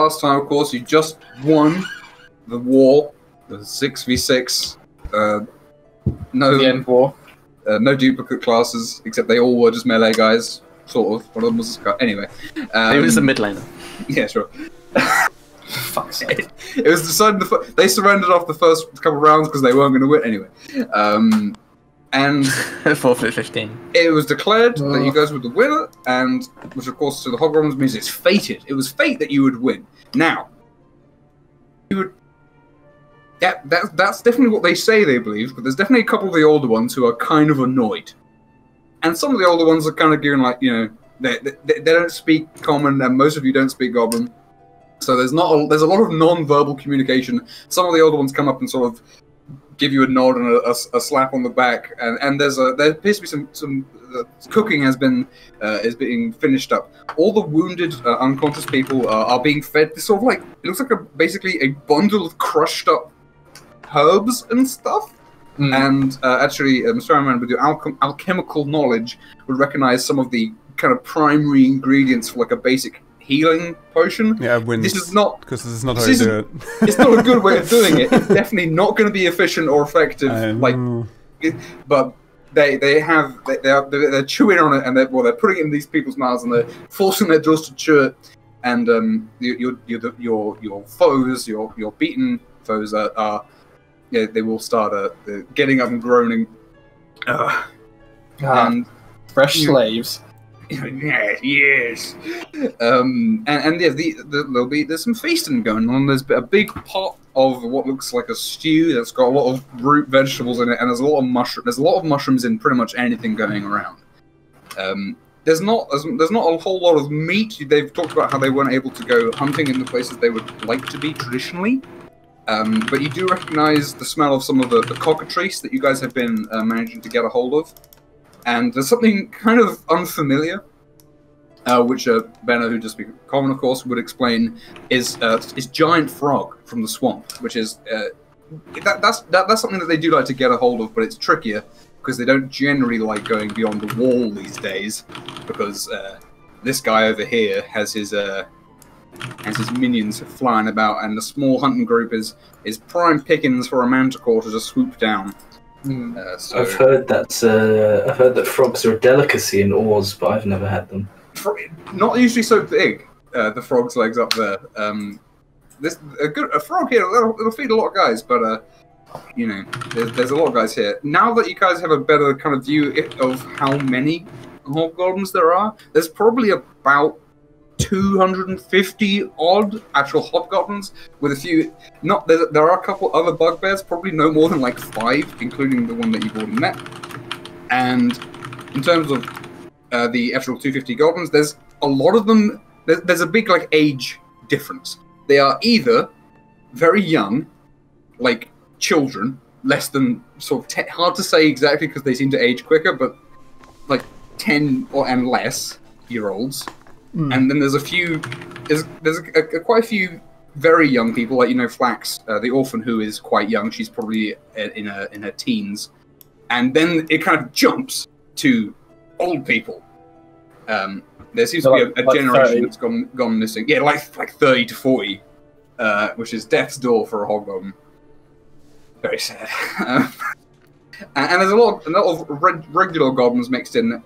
last time, of course, you just won the war, the 6v6. No, the end war. No duplicate classes, except they all were just melee guys, sort of. One of them was a anyway. It was a mid laner. Yeah, sure. Fuck's sake. It was decided they surrendered after the first couple of rounds because they weren't going to win anyway. And forfeit 15. it was declared that you guys were the winner, and which of course to the Hobgoblins means it's fated. It was fate that you would win. Now, you would. Yeah, that's definitely what they say they believe, but there's definitely a couple of the older ones who are kind of annoyed, and some of the older ones are kind of giving they don't speak Common, and most of you don't speak Goblin, so there's a lot of non-verbal communication. Some of the older ones come up and sort of give you a nod and a slap on the back, and there appears to be some cooking is being finished up. All the wounded, unconscious people are being fed this sort of it looks like basically a bundle of crushed up herbs and stuff. And actually, Mr. Fernbrand, with your alchemical knowledge, would recognize some of the kind of primary ingredients for a basic healing potion. Yeah, this is not because this is not how you do it. It's not a good way of doing it. It's definitely not going to be efficient or effective. But they're chewing on it, and they're putting it in these people's mouths, and they're forcing their jaws to chew it. And your foes, your beaten foes they will start getting up and groaning. And fresh slaves. Yes. There's some feasting going on. There's a big pot of what looks like a stew that's got a lot of root vegetables in it, and there's a lot of mushrooms in pretty much anything going around. There's not a whole lot of meat. They've talked about how they weren't able to go hunting in the places they would like to be traditionally. But you do recognize the smell of some of the cockatrice that you guys have been managing to get a hold of. And there's something kind of unfamiliar, which Benno, who just speaks Common, of course, would explain, is giant frog from the swamp, which is that's something that they do like to get a hold of, but it's trickier because they don't generally like going beyond the wall these days, because this guy over here has his minions flying about, and the small hunting group is prime pickings for a manticore to just swoop down. I've heard that frogs are a delicacy in Oz, but I've never had them. Not usually so big. The frog's legs up there. A frog here. It'll feed a lot of guys, but there's a lot of guys here. Now that you guys have a better kind of view of how many hobgoblins there are, there's probably about 250 odd actual hobgoblins, with a few. There are a couple other bugbears, probably no more than 5, including the one that you've already met. And in terms of the actual 250 goblins, there's a lot of them. There's a big age difference. They are either very young, like children, less than hard to say exactly because they seem to age quicker, but 10 and less year olds. And then there's a few, there's quite a few very young people, Flax, the orphan, who is quite young. She's probably in her teens, and then it kind of jumps to old people. There seems to be a generation 30. That's gone missing. Yeah, like 30 to 40, which is death's door for a hobgoblin. Very sad. And there's a lot of regular goblins mixed in.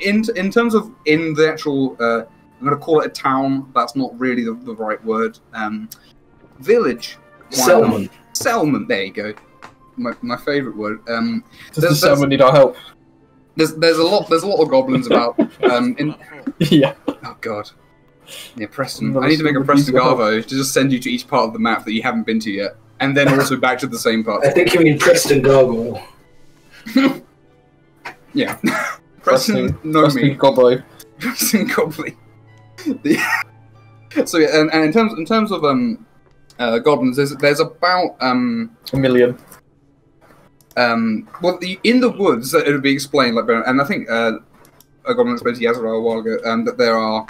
In terms of the actual. I'm going to call it a town. That's not really the right word. Village. Settlement. Settlement. There you go. My favourite word. Does the settlement need our help? There's a lot of goblins about. Yeah. Oh God. Yeah, Preston. I need to make a Preston Garvo to just send you to each part of the map that you haven't been to yet, and then also back to the same part. I think you mean Preston Gargoyle. Yeah. Preston Goblin. Preston Goblin. So yeah, and in terms of goblins, there's about a million. Well, in the woods, it would be explained and I think a goblin explained to Yazra a while ago that there are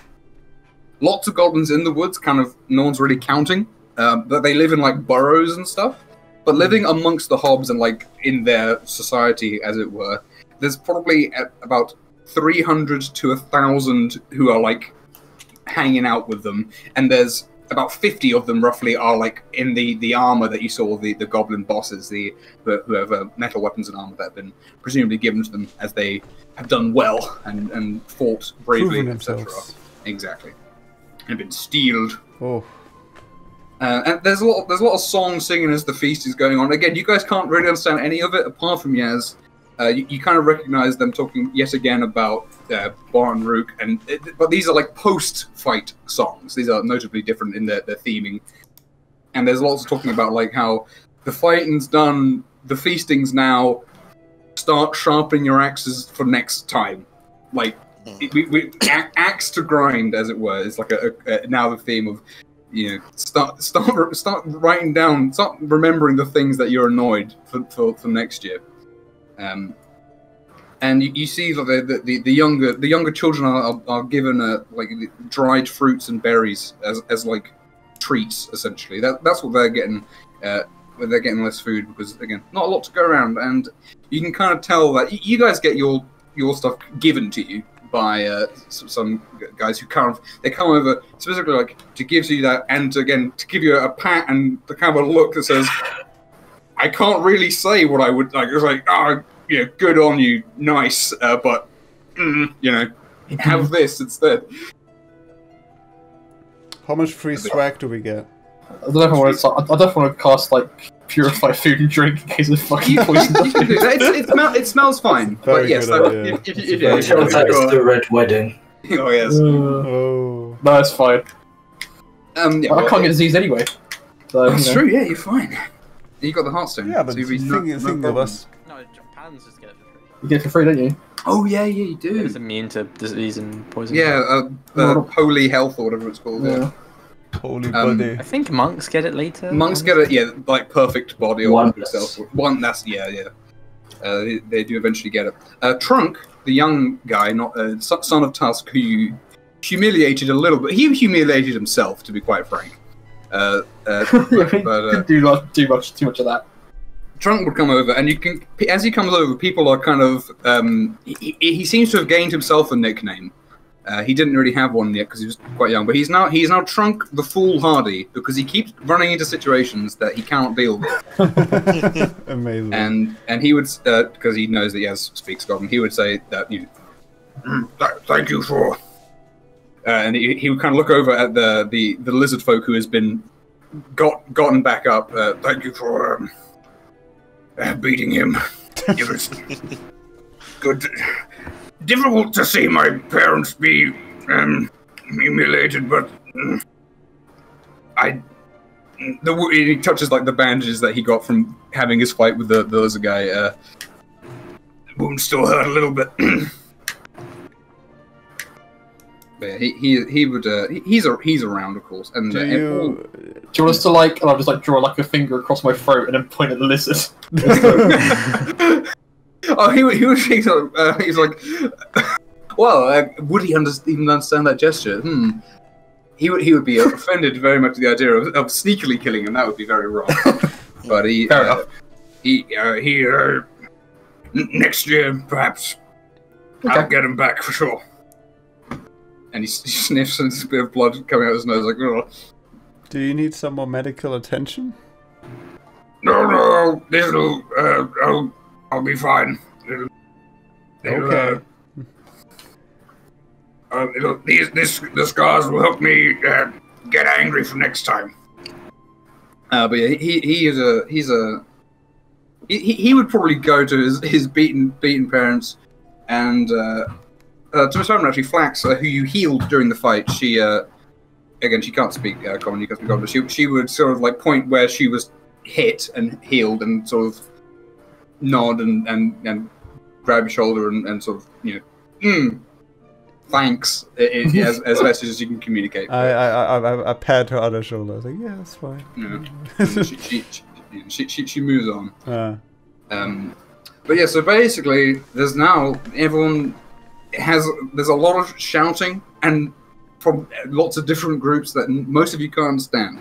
lots of goblins in the woods. Kind of no one's really counting, but they live in burrows and stuff. But living amongst the hobs and in their society, as it were, there's probably about 300 to 1,000 who are hanging out with them, and there's about 50 of them roughly are like in the armor that you saw the goblin bosses, who have metal weapons and armor that have been presumably given to them as they have done well and fought bravely, etc. Exactly, and been steeled. Oh. And there's a lot of song singing as the feast is going on. Again, you guys can't really understand any of it apart from Yaz. You kind of recognize them talking yet again about Baron Rook, but these are like post-fight songs. These are notably different in their theming. And there's lots of talking about like how the fighting's done, the feasting's now, start sharpening your axes for next time. Like, axe to grind, as it were, is like now the theme of, you know, start writing down, start remembering the things that you're annoyed for next year. And you see that the younger children are given like dried fruits and berries as like treats, essentially. That's what they're getting. They're getting less food because, again, not a lot to go around, and you can kind of tell that you guys get your stuff given to you by some guys who come over specifically like to give you that, and to give you a pat and the kind of a look that says, I can't really say what I would like. It's like, oh, you know, good on you, nice, but you know, have this instead. How much free swag do we get? I don't know if I don't want to cast like purify food and drink in case of fucking poison. You can do that. It smells fine. Very but yes, good idea. It turns out it's the Red Wedding. Oh yes. Oh. No, it's fine. Yeah, I can't get disease anyway. So, that's true. Yeah, you're fine. You got the Heartstone. Yeah, but so think of us. No, Japan's just get it for free. you get it for free, don't you? Oh yeah, you do. It's immune to disease and poison. Yeah, holy health or whatever it's called. Yeah. Holy body. I think monks get it later. Monks get it, yeah, like perfect body or Oneness. itself. One, that's yeah. They do eventually get it. Trunk, the young guy, not son of Tusk, who you humiliated a little bit. He humiliated himself, to be quite frank. Didn't do too much of that. Trunk would come over, and you can, as he comes over, people are kind of. He seems to have gained himself a nickname. He didn't really have one yet because he was quite young, but he's now Trunk the Foolhardy because he keeps running into situations that he cannot deal with. Amazing. And he would, because he knows that Yaz speaks Goblin, he would say that, you know, thank you for. And he would kind of look over at the lizard folk who has been gotten back up. Thank you for beating him. It was good. Difficult to see my parents be humiliated, but he touches like the bandages that he got from having his fight with the lizard guy. The wound still hurt a little bit. But yeah, he's around, of course. And do you want us to like? And I'll just like draw like a finger across my throat and then point at the lizard. Oh, he was he's like, well, would he even understand that gesture? He would be offended very much at the idea of sneakily killing him. That would be very wrong. But fair enough. Next year perhaps I'll get him back for sure. And he sniffs and there's a bit of blood coming out of his nose, like, oh. Do you need some more medical attention? No, this'll, I'll be fine. Okay. The scars will help me get angry for next time. But yeah, he would probably go to his beaten parents, and to a certain actually Flax, who you healed during the fight. She again, she can't speak common, you can't speak common, but she would sort of like point where she was hit and healed, and sort of nod and grab your shoulder and sort of, you know, thanks as best as you can communicate. I pat her other shoulder. I was like, yeah, that's fine. Yeah. she moves on. But yeah, so basically, there's a lot of shouting and from lots of different groups that most of you can't understand.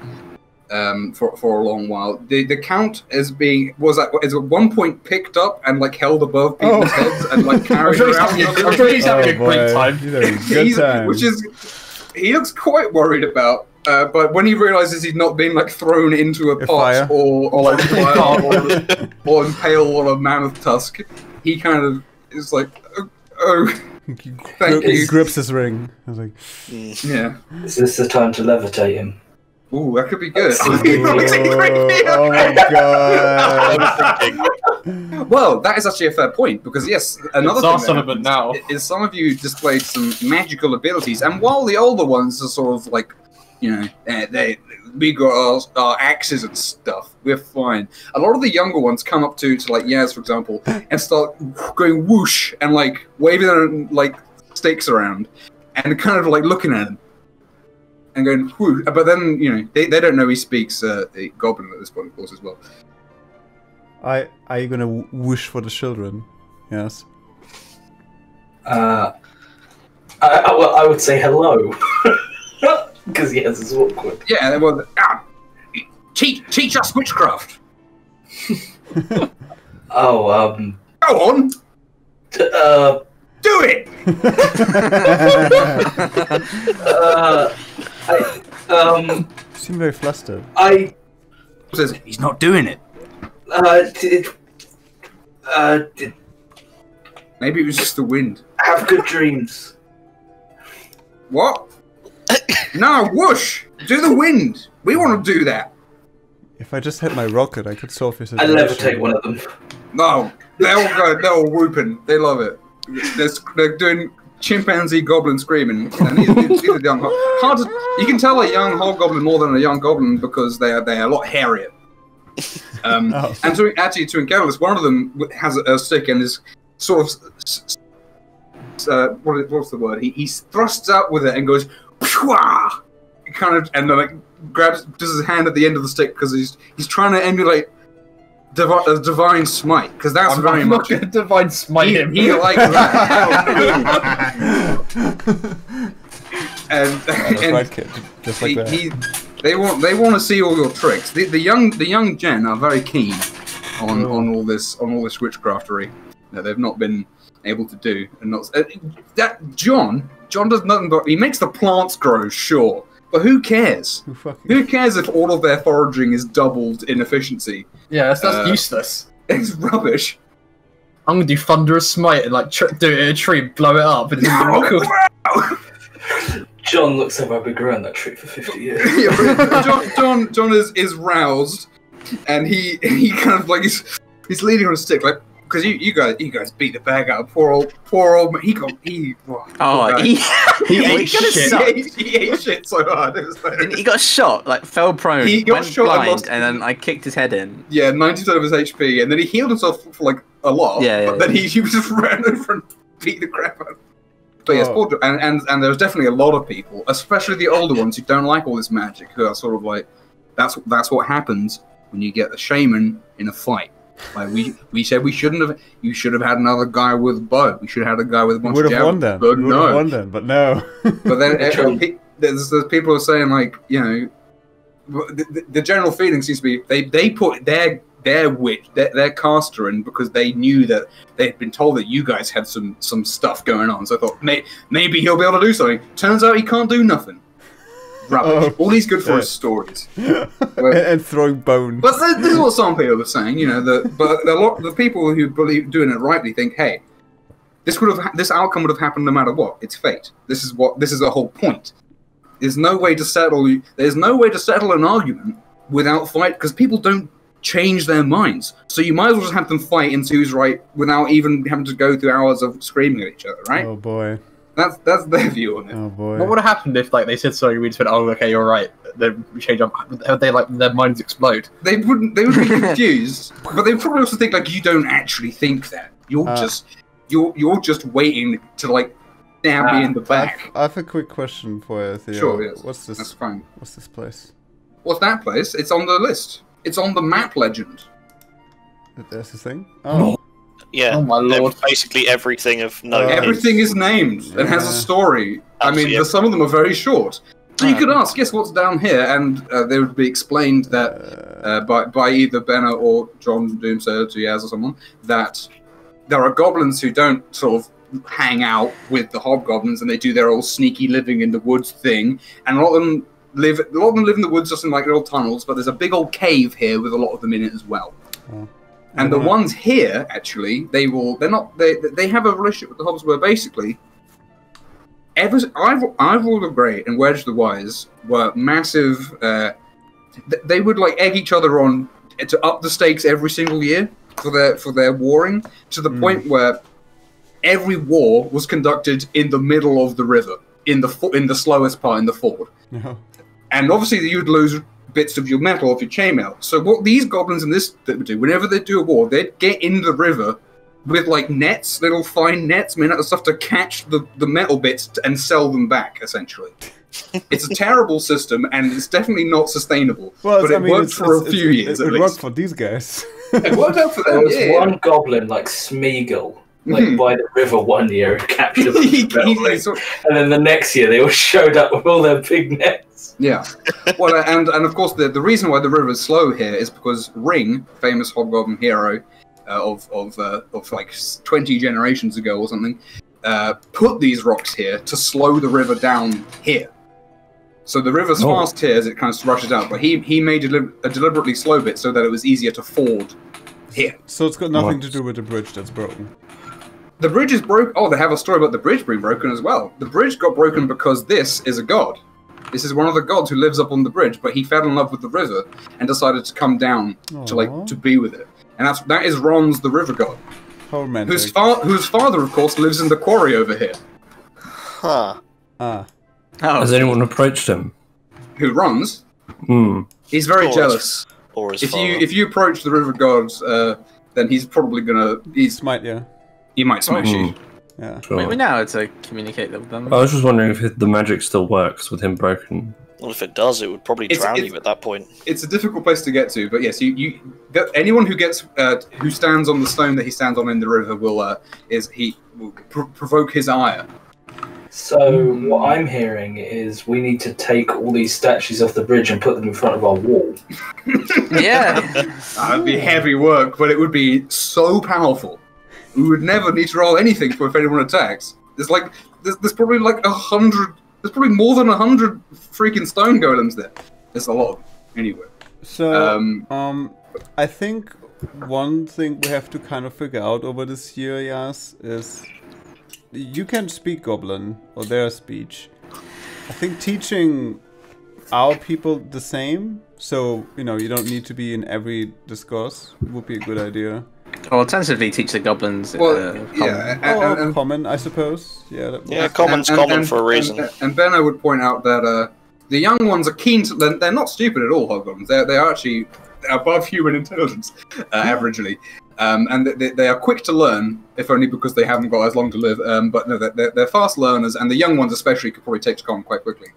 For a long while, the count is at one point picked up and like held above people's heads and like carried around. I'm sure he's having a great time. Good time. Which is, he looks quite worried about But when he realizes he's not being like thrown into a pot fire. or like fire or impale on a mammoth tusk, he kind of is like, oh thank He you. grips his ring. I was like, Yeah. Is this the time to levitate him? Ooh, that could be good. oh my god. Well, that is actually a fair point because yes, another It's thing our that son of it happens now. is some of you displayed some magical abilities, and while the older ones are sort of like, you know, we got our axes and stuff, we're fine. A lot of the younger ones come up to like Yaz, for example, and start going whoosh and like waving their like sticks around and kind of like looking at him and going whoosh. But then you know they don't know he speaks the Goblin at this point, of course, as well. Are you gonna whoosh for the children? Yes. I would say hello. Because yes, it's awkward. Yeah, well, teach us witchcraft. Oh, Go on, do it. I You seem very flustered. Says he's not doing it. Maybe it was just the wind. Have good dreams. What? No, whoosh! Do the wind. We want to do that. If I just had my rocket, I could solve your I situation. levitate one of them. No, they're all good. They're all whooping. They love it. They're doing chimpanzee goblin screaming. And these are the young. You can tell a young hobgoblin more than a young goblin because they're a lot hairier. And to encounter this, one of them has a stick and is sort of what's the word? He thrusts out with it and goes, pwah! Kind of, and then like grabs his hand at the end of the stick because he's trying to emulate divine smite because that's I'm very not much. going to divine smite him. He likes that. and Right, kid. Just like that. they want to see all your tricks. The young gen are very keen on all this witchcraftery that they've not been able to do, and not that John does nothing but he makes the plants grow, sure, but who cares? Who cares if all of their foraging is doubled in efficiency? Yeah, that's useless. It's rubbish. I'm gonna do thunderous smite and like do it in a tree, and blow it up, and it's gonna be cool. John looks like I've been growing that tree for 50 years. John is roused, and he kind of like he's leaning on a stick like. Because you guys beat the bag out of poor old man. He ate shit so hard. He got shot, like fell prone. He got went shot and blind, lost- and then I kicked his head in. Yeah, 90% of his HP, and then he healed himself for like a lot. Yeah, but then he just ran over and beat the crap out of him. But yes, poor John, and there's definitely a lot of people, especially the older ones who don't like all this magic, who are sort of like, that's what happens when you get a shaman in a fight. Like we said we shouldn't have. You should have had another guy with a bow. We should have had a guy with a bunch of won then. But no. Won then, but no. But then there's people who are saying like, you know, the general feeling seems to be they put their caster in because they knew that they'd been told that you guys had some stuff going on. So I thought maybe he'll be able to do something. Turns out he can't do nothing. Rubbish. All he's good for is stories. And throwing bones. But this is what some people are saying, you know. But a lot of the people who believe doing it rightly think, hey, this outcome would have happened no matter what. It's fate. This is the whole point. There's no way to settle an argument without fight because people don't change their minds. So you might as well just have them fight and see who's right without even having to go through hours of screaming at each other, right? Oh boy. That's their view on it. Oh boy. What would have happened if like they said sorry, we just went, oh okay, you're right. Then we change up. Would they like their minds explode? They would be confused, but they would probably also think like you don't actually think that. You're just waiting to like stab me in the back. I have a quick question for you, Theo. Sure, yes. What's this? That's fine. What's this place? What's that place? It's on the list. It's on the map legend. There's this thing? Oh. Yeah. Oh my lord. Basically everything of note. Everything is named and has a story. I mean, some of them are very short. So you could ask, guess what's down here? And they would be explained that by either Benna or John Doomsayer to Yaz or someone, that there are goblins who don't sort of hang out with the hobgoblins and they do their old sneaky living in the woods thing. And a lot of them live. A lot of them live in the woods, just in like little tunnels. But there's a big old cave here with a lot of them in it as well. Oh. And the ones here, actually, they have a relationship with the Hobbs where basically, Ivor the Great and Wedge the Wise were massive. They would like egg each other on to up the stakes every single year for their warring, to the point where every war was conducted in the middle of the river, in the slowest part in the ford. No. And obviously you'd lose bits of your metal, of your chainmail. So what these goblins in this would do, whenever they do a war, they'd get in the river with like nets, little fine nets made out of stuff to catch the metal bits and sell them back, essentially. It's a terrible system, and it's definitely not sustainable. Well, but it worked for a few years. It worked for these guys. It worked out for There them. was one goblin like Smeagol, like by the river one year and captured them. And then the next year they all showed up with all their big nets. Yeah. Well, and of course the reason why the river is slow here is because Ring, famous hobgoblin hero of like 20 generations ago or something, put these rocks here to slow the river down here. So the river's fast here as it kind of rushes out, but he made a deliberately slow bit so that it was easier to ford here. So it's got nothing to do with the bridge that's broken. The bridge is broken. Oh, they have a story about the bridge being broken as well. The bridge got broken because this is a god. This is one of the gods who lives up on the bridge, but he fell in love with the river and decided to come down to be with it. And that is Ron's the river god. How romantic. Whose father, of course, lives in the quarry over here. Huh. Ah. Oh, Has anyone approached him? Who runs? He's very jealous. Or his if you approach the river gods, then he's probably gonna Smite, yeah. He might smash you. Yeah. Sure. Wait, we know how to communicate with them. I was just wondering if the magic still works with him broken. Well, if it does, it would probably drown you at that point. It's a difficult place to get to, but yes, anyone who gets who stands on the stone that he stands on in the river will provoke his ire. So what I'm hearing is we need to take all these statues off the bridge and put them in front of our wall. Yeah. It'd be heavy work, but it would be so powerful. We would never need to roll anything if anyone attacks. There's probably like 100. There's probably more than 100 freaking stone golems there. There's a lot of them. Anyway. So, I think one thing we have to kind of figure out over this year, Yas, is you can speak Goblin, or their speech. I think teaching our people the same, so, you don't need to be in every discourse, would be a good idea. Or alternatively, teach the goblins. And common, I suppose. Yeah. Common's common for a reason. And Benno would point out that the young ones are keen to. They're not stupid at all, hobgoblins. They are actually above human intelligence, averagely, and they are quick to learn, if only because they haven't got as long to live. But no, they're fast learners, and the young ones especially could probably take to common quite quickly.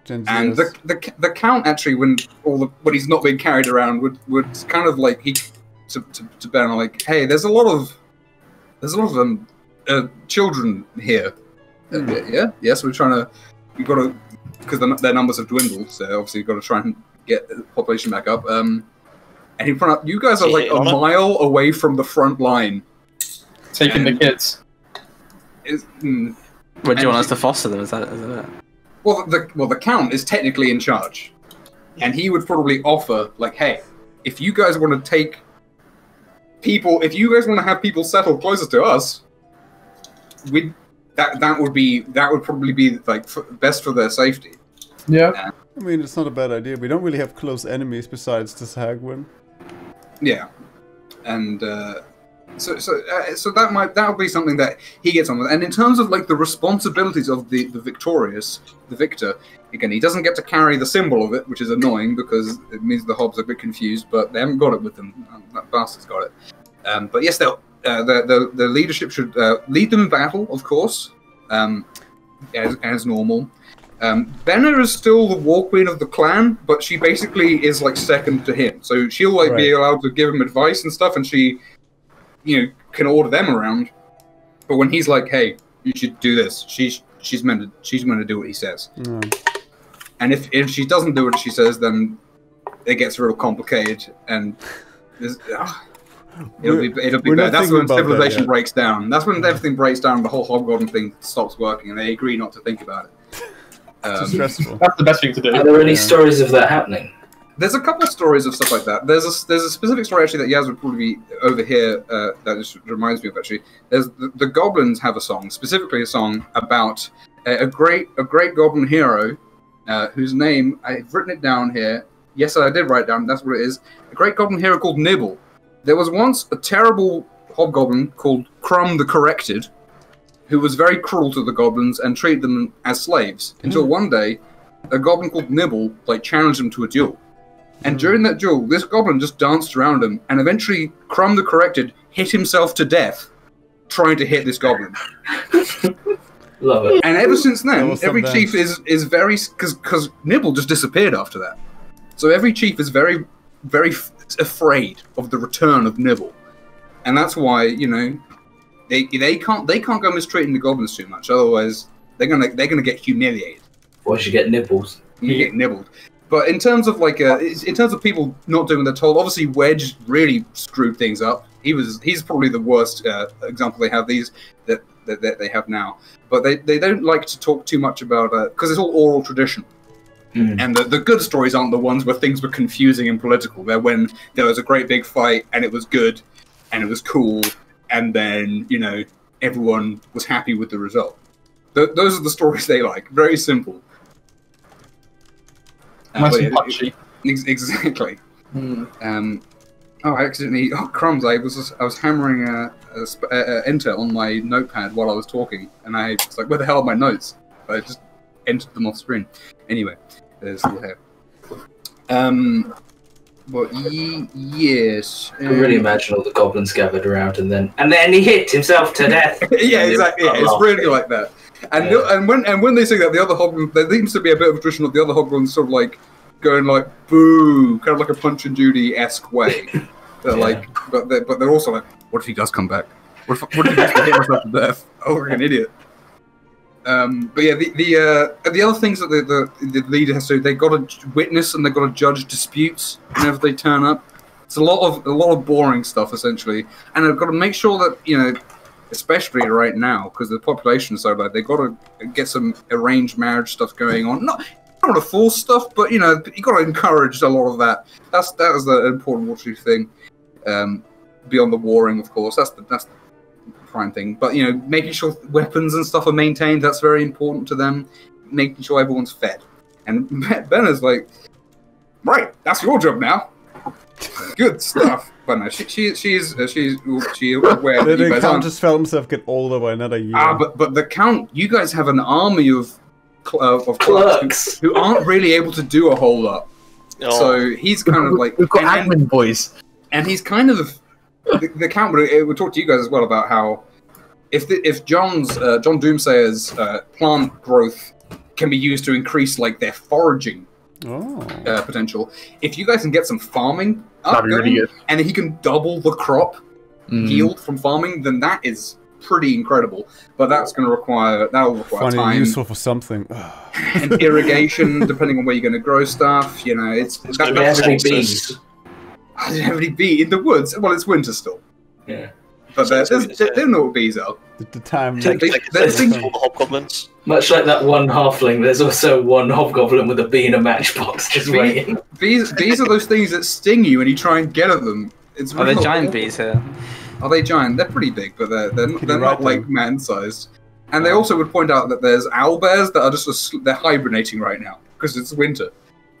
And the count actually, when he's not being carried around, would kind of like to Ben, like, hey, there's a lot of children here. Yes, we're trying to. We've got to, because their numbers have dwindled. So obviously you've got to try and get the population back up. And he pointed out, you guys are like a mile away from the front line, taking the kids. Would you want us to foster them? Is that it? Well, the count is technically in charge, and he would probably offer like, hey, if you guys want to take people, if you guys want to have people settled closer to us, that would probably be like best for their safety. Yeah. I mean, it's not a bad idea. We don't really have close enemies besides this Hagwin. Yeah, and so that would be something that he gets on with. And in terms of like the responsibilities of the victor, again, he doesn't get to carry the symbol of it, which is annoying because it means the hobs are a bit confused, but they haven't got it with them. That bastard's got it. But yes, the leadership should lead them in battle, of course, as normal. Benna is still the war queen of the clan, but she basically is like second to him. So she'll be allowed to give him advice and stuff, and she, can order them around. But when he's like, "Hey, you should do this," she's meant to do what he says. And if she doesn't do what she says, then it gets real complicated, and it'll be bad. That's when civilization breaks down. That's when everything breaks down. The whole hobgoblin thing stops working, and they agree not to think about it. stressful. That's the best thing to do. Are there any stories of that happening? There's a couple of stories of stuff like that. There's a specific story actually that Yaz would probably be over here. That just reminds me of actually. There's the goblins have a song, specifically a song about a great goblin hero, whose name I've written it down here. Yes, I did write it down. That's what it is. A great goblin hero called Nibble. There was once a terrible hobgoblin called Crumb the Corrected, who was very cruel to the goblins and treated them as slaves. Until one day, a goblin called Nibble challenged him to a duel. And during that duel, this goblin just danced around him, and eventually Crumb the Corrected hit himself to death trying to hit this goblin. Love it. And ever since then, every chief is very... Because Nibble just disappeared after that. So every chief is very, very afraid of the return of Nibble. And that's why, you know, they can't go mistreating the goblins too much, otherwise they're gonna get humiliated. Or you get nibbles. You get nibbled. But in terms of in terms of people not doing what they're told, obviously Wedge really screwed things up. He's probably the worst example they have that they have now. But they don't like to talk too much about because it's all oral tradition. And the good stories aren't the ones where things were confusing and political. They're when there was a great big fight and it was good and it was cool, and then, you know, everyone was happy with the result. Those are the stories they like. Very simple. Nice and punchy. Exactly. Crumbs! I was hammering enter on my notepad while I was talking, and I was like, "Where the hell are my notes?" I just entered them off screen. Anyway, there's the hair. But yes. I can really imagine all the goblins gathered around, and then he hit himself to death. Yeah, exactly. Yeah, it's really like that. And when they say that, the other hobgoblins, there seems to be a bit of a tradition of the other hobgoblins sort of like going like boo, kind of like a Punch and Judy-esque way. They're like, but they're also like, what if he does come back? What if he does hit himself to death? Oh, we're an idiot. But yeah, the other things that the leader has to do, they got to witness and they got to judge disputes whenever they turn up. It's a lot of boring stuff essentially, and they've got to make sure that, you know, especially right now because the population is so bad, they've got to get some arranged marriage stuff going on. Not to force stuff, but you know, you got to encourage a lot of that. That is the important watery thing. Beyond the warring, of course, that's the prime thing. But you know, making sure weapons and stuff are maintained, that's very important to them. Making sure everyone's fed. And Ben is like, right, that's your job now. Good stuff. But no, she's aware that the Count just felt himself get older by another year. But the Count, you guys have an army of clerks who aren't really able to do a whole lot. Oh. So he's kind of like we've got admin boys, and he's kind of the Count would talk to you guys as well about how if John Doomsayer's plant growth can be used to increase like their foraging potential. If you guys can get some farming up going, really good, and he can double the crop yield from farming, then that is pretty incredible. But that'll require time. Useful for something. And irrigation, depending on where you're going to grow stuff. You know, it's bees. I didn't have any bee in the woods. Well, it's winter still. Yeah. But they don't know what bees are. The time. The hobgoblins. Much like that one halfling, there's also one hobgoblin with a bee in a matchbox just waiting. Bees are those things that sting you and you try and get at them. Are there giant bees here? Are they giant? They're pretty big, but they're not like man-sized. And they also would point out that there's owlbears that are they're hibernating right now because it's winter.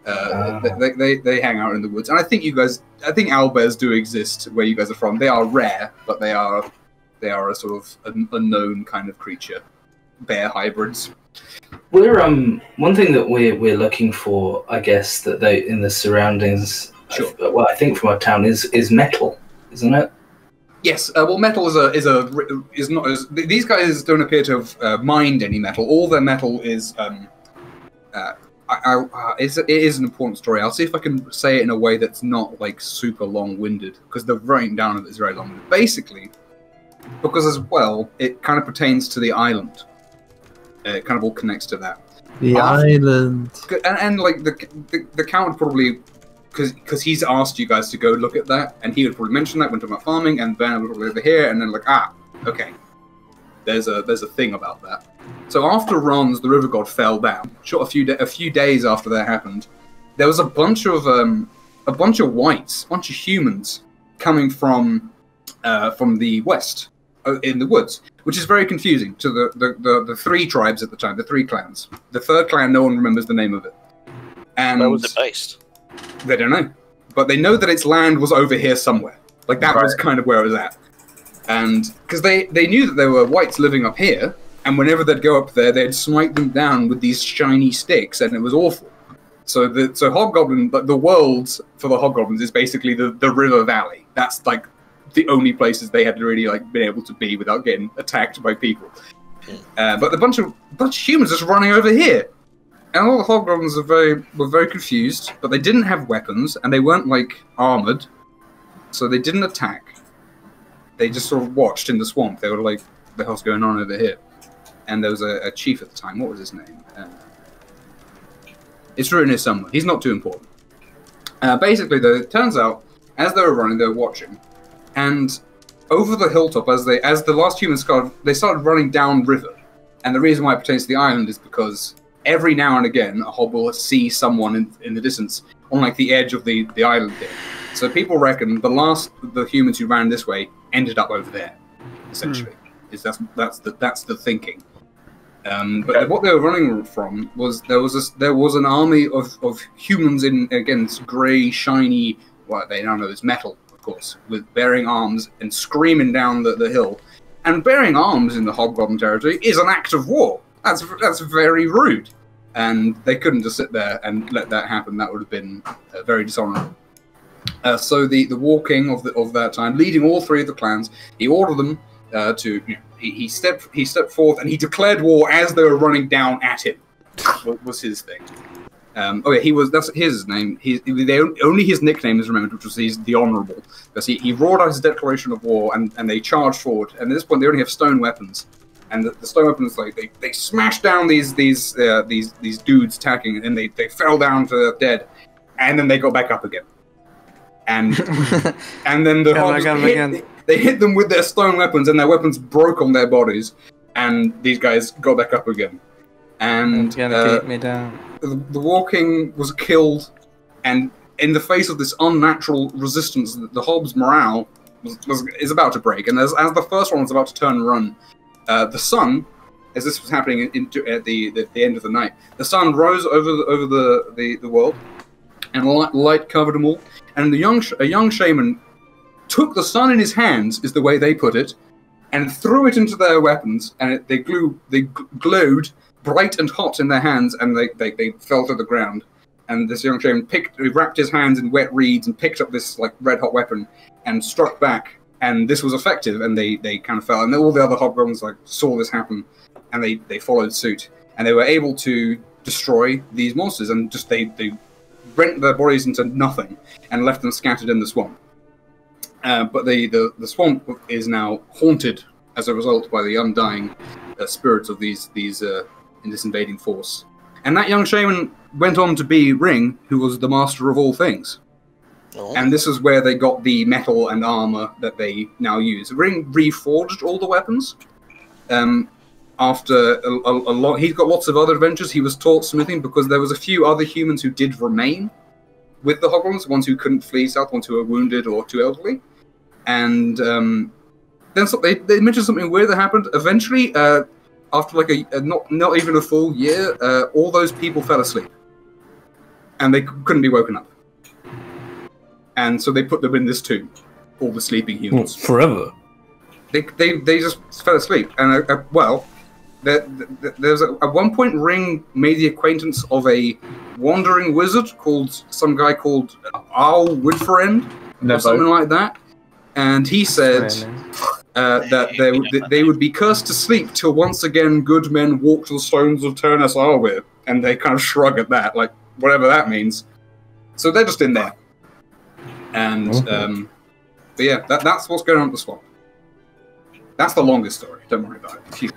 They hang out in the woods, and I think owlbears do exist where you guys are from. They are rare, but they are a sort of a known kind of creature. Bear hybrids. We're one thing that we're looking for, I guess, that they in the surroundings. Sure. Well, I think from our town is metal, isn't it? Yes. Well, metal is not as these guys don't appear to have mined any metal. All their metal is it is an important story. I'll see if I can say it in a way that's not like super long-winded, because the writing down of it is very long-winded. Basically, because as well, it kind of pertains to the island. It kind of all connects to that. The island. And like the Count would probably, because he's asked you guys to go look at that, and he would probably mention that when talking about farming, and Ben would probably over here, and then like, okay, there's a thing about that. So after Ron's, the river god fell down. A few days after that happened, there was a bunch of whites, a bunch of humans coming from the west in the woods, which is very confusing to the three tribes at the time, the three clans. The third clan, no one remembers the name of it. And where was it based? They don't know, but they know that its land was over here somewhere. Like that was kind of where it was at, and because they knew that there were whites living up here. And whenever they'd go up there, they'd smite them down with these shiny sticks, and it was awful. So Hobgoblin, the world for the Hobgoblins is basically the river valley. That's like the only places they had really like been able to be without getting attacked by people. But a bunch of humans just running over here, and all the Hobgoblins were very confused. But they didn't have weapons, and they weren't like armored, so they didn't attack. They just sort of watched in the swamp. They were like, "What the hell's going on over here?" And there was a chief at the time. What was his name? It's written here somewhere. He's not too important. Basically, though, it turns out, as they were running, they were watching. And over the hilltop, as the last humans they started running downriver. And the reason why it pertains to the island is because every now and again, a hob will see someone in the distance on like the edge of the island here. So people reckon the humans who ran this way ended up over there, essentially. That's the thinking. But what they were running from was there was an army of humans in against grey, shiny, what they now know is metal, of course, with bearing arms and screaming down the hill. And bearing arms in the Hobgoblin territory is an act of war. That's very rude, and they couldn't just sit there and let that happen. That would have been very dishonorable. So the war king of that time, leading all three of the clans, he ordered them to. He stepped forth and he declared war as they were running down at him. Was his thing. That's his name. Only his nickname is remembered, which was he's the Honourable, because he roared out his declaration of war, and they charged forward. And at this point, they only have stone weapons, and the stone weapons they smashed down these dudes attacking, and they fell down to their dead, and then they got back up again. And and then they hit them with their stone weapons, and their weapons broke on their bodies, and these guys got back up again. And keep me down. The War King was killed, and in the face of this unnatural resistance, the Hob's morale is about to break. And as the first one was about to turn and run, the sun, as this was happening at the end of the night, the sun rose over the world, and light covered them all. And a young shaman took the sun in his hands, is the way they put it, and threw it into their weapons, and they glowed bright and hot in their hands, and they fell to the ground. And this young shaman wrapped his hands in wet reeds and picked up this like red hot weapon and struck back, and this was effective, and they kind of fell. And all the other hobgoblins saw this happen, and they followed suit, and they were able to destroy these monsters, and just they rent their bodies into nothing and left them scattered in the swamp. But the swamp is now haunted as a result by the undying spirits of these in this invading force. And that young shaman went on to be Ring, who was the master of all things. Oh. And this is where they got the metal and armor that they now use. Ring reforged all the weapons. After a lot, he's got lots of other adventures. He was taught smithing because there was a few other humans who did remain with the hobgoblins, ones who couldn't flee south, ones who were wounded or too elderly. And then they mentioned something weird that happened. Eventually, after like not even a full year, all those people fell asleep, and they couldn't be woken up. And so they put them in this tomb, all the sleeping humans. Forever. They just fell asleep, and there's at one point Ring made the acquaintance of a wandering wizard some guy called Arl Woodfriend, or something like that, and he said that they would be cursed to sleep till once again good men walk the stones of Turnus Arwyr, and they kind of shrug at that, like whatever that means. So they're just in there, and but yeah, that's what's going on at the swamp. That's the longest story. Don't worry about it.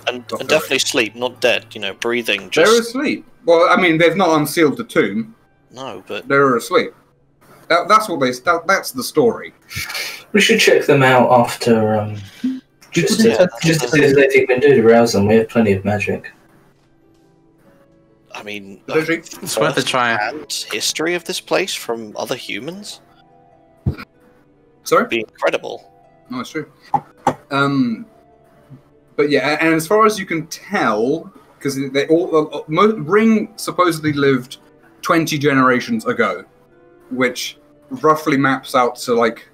And definitely sleep, not dead. Breathing. They're asleep. Well, I mean, they've not unsealed the tomb. No, but they're asleep. That's what that's the story. We should check them out after Just as they think we do to rouse them, we have plenty of magic. I mean, it's worth a try. And history of this place from other humans. Sorry? Be incredible. No, it's true. But yeah, and as far as you can tell, because they all Ring supposedly lived 20 generations ago, which roughly maps out to like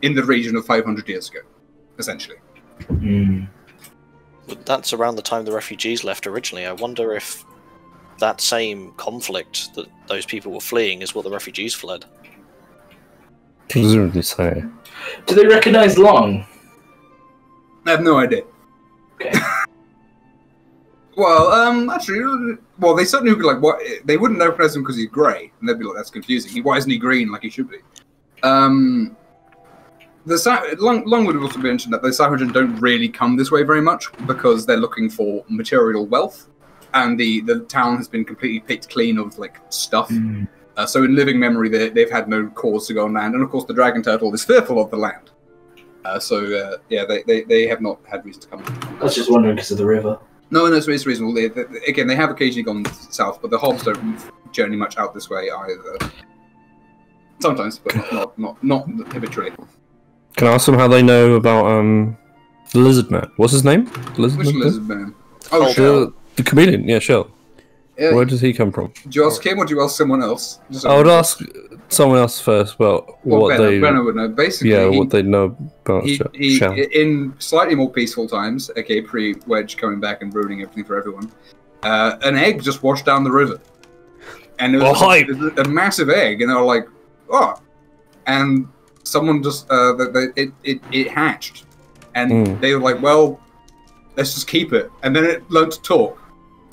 in the region of 500 years ago, essentially. But that's around the time the refugees left originally. I wonder if that same conflict that those people were fleeing is what the refugees fled. Presumably so. Do they recognise Long? I have no idea. Okay. Well, actually, well, they certainly could, like, what they wouldn't recognize him because he's grey, and they'd be like, "That's confusing. Why isn't he green like he should be?" Long would have also mentioned that the Saharajan don't really come this way very much because they're looking for material wealth, and the town has been completely picked clean of like stuff. So in living memory, they've had no cause to go on land, and of course, the dragon turtle is fearful of the land. Yeah, they have not had reason to come. I was just wondering because of the river. No, it's reasonable. Again, they have occasionally gone south, but the hobs don't journey much out this way either. Sometimes, but not habitually. Can I ask them how they know about the lizard man? What's his name? Which lizard man? Oh, Shell. The chameleon, yeah, Shell. Yeah. Where does he come from? Do you ask him or do you ask someone else? I would ask someone else first about what Benno would know. Basically, what they know about Shell. In slightly more peaceful times, okay, pre-Wedge coming back and ruining everything for everyone, an egg just washed down the river. And it was a massive egg, and they were like, oh. And someone just, it hatched. And they were like, well, let's just keep it. And then it learned to talk.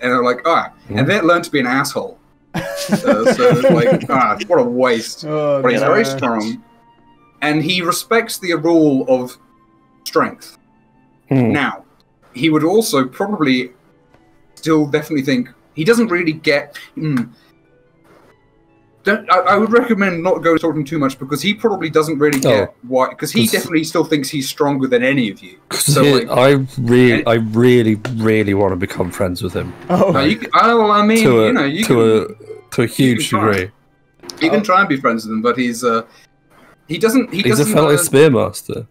And they're like, and then it learned to be an asshole. So it's like, what a waste. But he's very strong. And he respects the rule of strength. Now, he would also probably still definitely think, he doesn't really get... I would recommend not go talking too much because he probably doesn't really get why. Because he definitely still thinks he's stronger than any of you. So I really want to become friends with him. I mean, to a huge degree. You can try and be friends with him, but he's a fellow spearmaster.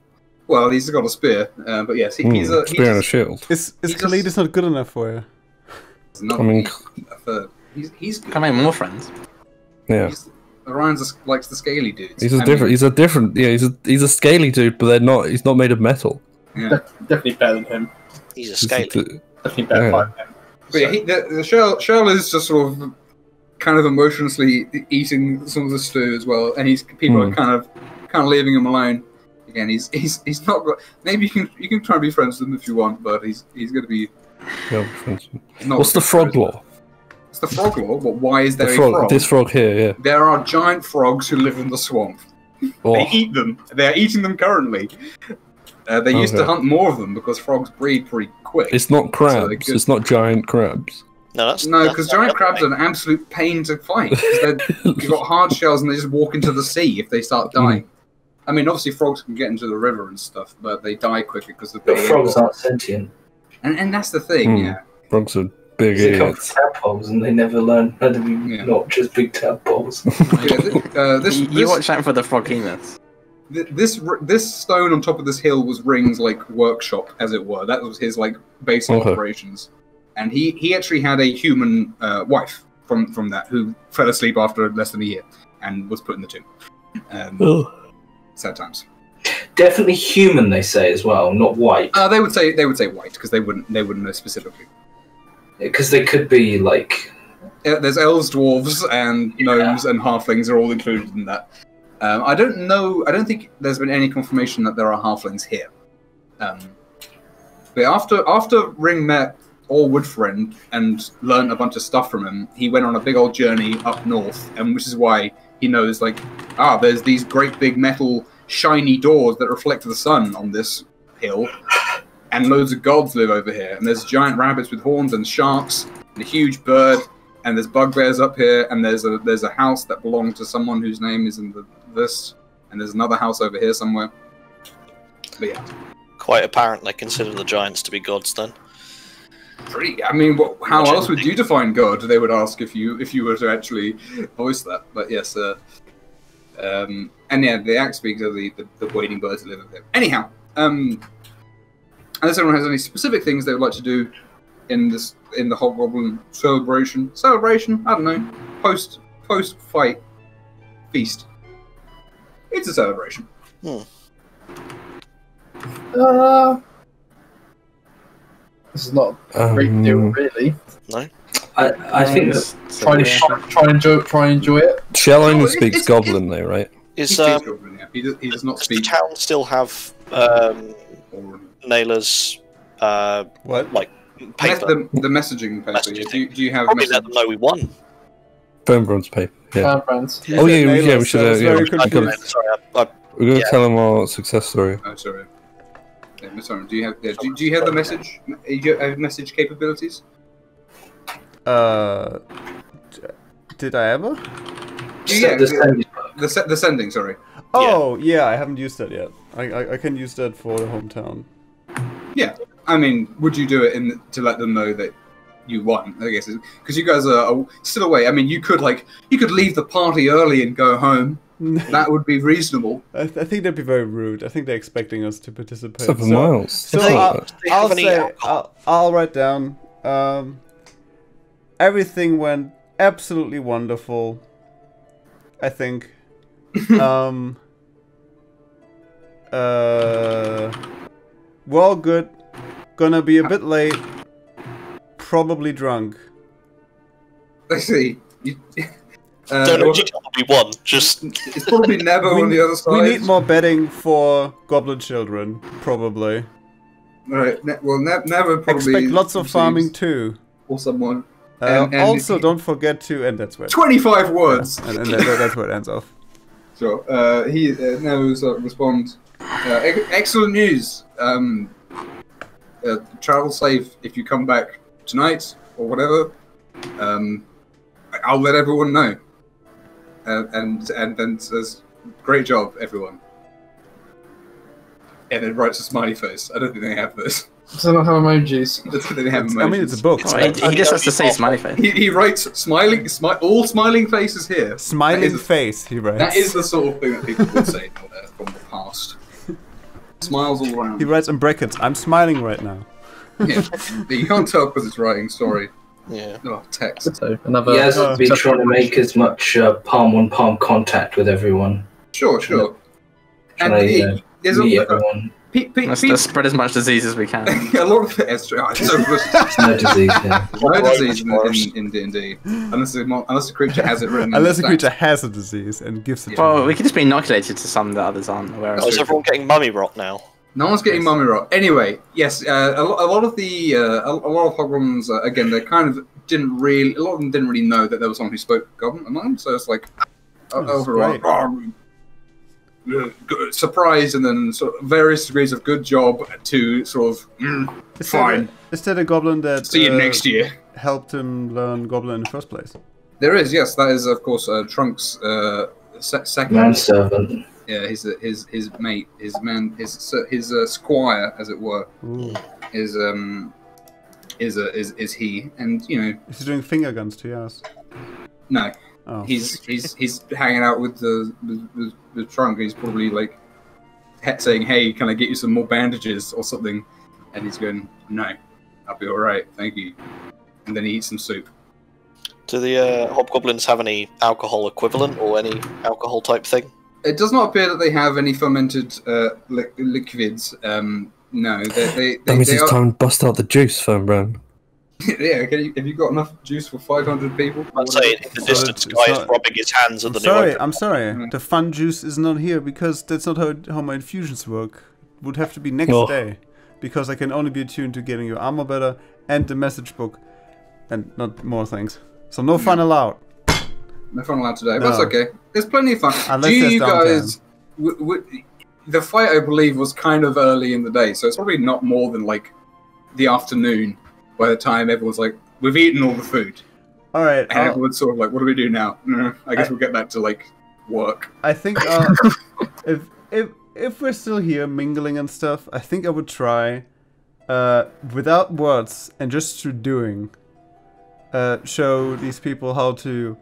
Well, he's got a spear, but yes, he's a spear and a shield. Is Khalid is not good enough for you? I mean, he's can make more friends. Yeah, Orion likes the scaly dudes. He's a scaly dude, but he's not made of metal. Yeah, definitely better than him. He's a scaly. Definitely better than him. But yeah, the shell is just sort of kind of emotionlessly eating some of the stew as well, and people are kind of leaving him alone. Again, he's not. Maybe you can try and be friends with him if you want, but he's going to be. What's the frog law? It's the frog law, but why is there a frog? This frog here, yeah. There are giant frogs who live in the swamp. They eat them. They're eating them currently. They used to hunt more of them because frogs breed pretty quick. It's not crabs. It's not giant crabs. No, because giant crabs are an absolute pain to fight. You've got hard shells and they just walk into the sea if they start dying. I mean, obviously frogs can get into the river and stuff, but they die quicker because the frogs aren't sentient. And that's the thing, yeah. Frogs are big idiots. They come from tadpoles and they never learn how to be not just big tadpoles. You watch out for the frogginess. This stone on top of this hill was Ring's like workshop, as it were. That was his like base of operations, and he actually had a human wife from that who fell asleep after less than a year and was put in the tomb. Sad times. Definitely human, they say as well, not white. They would say white because they wouldn't know specifically. Because they could be like. There's elves, dwarves, and gnomes and halflings are all included in that. I don't know. I don't think there's been any confirmation that there are halflings here. But after Ring met Woodfriend and learned a bunch of stuff from him, he went on a big old journey up north, and which is why he knows there's these great big metal shiny doors that reflect the sun on this hill, and loads of gods live over here. And there's giant rabbits with horns and sharks and a huge bird. And there's bugbears up here, and there's a house that belonged to someone whose name is in this, and there's another house over here somewhere. But yeah, quite apparent they consider the giants to be gods then. I mean, how else would you define God? They would ask if you were to actually voice that. But yes, and yeah, the axe speaks of the wading birds that live with him. Anyhow, unless anyone has any specific things they would like to do in the Hobgoblin celebration, I don't know, post fight feast. It's a celebration. This is not a great deal, really. No. I think that try and enjoy it. Shell only speaks Goblin, though, right? He speaks Goblin, yeah. He does not speak. Does the town still have Naylor's what? like paper? The messaging paper. Do you have? Probably let them know we won. Fernbrand's paper. Yeah. Fernbrand's. Oh yeah, we should. Sorry, We're gonna tell them our success story. Oh, sorry. Yeah, sorry. Do you have the message? Do you have message capabilities? Did I ever? Yeah, the sending. Sorry. Oh yeah, I haven't used that yet. I can use that for the hometown. Yeah, I mean, would you do it to let them know that you won? I guess because you guys are still away. I mean, you could leave the party early and go home. That would be reasonable. I think that'd be very rude. I think they're expecting us to participate. 7 miles. So I'll write down. Everything went absolutely wonderful. I think. We're all good. Gonna be a bit late. Probably drunk. I see. Don't know we won. Just it's probably Nebo on the other side. We need more betting for goblin children, probably. Right. Well, Nebo probably expect lots of farming too, or someone. Also, don't forget to, and that's where 25 words. and that's where it ends off. Sure. He Nebo's respond. Excellent news. Travel safe if you come back tonight or whatever. I'll let everyone know. And then says, "Great job, everyone." And then writes a smiley face. I don't think they have this. Does it not have emojis? I don't think they have emojis. I mean, it's a book. He just has to say smiley face. He writes all smiling faces here. Smiling face, he writes. That is the sort of thing that people would say from the past. Smiles all around. He writes in brackets, "I'm smiling right now." Yeah. You can't tell because it's writing, sorry. yeah. Oh, text. So another. he hasn't been trying to make as much palm-on-palm contact with everyone. Sure. And there's meet everyone. Let's spread as much disease as we can. a lot of it is no disease. Yeah. No disease in D&D, unless the creature has it written. Unless the creature has a disease and gives it. Well, we could just be inoculated to some that others aren't aware of. Is everyone getting mummy rot now? No one's getting mummy rot. Anyway, yes, a lot of Hobgoblins again, they kind of didn't really. A lot of them didn't really know that there was someone who spoke Goblin among them. So it's like overall. Surprise, and then sort of various degrees of good job to sort of fine. Is that a goblin that see you next year? Helped him learn goblin in the first place? There is, yes. That is, of course, Trunk's second manservant. Yeah, his mate, his squire, as it were, is he, and you know. Is he doing finger guns to yours? No. Oh. He's hanging out with the Trunk. He's probably like saying, "Hey, can I get you some more bandages or something?" And he's going, "No, I'll be all right, thank you." And then he eats some soup. Do the hobgoblins have any alcohol equivalent or any alcohol type thing? It does not appear that they have any fermented liquids. No, they that means it's time to bust out the juice, Fernbrand. Yeah, have you got enough juice for 500 people? I'd say in the distance, guy is rubbing his hands at the new. I'm sorry. The fun juice is not here because that's not how my infusions work. It would have to be next day, because I can only be attuned to getting your armor better and the message book, and not more things. So no fun allowed. No fun allowed today, but it's okay. There's plenty of fun. Unless do you guys? The fight, I believe, was kind of early in the day, so it's probably not more than like the afternoon. By the time everyone's like, we've eaten all the food. All right. And everyone's sort of like, what do we do now? I guess we'll get back to like work. I think if if we're still here mingling and stuff, I think I would try, without words and just through doing, show these people how to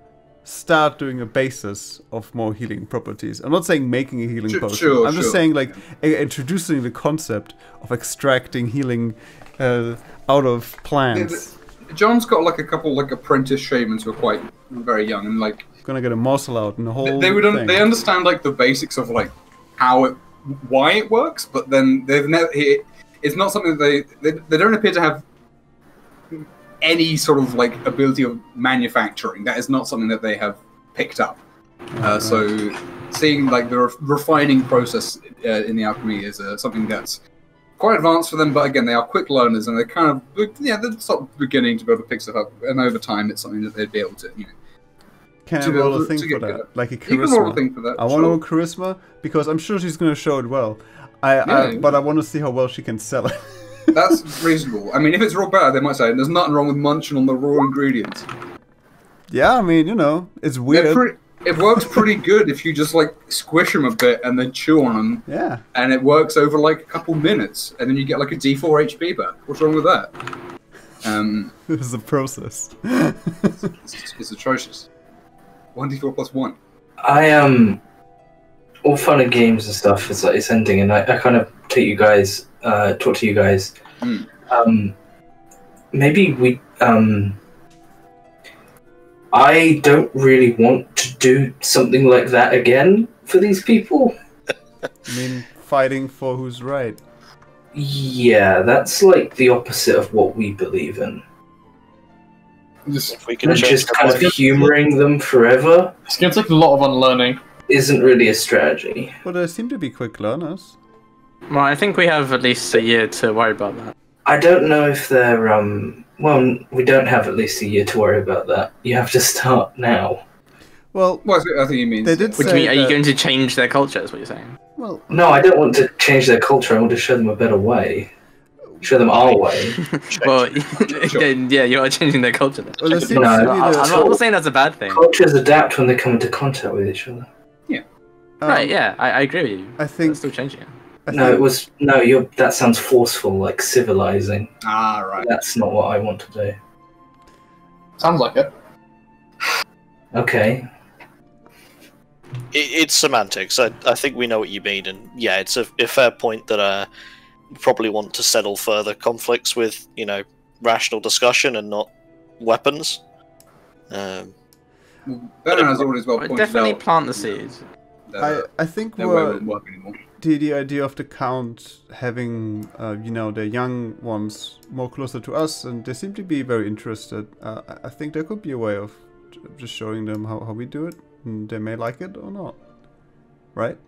start doing a basis of more healing properties. I'm not saying making a healing potion. I'm just saying like introducing the concept of extracting healing out of plants. John's got like a couple like apprentice shamans who are quite very young and like gonna get a morsel out and the whole they understand like the basics of like why it works, but then they've never it's not something that they don't appear to have any sort of like ability of manufacturing. That is not something that they have picked up. So seeing like the refining process in the alchemy is something that's quite advanced for them, but again, they are quick learners and they're kind of they're sort of beginning to be able to pick stuff up, and over time it's something that they'd be able to Can I roll a thing for that? Like a charisma? You can roll a thing for that. I want to roll charisma because I'm sure she's going to show it well. But I want to see how well she can sell it. That's reasonable. I mean, if it's raw bad, they might say there's nothing wrong with munching on the raw ingredients. Yeah, I mean, it's weird. It works pretty good if you just like squish them a bit and then chew on them. Yeah. And it works over like a couple minutes, and then you get like a D4 HP back. What's wrong with that? This is a process. It's atrocious. 1d4 plus 1. I am all fun and games and stuff. It's ending, and I kind of talk to you guys. Maybe we. I don't really want to do something like that again for these people. I mean, fighting for who's right. Yeah, that's like the opposite of what we believe in. If we can just kind of humouring them forever. It's going to take a lot of unlearning. Isn't really a strategy. Well, they seem to be quick learners. Well, I think we have at least a year to worry about that. I don't know if they're, well, we don't have at least a year to worry about that. You have to start now. Well, I think you mean. They did What do you mean? Are you going to change their culture, is what you're saying? Well, no, I don't want to change their culture. I want to show them a better way. Show them our way. Well, yeah, you are changing their culture then. Well, I'm not saying that's a bad thing. Cultures adapt when they come into contact with each other. Yeah. Right, yeah, I agree with you. I think... It's still changing it. That sounds forceful, like civilizing. Ah, right. That's not what I want to do. Sounds like it. Okay. It's semantics. I think we know what you mean, and yeah, it's a fair point that you probably want to settle further conflicts with, rational discussion and not weapons. Bernard has always well pointed definitely out. Plant the seeds. I think the idea of the Count having, the young ones more closer to us, and they seem to be very interested. I think there could be a way of just showing them how we do it, and they may like it or not. Right?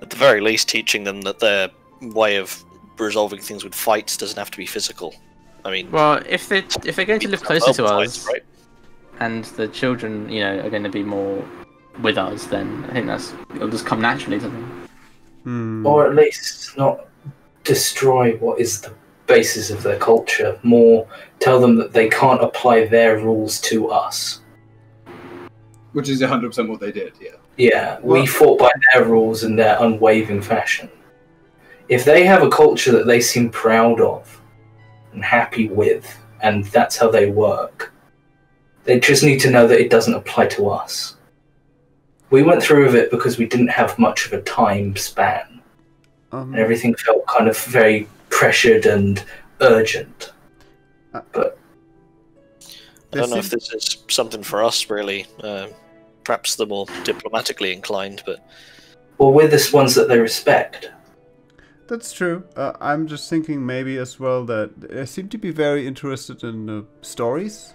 At the very least, teaching them that their way of resolving things with fights doesn't have to be physical. I mean, well, if they're going to live closer to us, right? And the children, are going to be more with us, then I think it'll just come naturally to them. Or at least not destroy what is the basis of their culture. More tell them that they can't apply their rules to us. Which is 100% what they did, yeah. Yeah, we fought by their rules in their unwavering fashion. If they have a culture that they seem proud of and happy with, and that's how they work, they just need to know that it doesn't apply to us. We went through with it because we didn't have much of a time span. And everything felt kind of very pressured and urgent. But I don't know if this is something for us, really. Perhaps the more diplomatically inclined, but... Well, we're the ones that they respect. That's true. I'm just thinking maybe as well that they seem to be very interested in stories.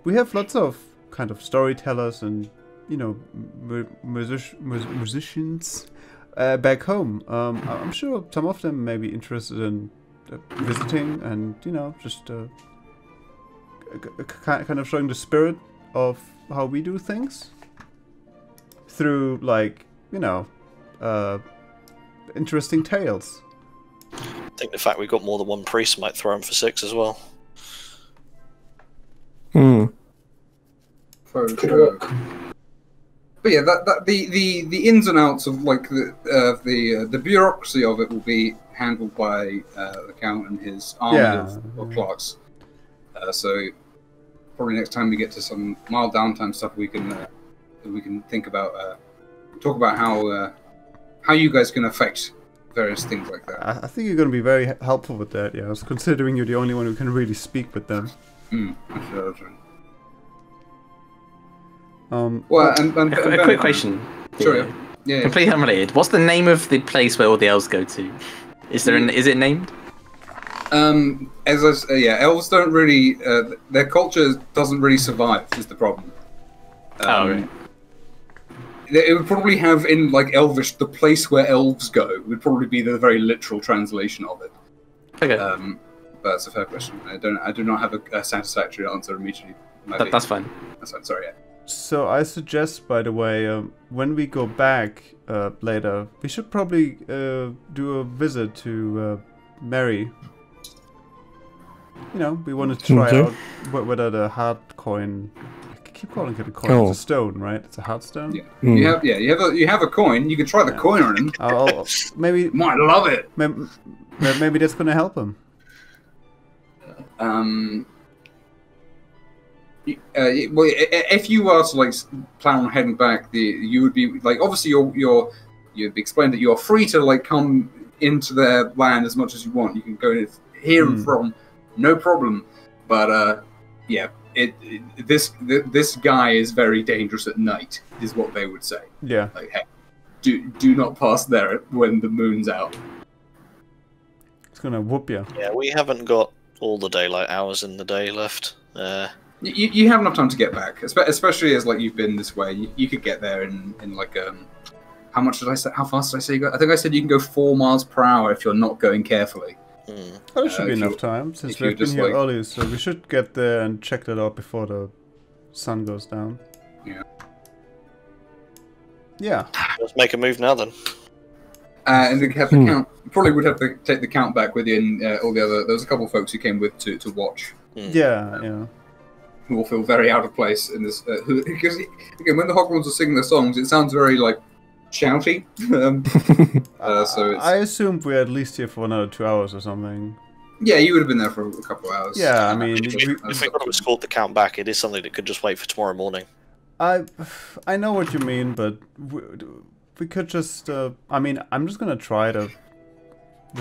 We have lots of kind of storytellers and, musicians back home. I'm sure some of them may be interested in visiting and, just kind of showing the spirit of how we do things through, like, interesting tales. I think the fact we've got more than one priest might throw him for 6 as well. But yeah, the ins and outs of like the bureaucracy of it will be handled by the Count and his army of clerks. So probably next time we get to some mild downtime stuff, we can think about talk about how you guys can affect various things like that. I think you're going to be very helpful with that, yes, considering you're the only one who can really speak with them. That's right. Well, a quick question. Sure. Yeah. Completely unrelated. What's the name of the place where all the elves go to? Is it named? As I say, elves don't really. Their culture doesn't really survive. Is the problem. Right. It would probably have in like Elvish, the place where elves go would probably be the very literal translation of it. Okay. But it's a fair question. I do not have a satisfactory answer immediately. That's fine. That's fine. Sorry. Yeah. So I suggest, by the way, when we go back later, we should probably do a visit to Mary. You know, we want to try out whether the hard coin. I keep calling it a coin. It's a stone, right? It's a hard stone. Yeah. You have a coin. You can try the coin on him. Maybe might love it. Maybe that's gonna help him. Well, if you were to like plan on heading back, you would be like obviously you'd be explained that you're free to like come into their land as much as you want. You can go here and from, no problem. But this guy is very dangerous at night, is what they would say. Yeah. Like, hey, do not pass there when the moon's out. It's gonna whoop you. Yeah, we haven't got all the daylight hours in the day left. You have enough time to get back, especially as like you've been this way. You could get there in like how much did I say? How fast did I say you go? I think I said you can go 4 miles per hour if you're not going carefully. Well, there should be enough time since we've been here early, so we should get there and check that out before the sun goes down. Yeah. Let's make a move now then. And then have the count. You probably would have to take the count back with you and all the other. There was a couple of folks who came with to watch. Yeah. Who will feel very out of place in this. Because again, when the Hogwarts are singing their songs, it sounds very like shouty. So I assumed we're at least here for another 2 hours or something. Yeah, you would have been there for a couple of hours. Yeah, I mean, if we got to escort the count back, it is something that could just wait for tomorrow morning. I know what you mean, but we could just. I mean, I'm just gonna try to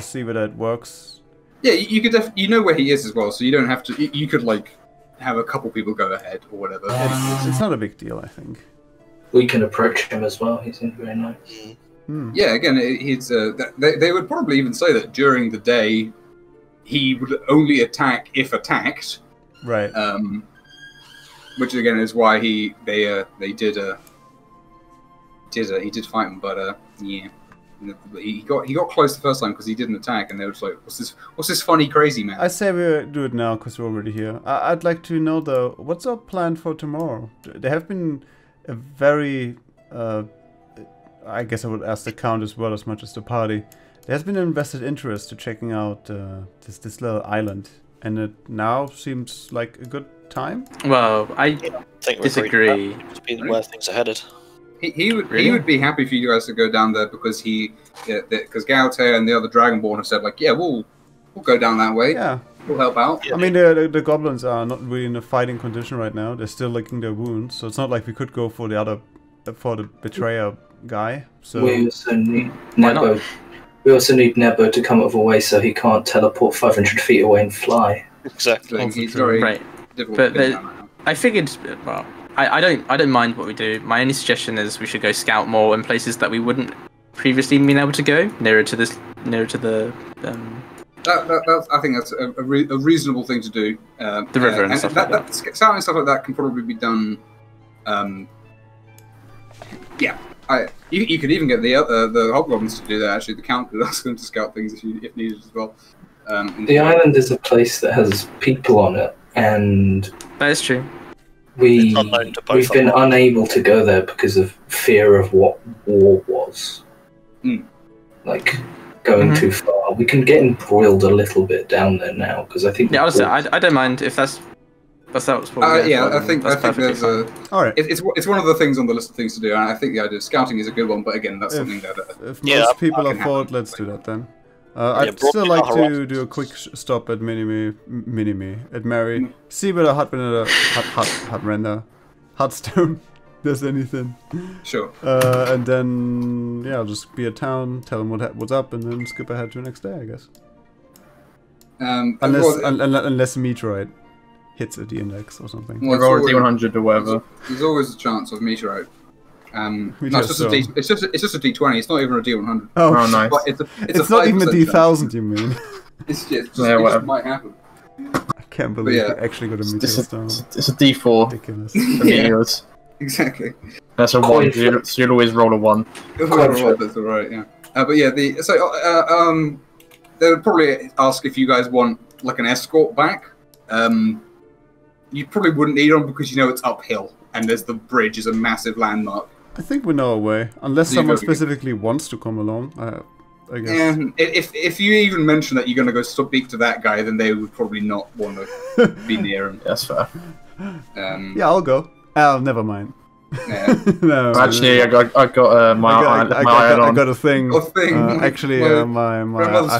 see whether it works. Yeah, you could. You know where he is as well, so you don't have to. You could like have a couple people go ahead or whatever. It's not a big deal, I think. We can approach him as well. He seems very nice. Yeah, again, he's. They would probably even say that during the day, he would only attack if attacked. Right. Which again is why he did fight him, but yeah, he got close the first time because he didn't attack, and they were just like, "What's this funny crazy man?" I say we do it now because we're already here. I'd like to know though, what's our plan for tomorrow? There have been a very, I guess I would ask the Count as well as much as the party. There has been an invested interest to checking out this little island, and it now seems like a good time. Well, I disagree. It's been where things are headed. He would be happy for you guys to go down there because because Galtair and the other Dragonborn have said like, yeah, we'll go down that way. Yeah, we'll help out. I mean, the goblins are not really in a fighting condition right now. They're still licking their wounds, so it's not like we could go for the betrayer guy. So we also need Nebo. We also need Nebo to come up a way so he can't teleport 500 feet away and fly. Exactly. He's very right. difficult. But I figured, well, I don't mind what we do. My only suggestion is we should go scout more in places that we wouldn't previously been able to go, nearer to the. I think that's a reasonable thing to do. The river and stuff like that. Scouting stuff like that can probably be done. You could even get the hobgoblins to do that. Actually, the Count could ask them to scout things if needed as well. The island is a place that has people on it, and that is true. We've been unable to go there because of fear of what war was. Like going too far. We can get embroiled a little bit down there now because I think. Yeah, honestly, I don't mind if that's That's probably. Yeah, I think there's a. All right. It's one of the things on the list of things to do, and I think the idea of scouting is a good one. But again, that's something that. If most people are for it, let's do that then. I'd still like to do a quick stop at at Mary. See whether Hutstone does anything. Sure. And then I'll just be at town, tell them what's up, and then skip ahead to the next day, I guess. Unless a meteorite hits at the index or something. Well, or D100 or whatever. There's always a chance of meteorite. No, it's just a D20. It's not even a D100. Oh, nice. It's not even a D1000, you mean? It just might happen. I can't believe we actually got a meteor stone. It's a D4. Ridiculous. For meteors. Exactly. That's a 1. So you'll always roll a 1. That's alright, yeah. But yeah, they would probably ask if you guys want like an escort back. You probably wouldn't need them because you know it's uphill and there's the bridge is a massive landmark. I think we know a way, unless someone specifically wants to come along. I guess. And if you even mention that you're going to go speak to that guy, then they would probably not want to be near him. That's fair. Yeah, I'll go. Oh, never mind. Yeah. No, actually, I got my I got a thing. Actually, I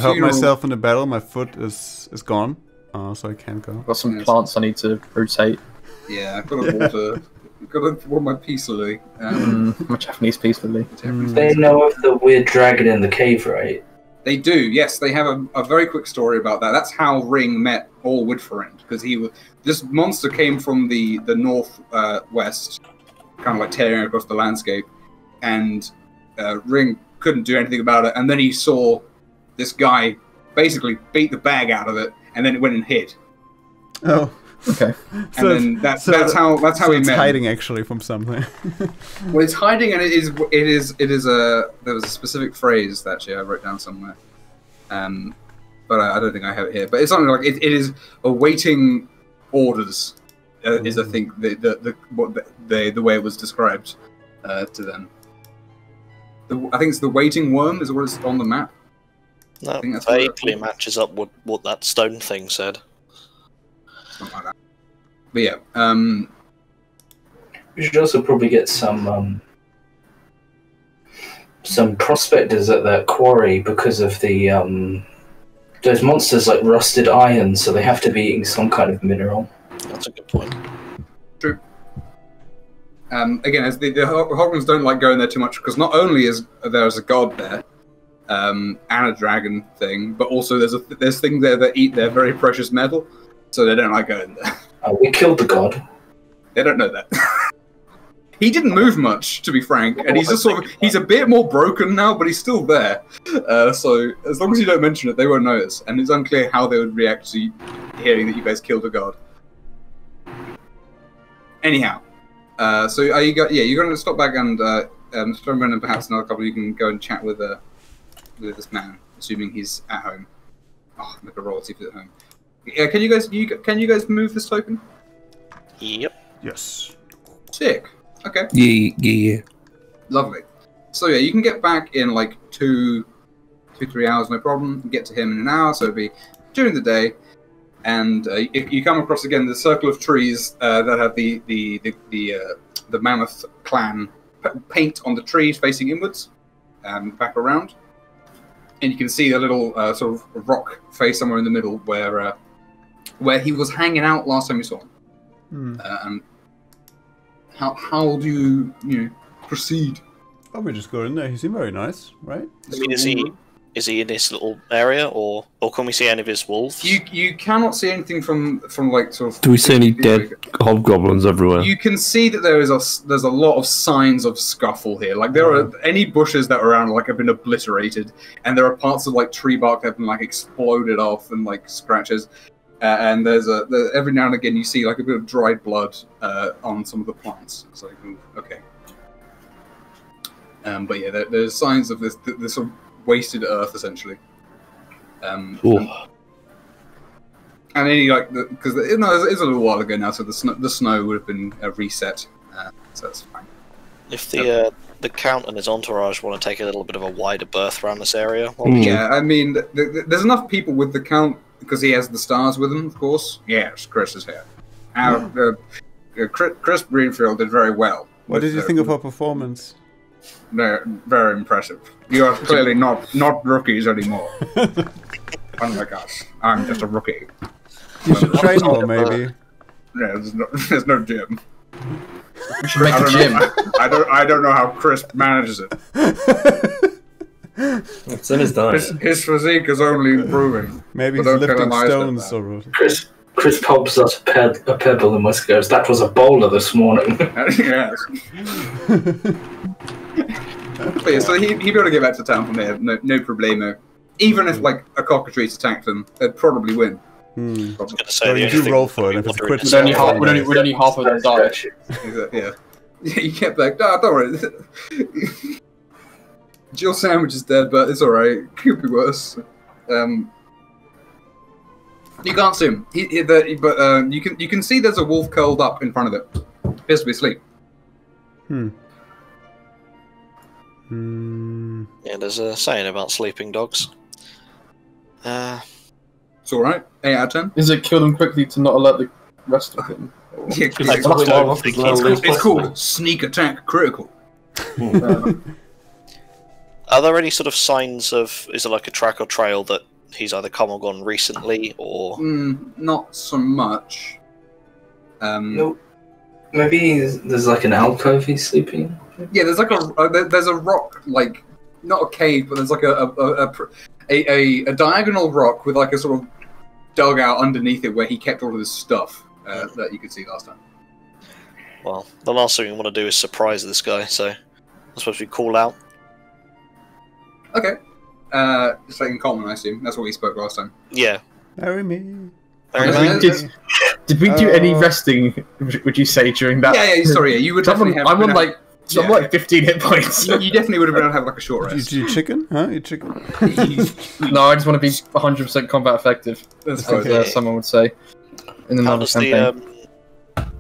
hurt myself in the battle. My foot is gone, so I can't go. Got some plants I need to rotate. Yeah, I've got to water. Got to water my peace lily. My Japanese peace lily. They know of the weird dragon in the cave, right? They do. Yes, they have a very quick story about that. That's how Ring met Woodfriend, because this monster came from the north west. Kind of like tearing across the landscape, and Ring couldn't do anything about it. And then he saw this guy basically beat the bag out of it, and then it went and hid. Oh, okay. And then that's how he met. It's hiding actually from something. Well, it's hiding, and there was a specific phrase that actually I wrote down somewhere, but I don't think I have it here. But it's something like it is awaiting orders. Is I think the way it was described to them. I think it's the waiting worm is what it's on the map. That vaguely matches up with what that stone thing said. Something like that. But yeah, we should also probably get some prospectors at that quarry because of the those monsters like rusted iron, so they have to be eating some kind of mineral. That's a good point. True. Again, as the Hoglins don't like going there too much because not only is there's a god there and a dragon thing, but also there's things there that eat their very precious metal, so they don't like going there. We killed the god. They don't know that. He didn't move much, to be frank, and he's just he's a bit more broken now, but he's still there. So as long as you don't mention it, they won't notice, and it's unclear how they would react to hearing that you guys killed a god. Anyhow, so you're going to stop back and Fernbrand and perhaps another couple you can go and chat with this man, assuming he's at home. Oh, make a roll, see if he's at home. Can you guys move this token? Yep. Yes. Sick. Okay. Yeah. Lovely. So yeah, you can get back in like 2-3 hours, no problem. Get to him in an hour, so it'll be during the day. And if you come across again the circle of trees that have the mammoth clan paint on the trees facing inwards, back around, and you can see a little sort of rock face somewhere in the middle where he was hanging out last time you saw him. And how do you proceed? Oh, we just go in there. He seemed very nice, right? I mean, is he in this little area, or can we see any of his wolves? You cannot see anything from like sort of. Do we see any dead hobgoblins everywhere? You can see that there's a lot of signs of scuffle here. Like there are any bushes that are around like have been obliterated, and there are parts of like tree bark that have been like exploded off and like scratches. And there's every now and again you see like a bit of dried blood on some of the plants. So okay. But yeah, there's signs of this sort of wasted earth essentially. And any like because it's a little while ago now, so the snow would have been reset, so that's fine. If the Count and his entourage want to take a little bit of a wider berth around this area, yeah, I mean, there's enough people with the Count because he has the stars with him, of course. Yeah, Chris is here, Chris Greenfield did very well. What did you think of our performance? They're very impressive. You are clearly not rookies anymore. Unlike us, I'm just a rookie. You should train more, maybe. Yeah, there's no gym. We should make a gym. I don't know how Chris manages it. It's in his diet. His physique is only improving. Maybe he's But don't lifting tell him I said stones that. or... Chris pulls out a pebble and West goes, "That was a boulder this morning." Yes. But yeah, so he'd be able to get back to town from there, no problemo. Even if like a cockatrice attacked them, they'd probably win. I was going to say, So the you only do thing roll for it if it's a wondering crit. is- We'd only half of them die. Yeah. You get back. No, don't worry. Jill Sandwich is dead, but it's alright. Could be worse. You can't see him. But you can see there's a wolf curled up in front of it. Appears to be asleep. Yeah, there's a saying about sleeping dogs. It's alright. 8 out of 10. Is it kill them quickly to not alert the rest of them? Yeah, I don't think he's it's called sneak attack critical. Are there any sort of signs of, is it like a track or trail that he's either come or gone recently, or... Not so much. Nope. Maybe there's like an alcove he's sleeping in. Yeah, there's like there's a rock, like not a cave, but there's like a diagonal rock with like a sort of dugout underneath it where he kept all of his stuff that you could see last time. Well, the last thing we want to do is surprise this guy, so I suppose we call out. Okay. It's like in common, I assume. That's what we spoke last time. Yeah. Marry me. Very Yeah, nice. Did we do any resting, would you say, during that? Yeah, sorry, you would definitely have... I'm on like, Yeah. I'm like 15 hit points. You definitely would have been able to have like a short You, rest. you chicken? Huh? You chicken? No, I just want to be 100% combat effective, That's as fine. someone would say. In the How Marvel does campaign.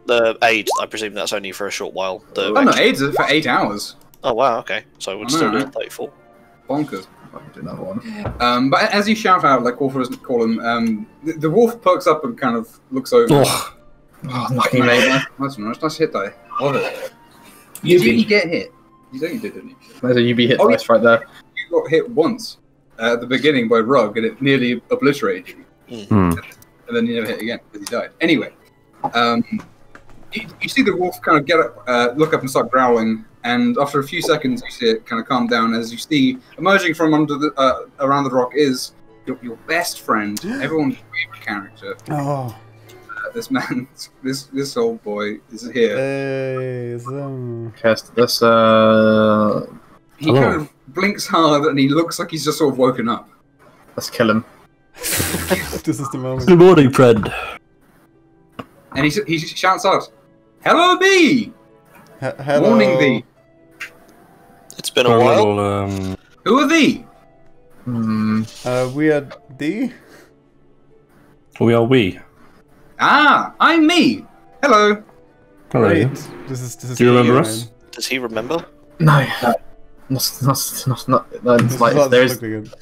the aid, I presume that's only for a short while. The Oh no, AIDS is for 8 hours. Oh wow, okay. So we'd I still know, do right? 34. Bonkers. I can do another one. But as you shout out, like authors call him, the wolf perks up and kind of looks over. Oh, Oh, lucky mate. That's nice. Nice hit die. Love it. You Did you beat. get hit? You said you did, didn't you? There's a UB hit Oh, dice right there. You got hit once at the beginning by Rug, and it nearly obliterated you. hmm. And then you never hit again because he died. Anyway, you see the wolf kind of get up, look up and start growling, and after a few seconds, you see it kind of calm down as you see emerging from under the around the rock is your best friend, everyone's favorite character. Oh. This man, this old boy is here. Hey, so... Cast this, He Hello. kind of blinks hard, and he looks like he's just sort of woken up. let's kill him. This is the moment. Good morning, friend. And he shouts out, "Hello, thee! Hello. Warning thee! It's been a while. Well, Who are thee?" We are D? we are we. Ah, I'm me. Hello. Hello. Great. This is Do you remember Ian. us? Does he remember? No. Not This like, doesn't there's, look good.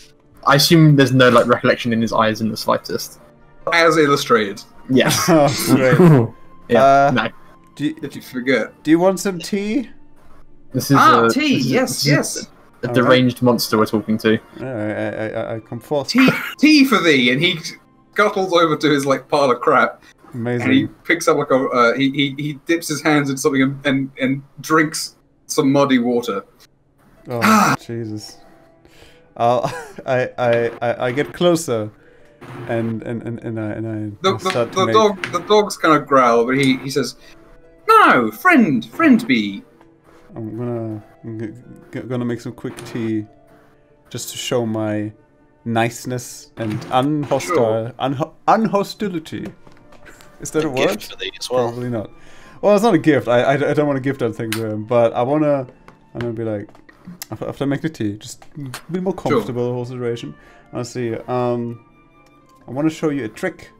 I assume there's no like recollection in his eyes in the slightest. As illustrated. Yes. Oh, great. Yeah. No. Did you forget? Do you want some tea? This is Tea. this is- Yes, this is yes. a deranged monster we're talking to. I come forth. Tea for thee. And he scuttles over to his like pile of crap, and he Amazing. picks up like a. He dips his hands in something and drinks some muddy water. Oh, Jesus. I get closer, and I start to make... The dog's kind of growl, but he says, "No, friend be." I'm gonna make some quick tea, just to show my niceness and unhostility. Is that a word? Gift for thee as well. Probably not. Well, it's not a gift. I don't want to gift that thing to him, but I'm gonna be like, after I make the tea, just be more comfortable in the whole situation. I'll see. I want to show you a trick.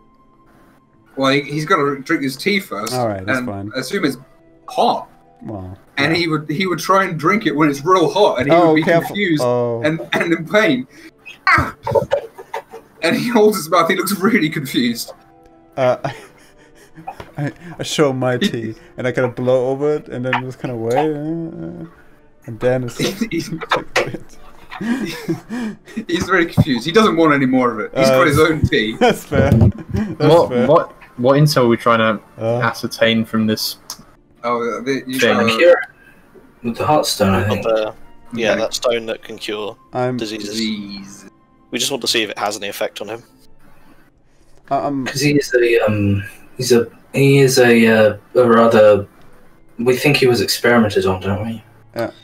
Well, he's got to drink his tea first. All right, that's and fine. I assume it's hot. Wow. And he would try and drink it when it's real hot, and he would be careful. confused Oh. and in pain. Ah! And he holds his mouth. He looks really confused. I show my tea, and I kind of blow over it, and then just kind of wait, and then it's He's very confused. He doesn't want any more of it. He's got his own tea. That's fair. What intel are we trying to ascertain from this? Oh, Cure with the Heartstone, I think. That stone that can cure diseases. Disease. We just want to see if it has any effect on him. Because he is a rather. We think he was experimented on, don't we?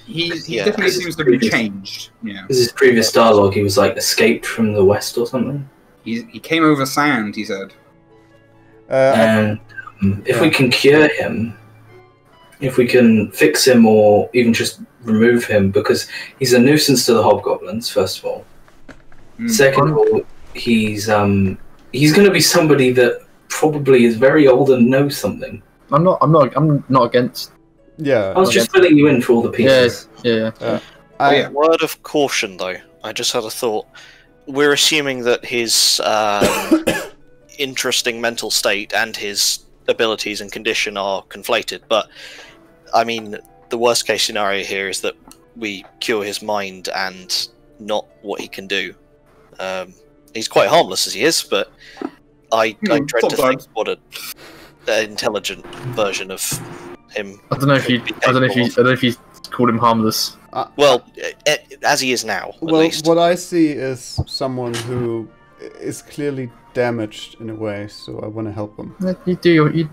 He definitely seems to be changed. Yeah. Because his previous dialogue, he was like escaped from the west or something. He came over sand. He said. And if we can cure him, if we can fix him or even just remove him, because he's a nuisance to the hobgoblins. First of all. Second of all, he's going to be somebody that probably is very old and knows something. I'm not against. Yeah. I was just filling you in for all the pieces. Yeah. Word of caution, though. I just had a thought. We're assuming that his interesting mental state and his abilities and condition are conflated, but I mean, the worst case scenario here is that we cure his mind and not what he can do. He's quite harmless as he is, but I dread to think what an intelligent version of him. I don't know if you called him harmless. Well, as he is now, at least. What I see is someone who is clearly damaged in a way, so I want to help him. You do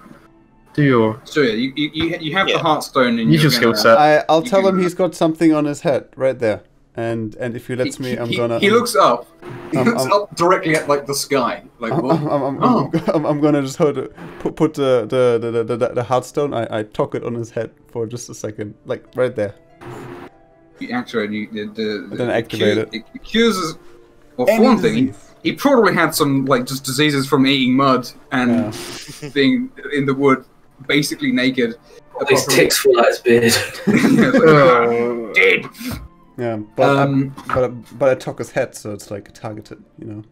your. So yeah, you have the Heartstone in use your skill set. I'll tell him he's got something on his head right there, and if he lets me, I'm gonna. He looks up. He looks up directly at like the sky. Like I'm gonna just put the Heartstone. I tock it on his head for just a second, like right there. You activate then activate it. It cures. Well, for one thing, he probably had some like just diseases from eating mud and being in the wood, basically naked. All these ticks fall out his beard. Dead. Yeah, but I took his head, so it's like targeted, you know.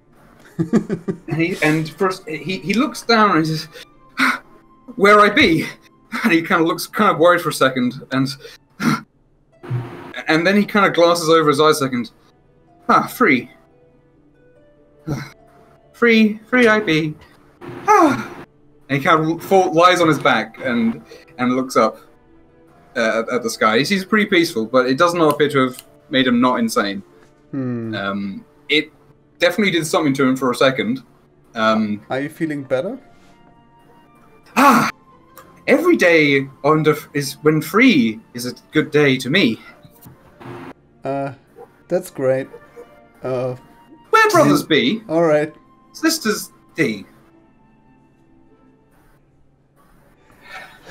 and first he looks down and he says, "Where I be?" And he kind of looks worried for a second, and then he kind of glances over his eyes a second. Free. Free I be. And he kind of lies on his back and looks up at the sky. He seems pretty peaceful, but it does not appear to have made him not insane. It definitely did something to him for a second. Are you feeling better? Every day when free is a good day to me. That's great. Where brothers be? All right. Sisters D.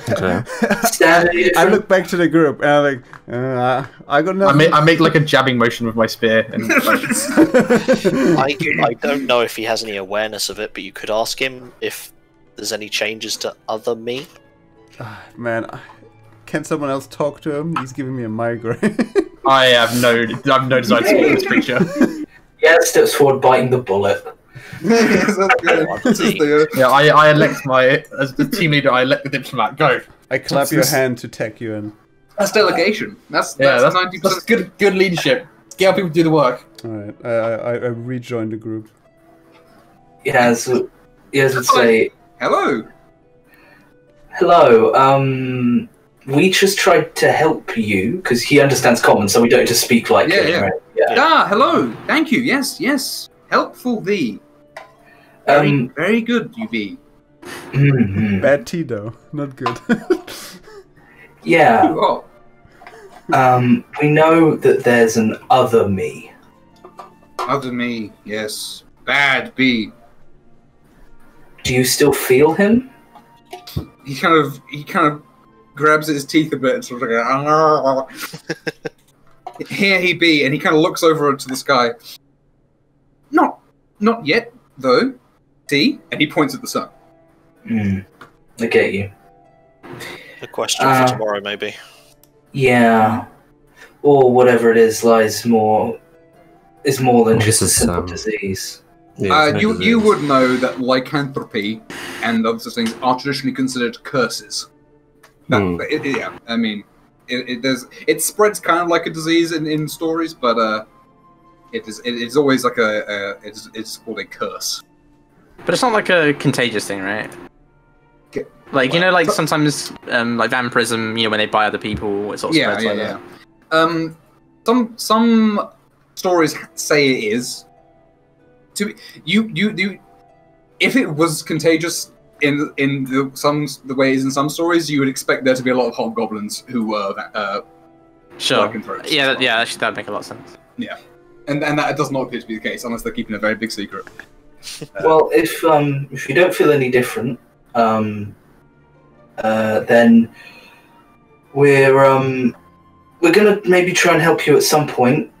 Okay. I look back to the group and I'm like, I got nothing. I make like a jabbing motion with my spear. And, I don't know if he has any awareness of it, but you could ask him if there's any changes to other me. Man, can someone else talk to him? He's giving me a migraine. I have no desire to speak to this creature. Yeah, steps forward, biting the bullet. Yeah, I elect as the team leader. I elect the diplomat. Go. I clap your hand to tag you in. That's delegation. That's 90%. That's good leadership. Get people to do the work. All right, I rejoin the group. Yes, would say hello. Hello. We just tried to help you because he understands common, so we don't just speak like him. Yeah. Right? Hello. Thank you. Yes. Helpful thee. Very good, you be. Bad tea though, not good. Yeah. We know that there's an other me. Other me, yes. Bad be. Do you still feel him? He kind of grabs his teeth a bit and sort of like, here he be, and he kind of looks over to the sky. Not yet, though. See? And he points at the sun. I get you. A question for tomorrow, maybe. Yeah. Or whatever it is is more than just a simple disease. You would know that lycanthropy and other such things are traditionally considered curses. Yeah, I mean, it spreads kind of like a disease in stories, but it's always like it's called a curse. But it's not like a contagious thing, right? Like, you know, like sometimes like vampirism, you know, when they bite other people, it sort of spreads like that. Some stories say it is. If it was contagious in the ways in some stories, you would expect there to be a lot of hobgoblins who were sure. lycanthropes. Yeah, actually that'd make a lot of sense. Yeah, and that does not appear to be the case unless they're keeping a very big secret. Well, if you don't feel any different, then we're gonna maybe try and help you at some point.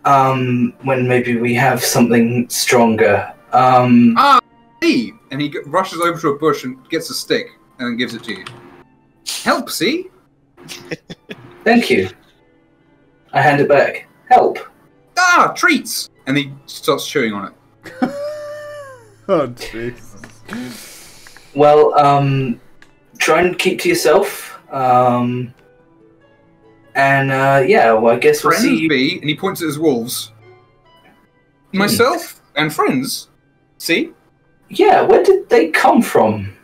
When maybe we have something stronger. See, and he rushes over to a bush and gets a stick and then gives it to you. Help, see? Thank you. I hand it back. Help. Treats! And he starts chewing on it. Oh, Jesus. Well, try and keep to yourself. And yeah, well, I guess we'll Friends see you. be, and he points at his wolves. Myself and friends. See? Yeah, where did they come from?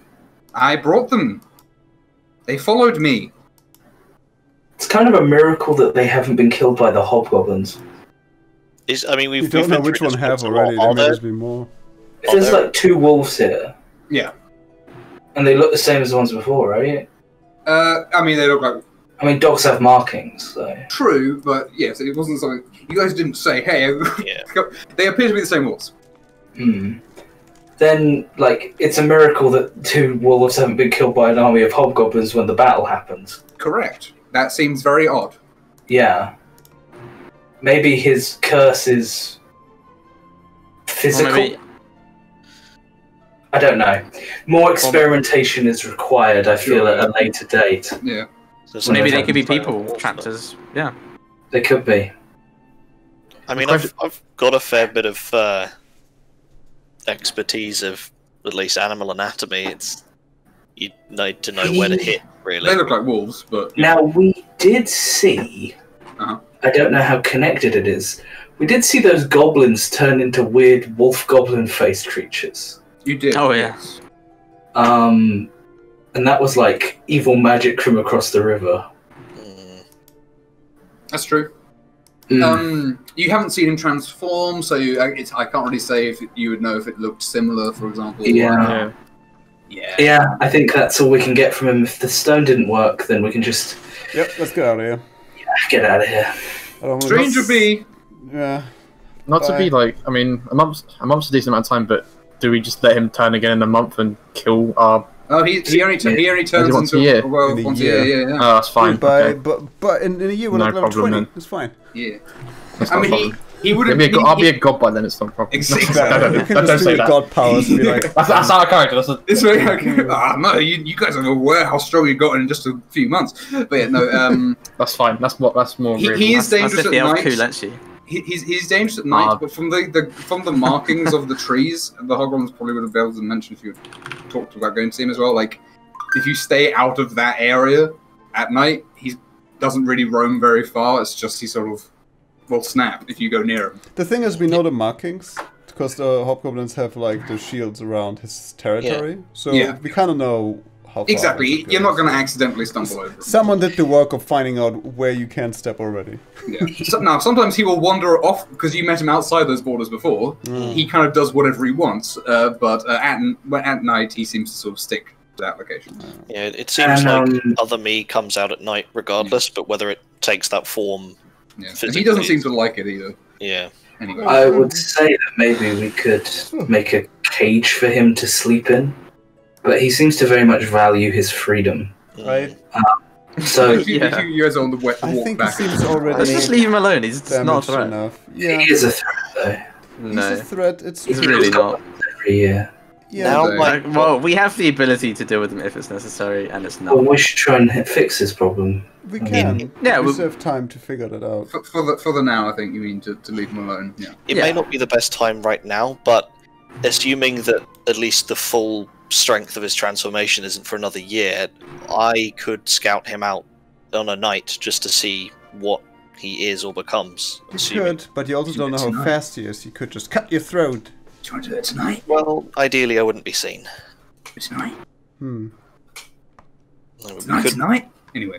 I brought them. They followed me. It's kind of a miracle that they haven't been killed by the hobgoblins. We don't know which one have already. There may just be more. There's like 2 wolves here. Yeah. And they look the same as the ones before, right? I mean, they look like... I mean, dogs have markings, so... True, but yes, it wasn't something... You guys didn't say, hey... Yeah. They appear to be the same wolves. Then, like, it's a miracle that 2 wolves haven't been killed by an army of hobgoblins when the battle happens. Correct. That seems very odd. Yeah. Maybe his curse is... physical? Maybe... I don't know. More experimentation is required, I feel, at a later date. Yeah. So maybe they could be people trapped as... Yeah. They could be. I mean, I've got a fair bit of expertise of at least animal anatomy. You need to know where to hit, really. They look like wolves, but... Now, we did see... I don't know how connected it is. We did see those goblins turn into weird wolf goblin-faced creatures. You did. Oh, yeah. Yes. And that was like evil magic from across the river. That's true. You haven't seen him transform, so I can't really say if you would know if it looked similar, for example. Yeah. Yeah, I think that's all we can get from him. If the stone didn't work, then we can just... Yep, let's get out of here. Yeah, get out of here. Stranger be. Yeah. Not to be like, I mean, a month's a decent amount of time, but do we just let him turn again in a month and kill our... Oh, he only turns once into a year. once a year. Yeah. Oh, that's fine. But, Okay. but in a year we're No like level problem 20. then. It's fine. Yeah. That's I not a mean, problem. he wouldn't. I'll be a god by then. It's not a problem. Exactly. You can don't just say do that. god powers and be like... That's our character. It's very no, you guys are aware how strong you got in just a few months. But yeah, no. That's fine. That's more. He is dangerous That's if at the elf night. coup lets you. He's dangerous at night, but from the markings of the trees, the hobgoblins probably would have been able to mention if you talked about going to see him as well. Like, if you stay out of that area at night, he doesn't really roam very far. It's just he sort of will snap if you go near him. The thing is, we know the markings, because the hobgoblins have, like, the shields around his territory. So we kind of know how far Exactly. it You're not goes. going to accidentally stumble over him. Someone did the work of finding out where you can step already. Yeah. Now, sometimes he will wander off, because you met him outside those borders before. He kind of does whatever he wants, but at night, he seems to sort of stick to that location. Yeah, it seems like other me comes out at night regardless, but whether it takes that form... Yeah. And he doesn't seem to like it either. Yeah. Anyway. I would say that maybe we could make a cage for him to sleep in, but he seems to very much value his freedom. Right? So you guys are on the walk I think back. he seems already Let's just leave him alone. He's not a damaged threat. enough. he Yeah, is a threat, though. No, he's a threat. It's he's really not. Every year. yeah. Now, so- like, Well, we have the ability to deal with him if it's necessary, and it's not. Well, we should try and fix his problem. We can. Yeah, we we- still have time to figure that out. For the now, I think you mean to leave him alone. Yeah. it may not be the best time right now, but assuming that at least the full strength of his transformation isn't for another year, I could scout him out on a night just to see what he is or becomes. You could, but you also don't know how fast he is. He could just cut your throat. Do you want to do it tonight? Well, ideally I wouldn't be seen. Tonight? Tonight? Anyway.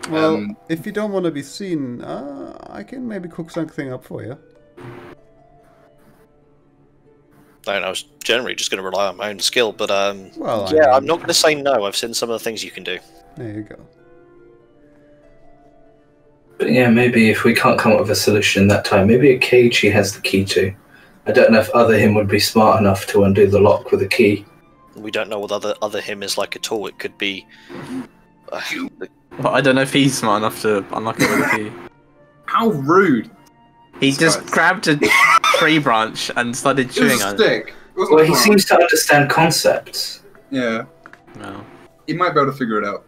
Well, if you don't want to be seen, I can maybe cook something up for you. I was generally just going to rely on my own skill, but well, yeah, I'm not going to say no. I've seen some of the things you can do. There you go. But yeah, maybe if we can't come up with a solution that time, maybe a cage he has the key to. I don't know if other him would be smart enough to undo the lock with a key. We don't know what other him is like at all. It could be... well, I don't know if he's smart enough to unlock it with a key. How rude! He just grabbed a tree branch and started chewing on it. Stick. Well, he seems to understand concepts. Yeah. No. He might be able to figure it out.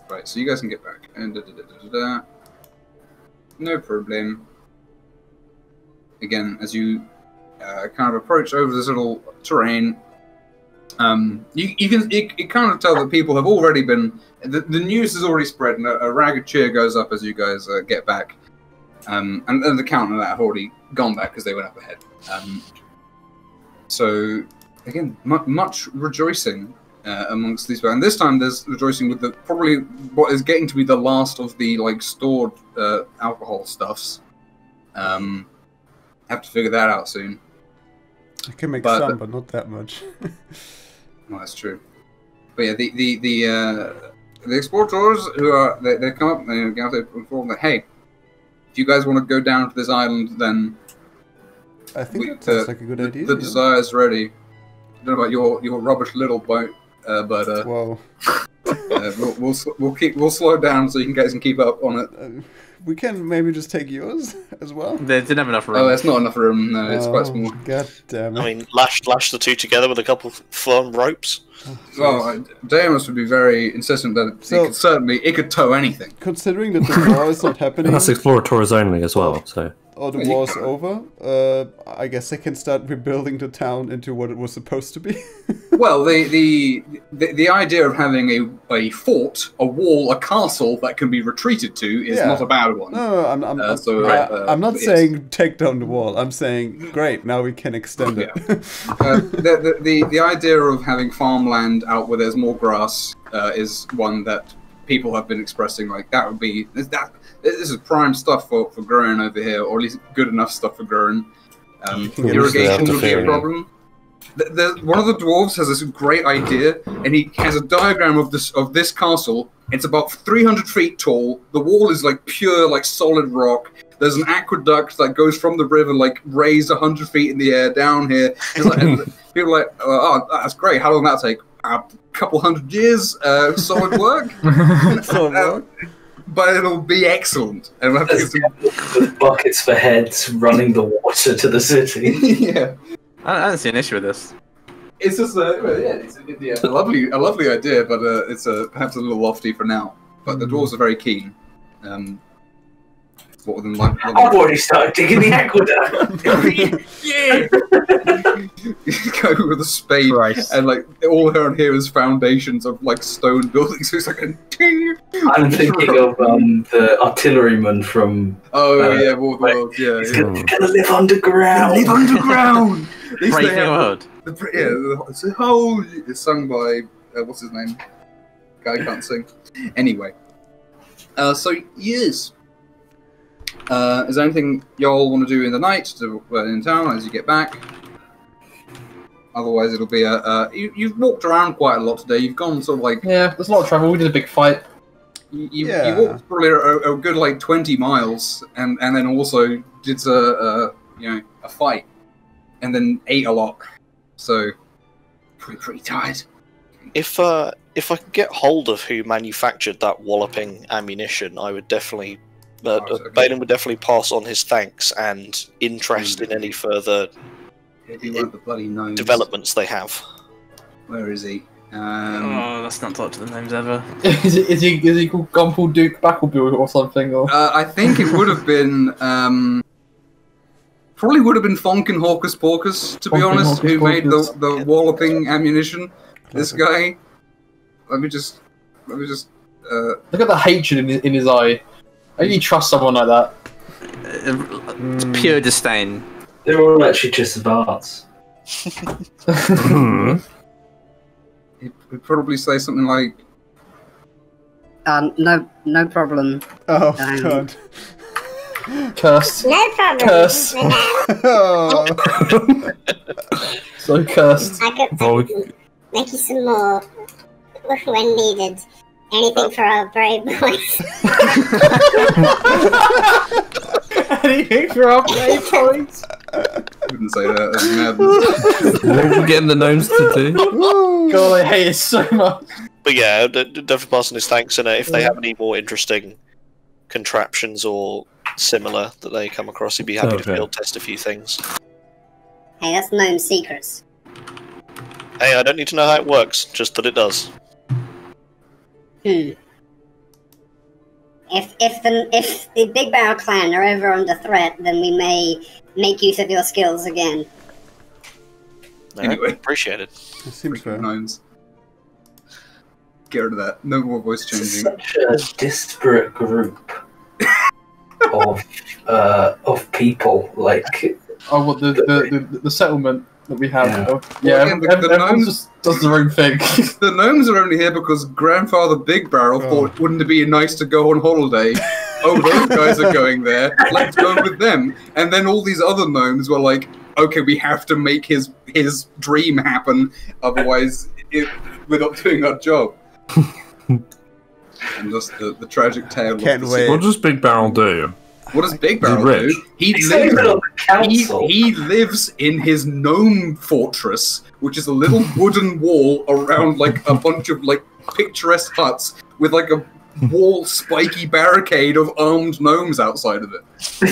Right, so you guys can get back. And no problem. Again, as you kind of approach over this little terrain, you kind of tell that people have already been... The news has already spread, and a ragged cheer goes up as you guys get back. And the count of that have already gone back because they went up ahead. So, again, much rejoicing amongst these people. And this time there's rejoicing with probably what is getting to be the last of the stored alcohol stuffs. Have to figure that out soon. I can make some, but not that much. Well, that's true. But yeah, the explorers who are they come up and they have to inform that, hey, if you guys want to go down to this island, then I think that's like a good idea. The desire's ready. I don't know about your rubbish little boat, but whoa. We'll slow down so you guys can keep up on it. We can maybe just take yours as well. They didn't have enough room. Oh, that's not enough room. No, it's quite small. God damn it. I mean, lash the two together with a couple of firm ropes. Well, Daemus would be very insistent that it could tow anything. Considering that the war is not happening... That's exploratories only as well, so... Or the war's over, I guess they can start rebuilding the town into what it was supposed to be. Well, the idea of having a fort, a wall, a castle that can be retreated to is not a bad one. No, I'm not saying take down the wall. I'm saying, great, now we can extend it. The idea of having farmland out where there's more grass is one that people have been expressing. Like, that would be... This is prime stuff for growing over here, or at least good enough stuff for growing. Irrigation would be a problem. One of the dwarves has this great idea, and he has a diagram of this castle. It's about 300 feet tall. The wall is like pure, solid rock. There's an aqueduct that goes from the river, raised 100 feet in the air down here. And people are like, oh, that's great. How long will that take? A couple 100 years. Solid work. Solid work. But it'll be excellent. And we'll have to get some... With buckets for heads running the water to the city. Yeah. I don't see an issue with this. It's just it's a lovely idea, but it's perhaps a little lofty for now. But the dwarves are very keen. What with them I've already started digging the aqueduct. Yeah. Go with a spade, and all around here is foundations of stone buildings. So it's like a ting. I'm thinking of the artilleryman from. War of the Worlds. Yeah, he's gonna live underground. Live underground. Brave New World. It's a whole. It's sung by what's his name? Guy can't sing. Anyway, so yes. Is there anything y'all want to do in the night in town as you get back? Otherwise, it'll be you've walked around quite a lot today. You've gone sort of yeah, there's a lot of travel. We did a big fight. You walked probably a good 20 miles, and then also did a fight, and then ate a lot. So pretty tired. If I could get hold of who manufactured that walloping ammunition, I would definitely. Balin would definitely pass on his thanks and interest in any further developments they have. Where is he? Let's not talk to the names ever. is he called Gumple Duke Backlebill or something? Or I think it would have been. Probably would have been Fonk and Hawkus Porkus, to be Fonk and honest, Hawkus who made Porkus. the walloping ammunition. This guy. Let me just. Look at the hatred in his eye. How do you trust someone like that? It's pure disdain. They're all actually just Varts. He'd probably say something like, no problem. Oh god. Cursed. No problem. Curse. Oh. So cursed. I could make you some more when needed. Anything for our brave boys. Anything for our brave boys. I wouldn't say that. That's madness. What are we getting the gnomes to do? God, I hate it so much. But yeah, definitely passing his thanks, and if they have any more interesting contraptions or similar that they come across, he'd be happy to field test a few things. Hey, that's gnome secrets. Hey, I don't need to know how it works, just that it does. If the Big Barrel clan are ever under threat, then we may make use of your skills again. Anyway. Appreciate it. It seems fair. Gnomes. Get rid of that. No more voice changing. Such a disparate group of people. Like, Oh, what the settlement that we have? Yeah. Well, again, the everyone gnomes- just does their own thing. The gnomes are only here because Grandfather Big Barrel thought, wouldn't it be nice to go on holiday? Oh, those guys are going there. Let's go with them. And then all these other gnomes were like, okay, we have to make his dream happen, otherwise we're not doing our job. And just the tragic tale. Can't of wait. What does Big Barrel do? What does Big Barrel rich? do? He he's not even on the council. He lives in his gnome fortress, which is a little wooden wall around like a bunch of like picturesque huts with like a wall spiky barricade of armed gnomes outside of it.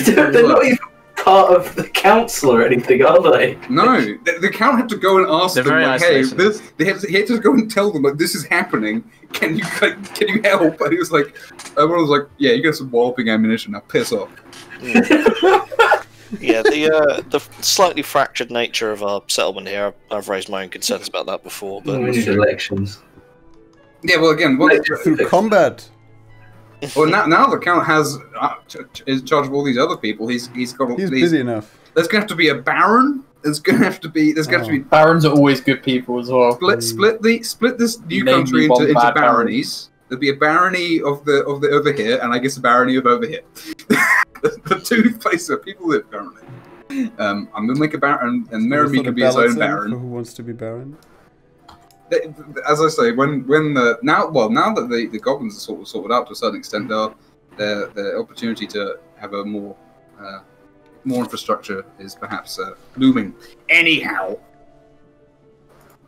They're not even part of the council or anything, are they? No, the count had to go and ask They're them, very like, hey, isolated. he had to go and tell them, like, this is happening. Can you help? And he was like, everyone was like, yeah, you got some walloping ammunition, now piss off. Yeah, the slightly fractured nature of our settlement here, I've raised my own concerns about that before, but We need elections. Yeah, well, again, Through combat. well, now the count is in charge of all these other people. He's got all He's these. busy enough. There's going to have to be a baron. There's going to have to be. Barons are always good people as well. Split this new Name country me one into bad baron. baronies. There'll be a barony of the over here, and I guess a barony of over here. the two places where people live currently. I'm gonna make a baron, and Meremy can be his own baron. Who wants to be baron? As I say, now that the goblins are sort of sorted out to a certain extent, the opportunity to have a more infrastructure is perhaps looming. Anyhow,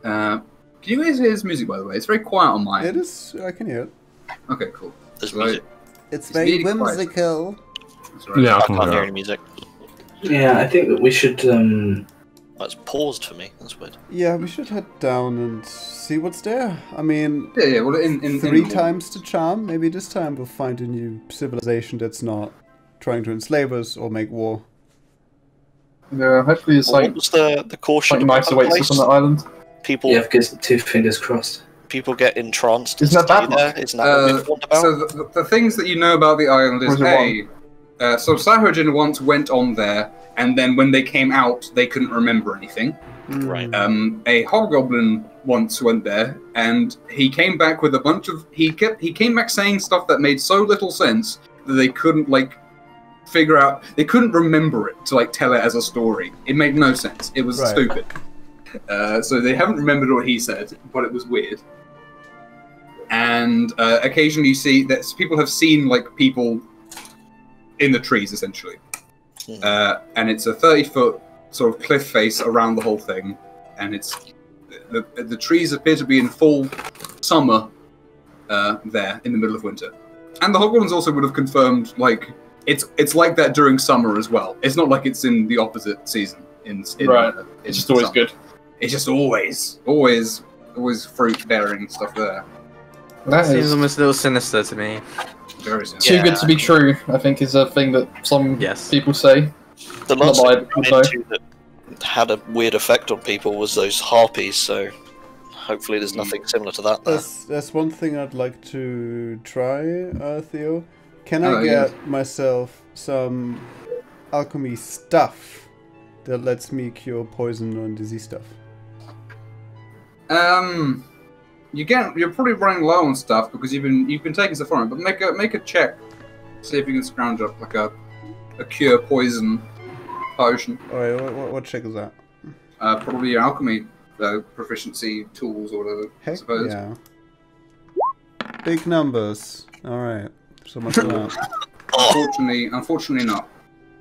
can you guys hear his music, by the way? It's very quiet on mine. It is. I can hear it. Okay, cool. there's So, music. It's very very really quiet. whimsical. that's right. Yeah, I I can can't hear hear any it. music. Yeah, I think that we should. Oh, it's paused for me. That's weird. Yeah, we should head down and see what's there. I mean, Yeah. Well, in three times the charm. Maybe this time we'll find a new civilization that's not trying to enslave us or make war. Yeah, hopefully it's Well, like what was the caution nice about the awaits us place? on the island. People Yeah, because 2 fingers crossed. people get entranced. Isn't that to bad stay there. Isn't that what we've warned about? So the things that you know about the island is, Where's the hey, so Cyhojin once went on there, and then when they came out, they couldn't remember anything. Right. A hobgoblin once went there, and he came back with a bunch of. He came back saying stuff that made so little sense that they couldn't figure out. They couldn't remember it to tell it as a story. It made no sense. It was Right. stupid. So they haven't remembered what he said, but it was weird. And occasionally you see that people have seen people in the trees, essentially. And it's a 30-foot sort of cliff face around the whole thing, and it's the trees appear to be in full summer there in the middle of winter. And the hobgoblins also would have confirmed it's like that during summer as well. It's not like it's in the opposite season. Right. It's just always summer. good. It's just always fruit bearing stuff there. That Seems is almost a little sinister to me. Very soon. too good to be true, I think, is a thing that some Yes. people say. The last Not thing I ran into that had a weird effect on people was those harpies, so hopefully there's nothing similar to that there. There's one thing I'd like to try, Theo. Can I get myself some alchemy stuff that lets me cure poison and disease stuff? You're probably running low on stuff because you've been taking stuff from it. But make a check, see if you can scrounge up like a cure poison potion. Alright, what check is that? Probably your alchemy proficiency tools or whatever. Heck, I suppose. yeah. Big numbers. Alright, so much for that. Unfortunately not.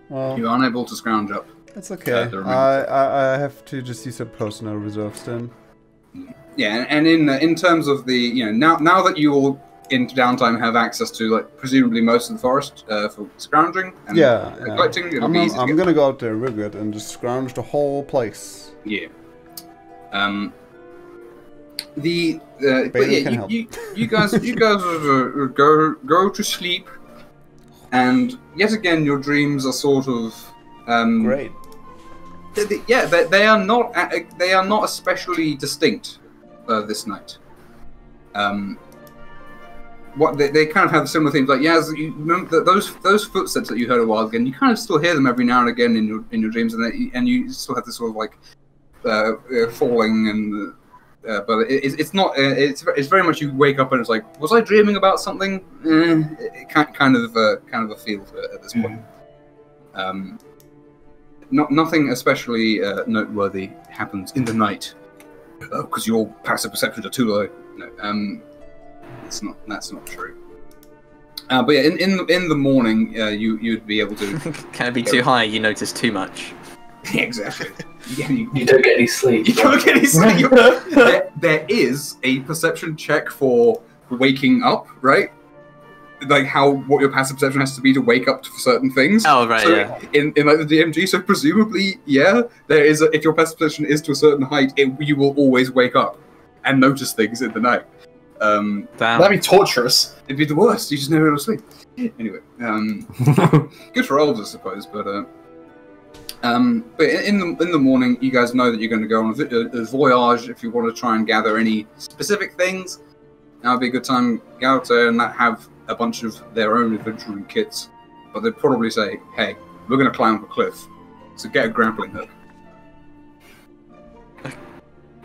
Well, You're unable to scrounge up. that's okay. I have to just use a personal reserves then. Yeah, and in terms of the now that you all in downtime have access to like presumably most of the forest for scrounging and collecting, it'll be easy to I'm get. gonna go out there real good and just scrounge the whole place. Yeah. Bailey can help. You guys go to sleep, and yet again your dreams are sort of Great. They are not especially distinct this night. What they kind of have similar themes. Like you remember those footsteps that you heard a while ago. You kind of still hear them every now and again in your dreams, and you still have this sort of like falling and. But it's not. It's very much you wake up and it's like, was I dreaming about something? Kind of a feel to it at this point. Nothing especially noteworthy happens in the night because your passive perceptions are too low. No, that's not true. But yeah, in the morning, you'd be able to. Can it be too high? You notice too much. Yeah, exactly. You don't get any sleep. You don't get any sleep. There is a perception check for waking up, right? Like what your passive perception has to be to wake up to certain things. Oh, right, so yeah. In like the DMG, so presumably, there is. If your passive perception is to a certain height, you will always wake up and notice things in the night. Damn. That'd be torturous. It'd be the worst. You just never able to sleep. Anyway, good for elves, I suppose, but in the morning, you guys know that you're going to go on a voyage. If you want to try and gather any specific things, now would be a good time to go out there and have a bunch of their own adventuring kits. But they'd probably say, "Hey, we're going to climb up a cliff, so get a grappling hook."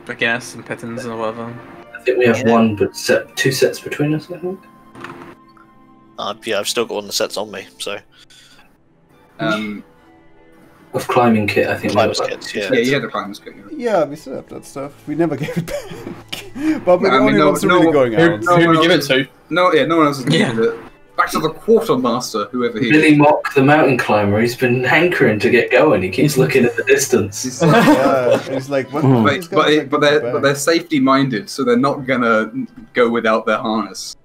I guess some pittons or whatever. I think we have one, but two sets between us, I think. Yeah, I've still got one of the sets on me, so. Of climbing kit, I think. Climbers kits, yeah. Yeah, you had the climbers kit. Yeah, we still have that stuff. We never gave it back. But we're the only ones really going out. Who we give it to? No one else is going to do it. Back to the quartermaster, whoever he is. Billy Mock, the mountain climber, he's been hankering to get going. He keeps looking at the distance. He's like, what? But they're safety minded, so they're not gonna go without their harness.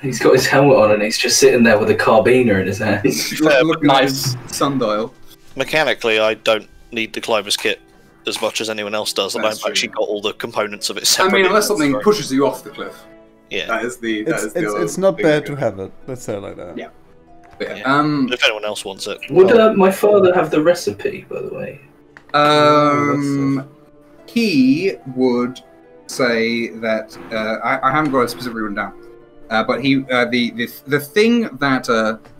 He's got his helmet on and he's just sitting there with a carbiner in his hand. He's looking at his sundial. Mechanically, I don't need the climber's kit as much as anyone else does, and I've actually got all the components of it separate. I mean, unless something pushes you off the cliff. Yeah. That is the it's not bad to have it. Let's say it like that. Yeah. If anyone else wants it. Would my father have the recipe, by the way? He would say that I haven't got it specifically written down, but the thing that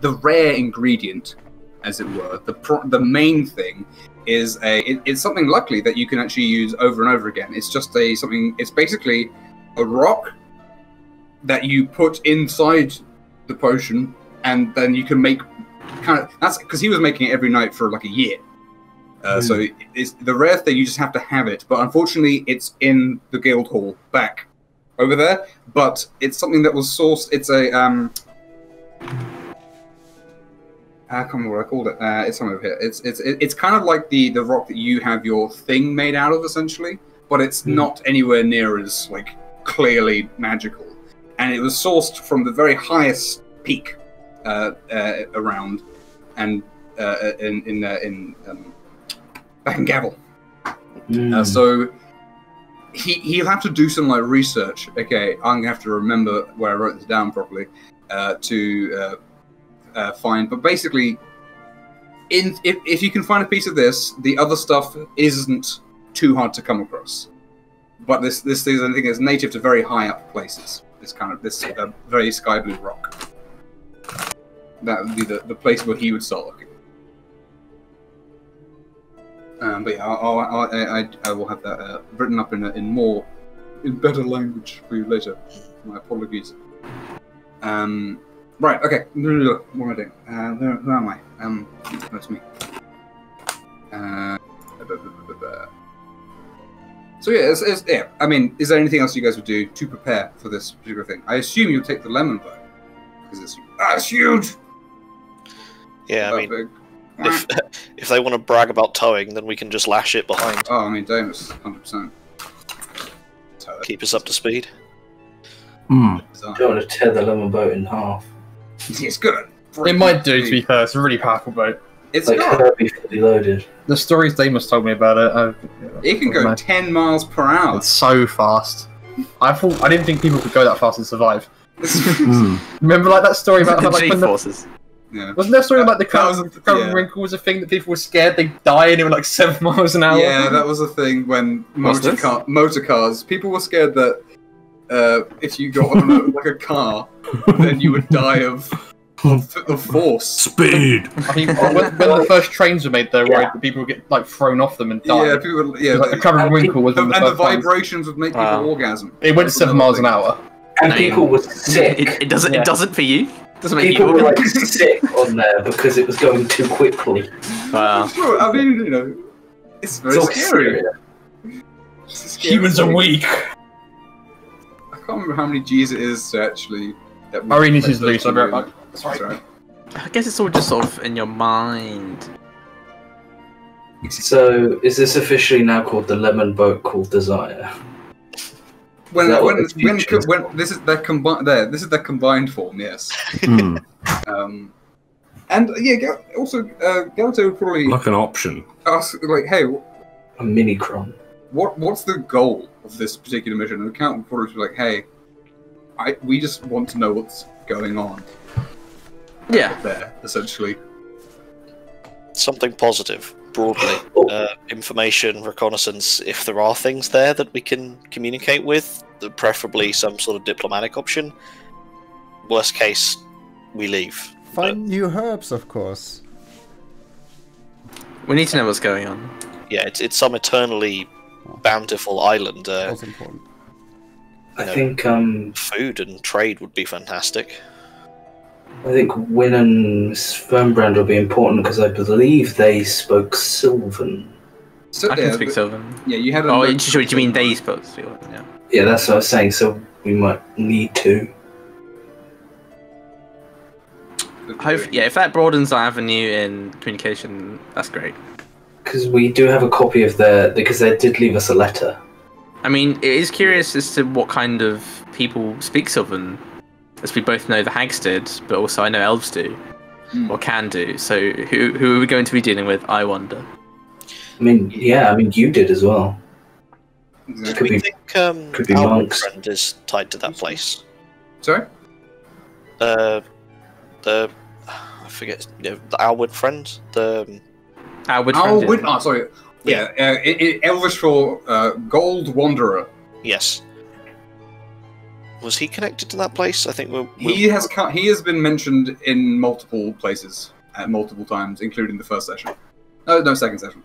the rare ingredient, as it were, the main thing is it's something luckily that you can actually use over and over again. It's just it's basically a rock that you put inside the potion, and then you can make that's because he was making it every night for like a year. So it's the rare thing. You just have to have it, but unfortunately, it's in the guild hall back over there. But it's something that was sourced. It's a I can't remember what I called it. It's somewhere over here. It's kind of like the rock that you have your thing made out of, essentially, but it's not anywhere near as like clearly magical. And it was sourced from the very highest peak around, and back in Gavel. So he'll have to do some like research. Okay, I'm gonna have to remember where I wrote this down properly to find. But basically, if you can find a piece of this, the other stuff isn't too hard to come across. But this thing, I think, is native to very high up places. This very sky blue rock. That would be the place where he would start looking. But yeah, I will have that written up in better language for you later. My apologies. Right. Okay. What am I doing? Where am I? That's me. So yeah, I mean, is there anything else you guys would do to prepare for this particular thing? I assume you'll take the lemon bow because it's huge. Yeah, I mean, if they want to brag about towing, then we can just lash it behind. Oh, I mean, Damus, 100%. Keep us up to speed. Don't want to tear the lemon boat in half. It's good. It might do, to be fair. It's a really powerful boat. It's like Kirby fully loaded. The stories Damus told me about it. It can go 10 miles per hour. It's so fast. I didn't think people could go that fast and survive. Remember, like that story about how, like, G-forces. Yeah. Wasn't there a story about the Crown Wrinkle was a thing that people were scared they'd die and it was like 7 miles an hour? Yeah, that was a thing when motor cars. People were scared that if you got on like a car, then you would die of force. Speed! I mean, when the first trains were made, they were worried that people would get like thrown off them and die. Yeah, people. Like the Crown Wrinkle was one of the and first the vibrations would make people orgasm. It went 7 miles an hour. And people were sick. It doesn't for you. Doesn't make People you were like sick on there because it was going too quickly. Wow. Sure, I mean, you know, it's very scary. Humans are weak. I can't remember how many G's it is to actually. Irene is loose. I'll be right back. Sorry. I guess it's all just sort of in your mind. So, is this officially now called the lemon boat called Desire? When this is their combined form, yes. And yeah, also Galato would probably like an option. Ask, like, hey, a mini cron. What's the goal of this particular mission? And the Count would probably be like, hey, we just want to know what's going on. Yeah. There, essentially. Something positive, broadly. Information, reconnaissance, if there are things there that we can communicate with, preferably some sort of diplomatic option. Worst case, we leave. Find new herbs, of course. We need to know what's going on. Yeah, it's some eternally bountiful island. That's important. I think food and trade would be fantastic. I think Wynn and Miss Fernbrand will be important because I believe they spoke Sylvan. So, I can speak Sylvan. Yeah, you had. Oh, do you mean they spoke Sylvan? Yeah. Yeah, that's what I was saying. So we might need to. Yeah, if that broadens our avenue in communication, that's great. Because we do have a copy of because they did leave us a letter. I mean, it is curious as to what kind of people speak Sylvan, as we both know the hags did, but also I know elves do, or can do. So who are we going to be dealing with, I wonder? I mean, yeah, you did as well. Could we think our monks. friend is tied to that place? Sorry? I forget, the Alwood friend? Alwood friend? Oh, sorry. Yeah, Elvish for Gold Wanderer. Yes. Was he connected to that place? I think he has been mentioned in multiple places at multiple times, including the first session. No, second session.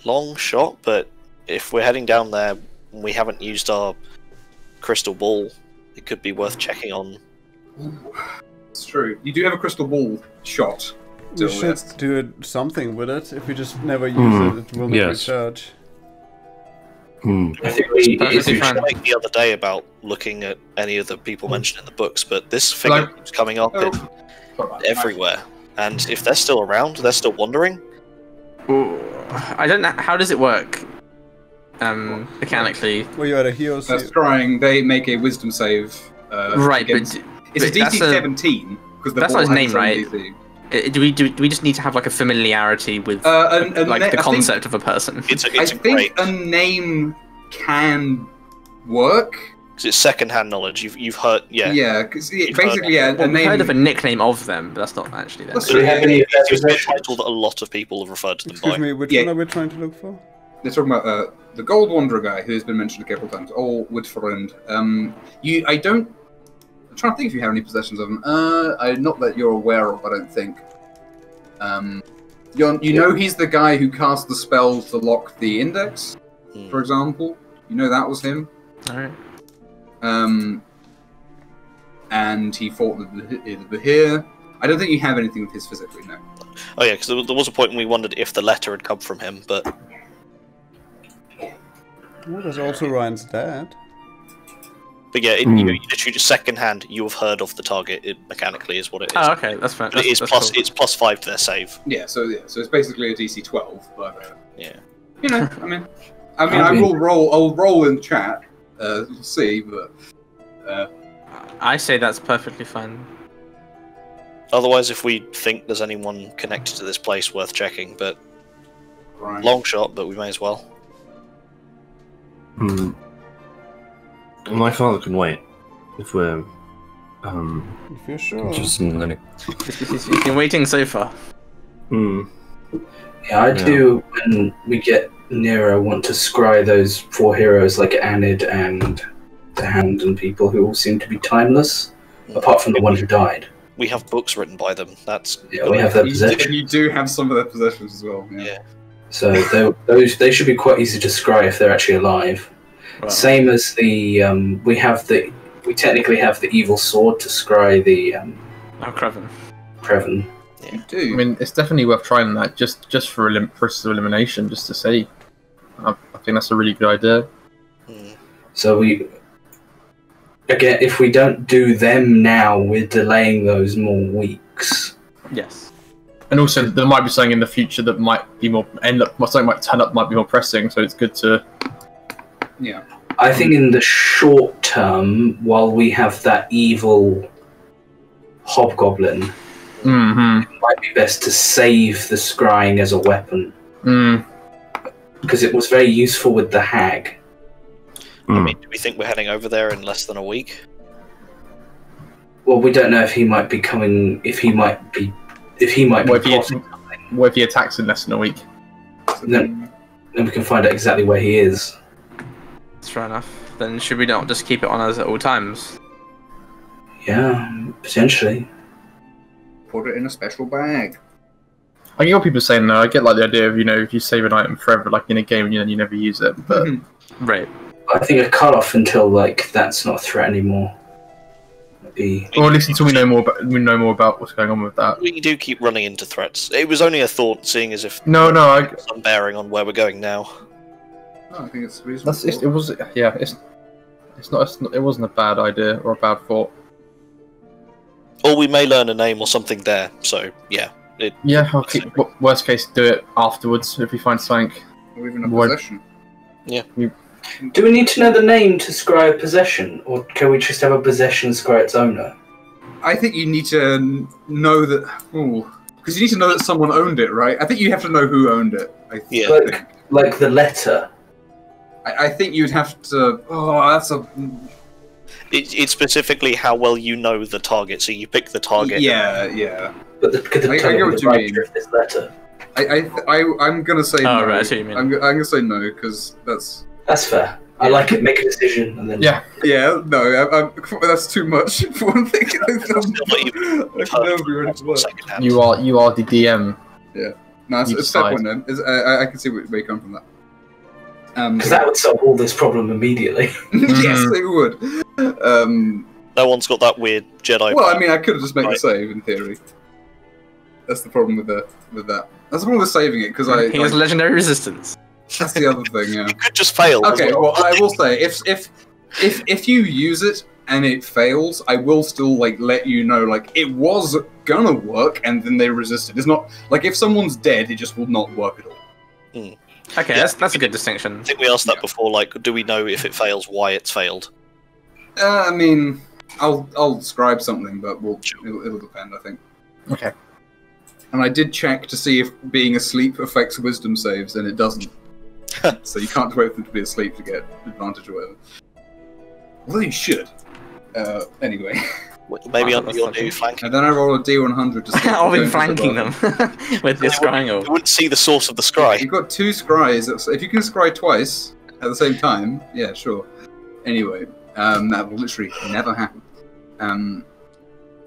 Long shot, but if we're heading down there and we haven't used our crystal ball, it could be worth checking on. It's true. You do have a crystal ball shot. We should do something with it. If we just never use it, it will not recharge. I think we spoke the other day about looking at any of the people mentioned in the books, but this figure keeps coming up everywhere. And if they're still around, they're still wandering. I don't know. How does it work? Mechanically. Well, you had a hero. That's trying. They make a wisdom save. Right, but it's a DC 17 because that's not his name, right? Do we just need to have like a familiarity with like the concept of a person? It's I think a name can work. Because it's second-hand knowledge. You've heard, yeah. Yeah, because basically, yeah, Well, we've heard of a nickname of them, but that's not actually them. Do we have any of their It's a possessions? title that a lot of people have referred to them Excuse by. me, which Yeah. one are we trying to look for? they're talking about the Gold Wanderer guy who's been mentioned a couple of times. Oh, Woodfriend. I'm trying to think if you have any possessions of him. Not that you're aware of, I don't think. You know he's the guy who cast the spell to lock the index, for example. You know that was him. Alright. And he fought the Bahir. I don't think you have anything with his physically, no. Oh yeah, because there was a point when we wondered if the letter had come from him, but Oh, there's also Ryan's dad. yeah, you literally just second-hand. You have heard of the target. It mechanically is what it is. Oh, okay, that's fine. But it is plus. Cool. It's +5 to their save. So it's basically a DC 12, but Yeah. you know, I will roll. I'll roll in chat. We'll see, but I say that's perfectly fine. Otherwise, if we think there's anyone connected to this place worth checking, but right. long shot, but we may as well. My father can wait if we're If you're sure. interested in learning. He's been waiting so far. Yeah, I do, when we get nearer, want to scry those 4 heroes like Anid and the Hound and people who all seem to be timeless, apart from the one who died. We have books written by them. That's Yeah, we have their You possessions. do have some of their possessions as well. Yeah. So they should be quite easy to scry if they're actually alive. Well, Same as the we technically have the evil sword to scry the oh, Creven. Preven. You I do. mean, it's definitely worth trying that just for process of elimination, just to see. I think that's a really good idea. So if we don't do them now, we're delaying those more weeks. Yes. And also, there might be something in the future that might be something might turn up, might be more pressing. So it's good to. Yeah. I think in the short term, while we have that evil hobgoblin, Mm-hmm. it might be best to save the scrying as a weapon. Because it was very useful with the hag. I mean, do we think we're heading over there in less than a week? Well, we don't know if he might be coming. If he might be plotting something. What if he attacks in less than a week? Then we can find out exactly where he is. That's fair enough. Then should we not just keep it on us at all times? Yeah, potentially. Put it in a special bag. I get what people are saying though. I get like the idea of if you save an item forever, like in a game, and you never use it. But Right. I think a cut off until that's not a threat anymore. or at least until we know more about what's going on with that. We do keep running into threats. It was only a thought, seeing as if No, some bearing on where we're going now. I think it's reasonable. It wasn't a bad idea or a bad thought. Or we may learn a name or something there. So yeah, I'll keep. Worst case, do it afterwards if we find something. Or even a What- possession. Do we need to know the name to scry a possession, or can we just have a possession scry its owner? I think you need to know that. Because you need to know that someone owned it, right? I think you have to know who owned it. Yeah. Like the letter. I think you'd have to. Oh, that's a. It's specifically how well you know the target. So you pick the target. Yeah. But could the I target get be what the you writer mean. of this letter? I'm gonna say no. Right, I see what you mean. I'm gonna say no because that's. That's fair. I like it. Make a decision and then. Yeah. Yeah, no, that's too much for one thing. I Still not even can never be ready to work. secondhand. You are the DM. No, it's You a fair decide. point then. I can see where you come from that. Because that would solve all this problem immediately. Yes, it would. No one's got that weird Jedi. Well, I mean, I could have just made a Right. save in theory. That's the problem with that. That's the problem with saving it because He has legendary resistance. that's the other thing. Yeah. You could just fail. as Okay, well, I will say if you use it and it fails, I will still let you know it was gonna work and then they resisted. It's not like if someone's dead, it just will not work at all. Okay, Yeah. that's a good distinction. I think we asked that before. Do we know if it fails, why it's failed? I mean, I'll scribe something, but it'll depend. I think. Okay. And I did check to see if being asleep affects wisdom saves, and it doesn't. So you can't wait for them to be asleep to get advantage or whatever. Although you should. Anyway. Maybe on your new flank. And then I roll a D100 to see. I'll be flanking them with this scrying You orb. wouldn't see the source of the scry. You've got 2 scries. If you can scry twice at the same time, yeah, sure. Anyway, that will literally never happen.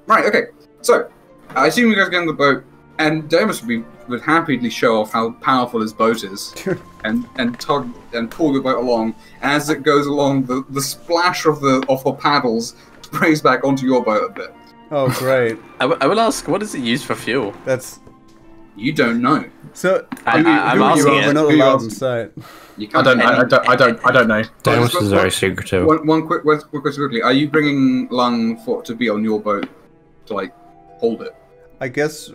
Right, okay. So, I assume you guys get on the boat, and Damus would happily show off how powerful his boat is, and tug and pull the boat along. And as it goes along, the splash of the paddles sprays back onto your boat a bit. Oh, great. I will ask, what is it used for fuel? That's... You don't know. So, I'm asking we're it. not allowed inside. You I can't. don't know. Damus is very secretive. One quick question quickly. Are you bringing Lung to be on your boat to like hold it? I guess,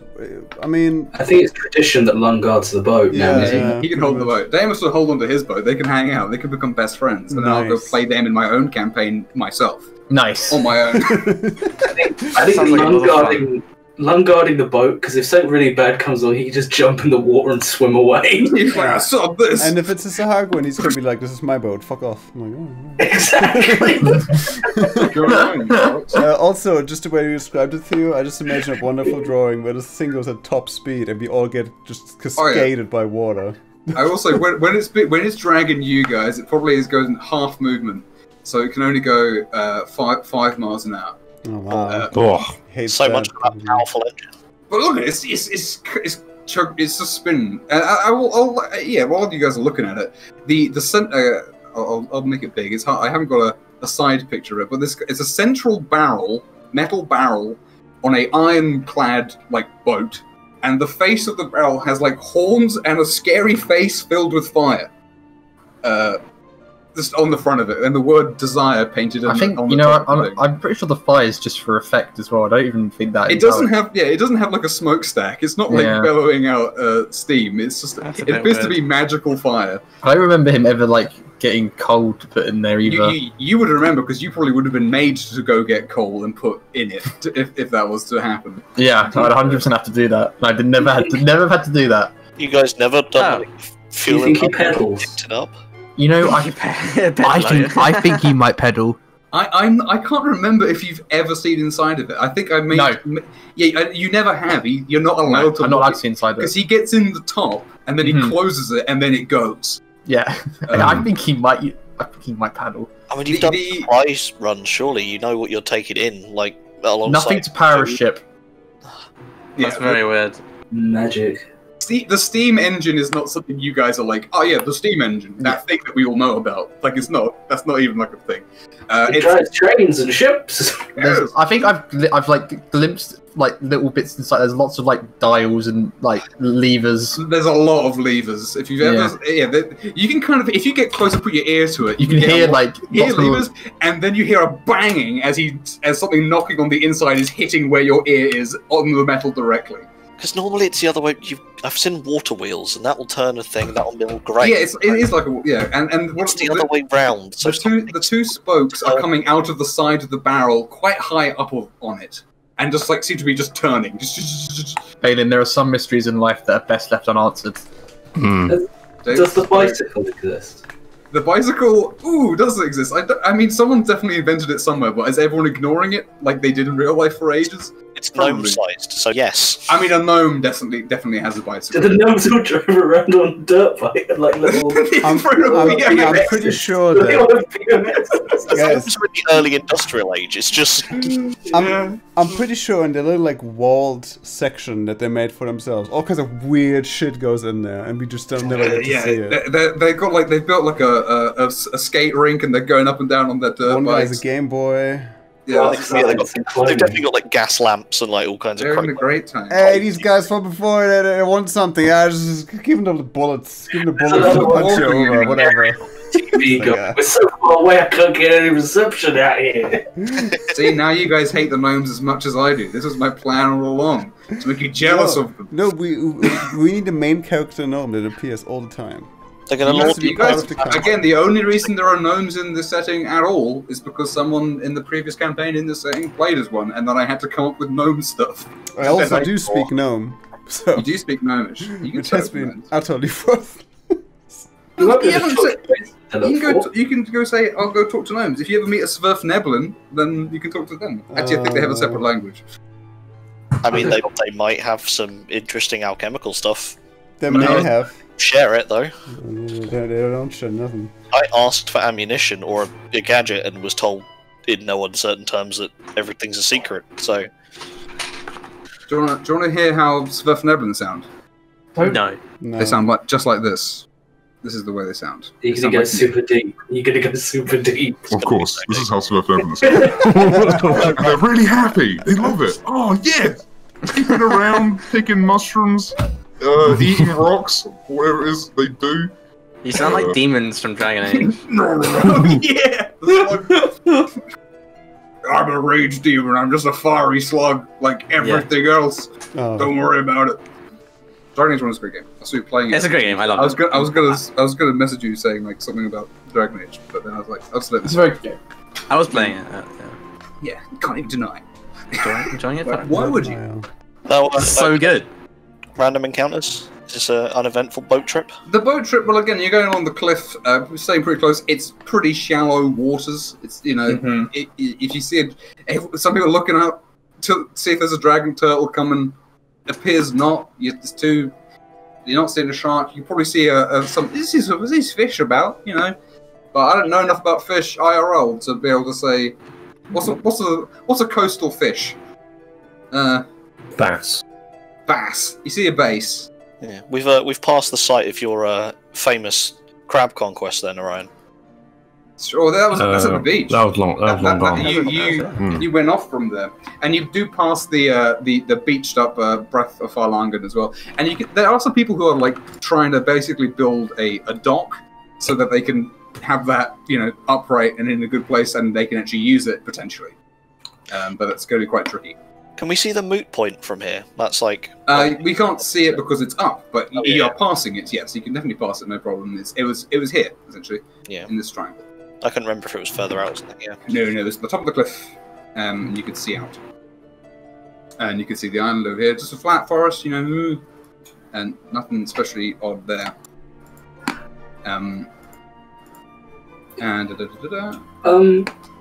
I mean... I think it's tradition that Lung guards the boat now. Yeah. He can hold the boat. Damus will hold onto his boat. They can hang out. They can become best friends. And then I'll go Nice. play them in my own campaign myself. Nice. On my own. I think Sounds like a lot of Lung guarding the boat, because if something really bad comes on, he can just jump in the water and swim away. He's like, I saw this. And if it's a Sahagwin, he's gonna be like, this is my boat, fuck off. I'm like, oh, Exactly. Go on, Alex. also, just the way you described it, Theo, I just imagine a wonderful drawing where this thing goes at top speed and we all get just cascaded by water. I also when it's dragging you guys, it probably goes in half movement, so it can only go 5 miles an hour. Oh wow. Oh, Hate So that. much for that powerful engine. But look, it's a spin. And yeah. While you guys are looking at it, the center. I'll make it big. It's hard. I haven't got a side picture of it, but it's a central barrel, metal barrel, on a ironclad like boat, and the face of the barrel has like horns and a scary face filled with fire. Just on the front of it, and the word desire painted on I think on you the know. top of the thing. I'm pretty sure the fire is just for effect as well. I don't even think that. It doesn't have like a smokestack. It's not like Yeah. bellowing out steam. It's just That's a it bit appears to weird. be magical fire. I don't remember him ever like getting coal to put in there either. You would remember because you probably would have been made to go get coal and put in it if that was to happen. Yeah, I'd 100% have to do that. I never had to do that. You guys never done Oh. like, fuel think he and pedals? picked it up? You know, I think he might pedal. I can't remember if you've ever seen inside of it. I think I made No. Yeah, you never have. You're not allowed to. I'm not allowed to see inside because it. he gets in the top and then he Mhm. closes it and then it goes. Yeah, I think he might. I think he might paddle. I mean, you've The- done the- prize runs, surely. You know what you're taking in, like, alongside... Nothing to power a ship. That's very weird. Magic. The steam engine is not something you guys are like, oh yeah, the steam engine, that thing that we all know about. Like, it's not. That's not even like a thing. It drives trains and ships. I think I've like glimpsed like little bits inside. There's lots of like dials and like levers. There's a lot of levers. If you've ever, you can kind of, if you get close and put your ear to it, You can get hear a lot- like hear lots of- levers, and then you hear a banging as something knocking on the inside is hitting where your ear is on the metal directly. Because normally it's the other way. I've seen water wheels, and that will turn a thing, that will mill grain. Yeah, it is like a and It's the other way round. So the two spokes are coming out of the side of the barrel, quite high up on it, and just like seem to be just turning. Balin, there are some mysteries in life that are best left unanswered. Does the bicycle exist? The bicycle, does it exist? I mean, someone definitely invented it somewhere, but is everyone ignoring it like they did in real life for ages? it's Probably. gnome-sized, so yes. I mean, a gnome definitely has a bicycle. Do the gnomes all drive around on dirt bike like little? I'm pretty sure They that... all have BMXs. Guys, Gnomes are in the early industrial age. It's just I'm pretty sure in the little like walled section that they made for themselves, all kinds of weird shit goes in there, and we just don't never get to see it. They've got like they've built like a skate rink, and they're going up and down on their dirt One guy's bikes. a Game Boy. Yeah, they've definitely got like gas lamps and like all kinds they're of having a crap. great time. Hey, these guys from before, they want something. Just give them the bullets. Give them the bullets another to one. punch you over, whatever. TV go. Yeah. We're so far away, I can't get any reception out here. See, now you guys hate the gnomes as much as I do. This was my plan all along, to make you jealous of them. No, we need a main character gnome that appears all the time. They're going You to have launch to be You part guys, of the cast. again, the only reason there are gnomes in this setting at all is because someone in the previous campaign in this setting played as one, and then I had to come up with gnome stuff. I also do speak gnome, so You do speak gnomish. You can which has speak been gnomish. utterly worthless. You won't be You able to haven't talk to places to look for. you can go say, I'll go talk to gnomes. If you ever meet a Sverfneblin, then you can talk to them. Actually, I think they have a separate language. I mean, they might have some interesting alchemical stuff. They may have. Share it though. They don't share nothing. I asked for ammunition or a gadget and was told in no uncertain terms that everything's a secret. So, Do you want to hear how Sverfneblin sound? No. No. They sound just like this. This is the way they sound. You're They gonna go sound like super deep. You're gonna go super deep. Of course, this is how Smurf Evans. They're really happy. They love it. Oh yeah, keeping around, picking mushrooms, eating rocks, whatever it is they do. You sound like demons from Dragon Age. Yeah! I'm a rage demon, I'm just a fiery slug, like everything else. Oh. Don't worry about it. Dragon Age 1 is a great game. I started playing it. It's a great game. I love it. I was gonna message you saying like something about Dragon Age, but then I was like, I'll just let It's this. a very good game. I was playing it. Yeah, you can't even deny. Enjoying it. Why would you? no, It's so good. random encounters. Is this an uneventful boat trip? The boat trip. Well, again, you're going along the cliff, staying pretty close. It's pretty shallow waters. It's if you see it, some people are looking up to see if there's a dragon turtle coming. Appears not. You're not seeing a shark. You probably see some. These fish about, but I don't know enough about fish IRL to be able to say what's a coastal fish. Bass. Bass. You see a bass. Yeah, we've passed the site of your famous crab conquest, then, Orion. Sure, that's at the beach. That was long gone. You went off from there, and you do pass the beached up Breath of Farlangan as well. And there are some people who are like trying to basically build a dock so that they can have that upright and in a good place, and they can actually use it potentially. But that's going to be quite tricky. Can we see the moot point from here? That's like we can't see it because it's up, but you are passing it. Yes, you can definitely pass it, no problem. It was here essentially. Yeah. In this triangle. I couldn't remember if it was further out. Yeah. No, it's the top of the cliff, and you can see out. And you can see the island over here, just a flat forest, and nothing especially odd there. And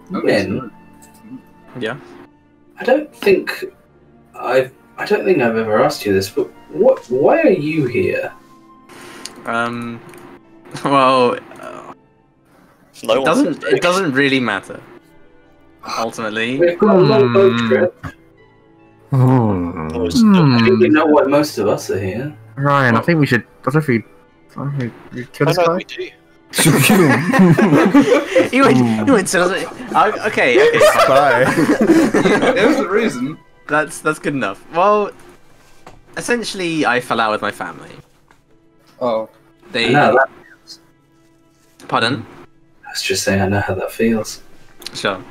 Ben. Yeah. I don't think I've ever asked you this, but why are you here? Well, No it doesn't really matter. Ultimately, We've got a long boat trip. I think you know why most of us are here. Ryan, I think we should. I don't think we kill this guy. we do. you went to okay. Bye. There's a reason. That's good enough. Well, essentially, I fell out with my family. Oh. They. Pardon? I was just saying, I know how that feels. Sure.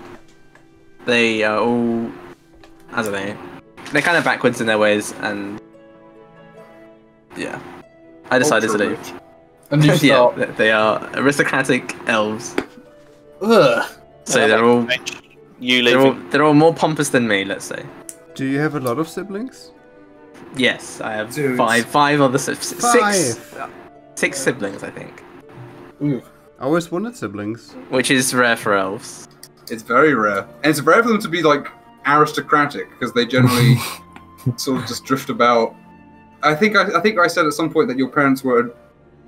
They are all, I don't know, they're kind of backwards in their ways, and yeah, I decided to leave. And you Yeah, start. they are aristocratic elves, Ugh. so they're all they're all more pompous than me. Let's say. Do you have a lot of siblings? Yes, I have Dudes. five other six siblings, I think, Ooh. I always wanted siblings. which is rare for elves. It's very rare, and it's rare for them to be like aristocratic because they generally sort of just drift about. I think I said at some point that your parents were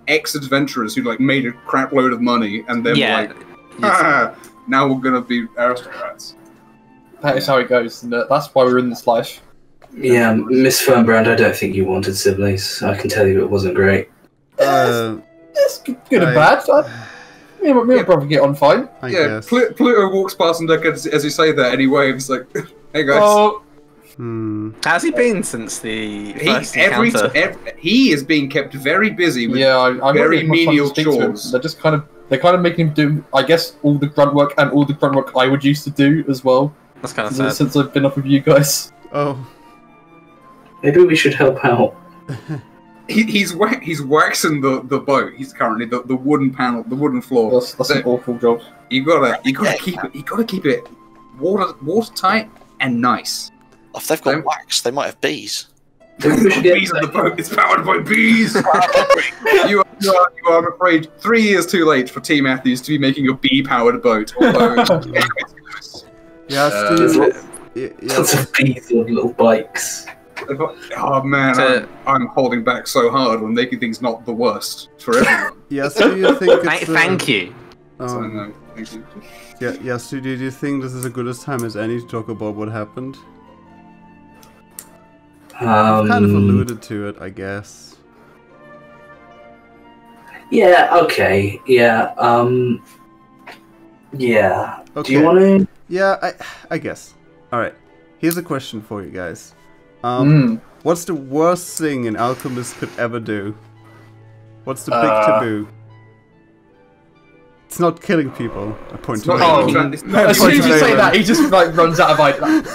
ex-adventurers who like made a crap load of money and then now we're gonna be aristocrats. That is how it goes, and that's why we're in this life. Yeah, Miss Fernbrand, I don't think you wanted siblings. I can tell you it wasn't great. It's good and bad. Me and my brother get on fine. I guess. Pluto walks past and as you say that, and he waves like, "Hey guys." Oh, How's he been since the first encounter? He is being kept very busy with I'm very not getting much time to menial speak to him. chores. They're just kind of making him do, I guess, all the grunt work and all the grunt work I would used to do as well. That's kind of sad. Since I've been up with you guys. Oh. Maybe we should help out. He's waxing the boat. He's currently the wooden panel, the wooden floor. That's an awful job. You gotta keep it watertight and nice. If they've got wax, they might have bees. Bees on the boat. It's powered by bees. you are, I'm afraid, 3 years too late for T. Matthews to be making a bee-powered boat. Although, Lots of bees on little bikes. Oh man, I'm holding back so hard on making things not the worst for everyone. Yes, do you think it's, Thank you. So, no, thank you. Yeah, yes. Do you think this is as good a time as any to talk about what happened? I've kind of alluded to it, I guess. Yeah. Okay. Yeah. Yeah. Okay. Do you want to? Yeah, I guess. All right. Here's a question for you guys. What's the worst thing an alchemist could ever do? What's the big taboo? It's not killing people. I point to as soon as you say that, he just like runs out of ideas.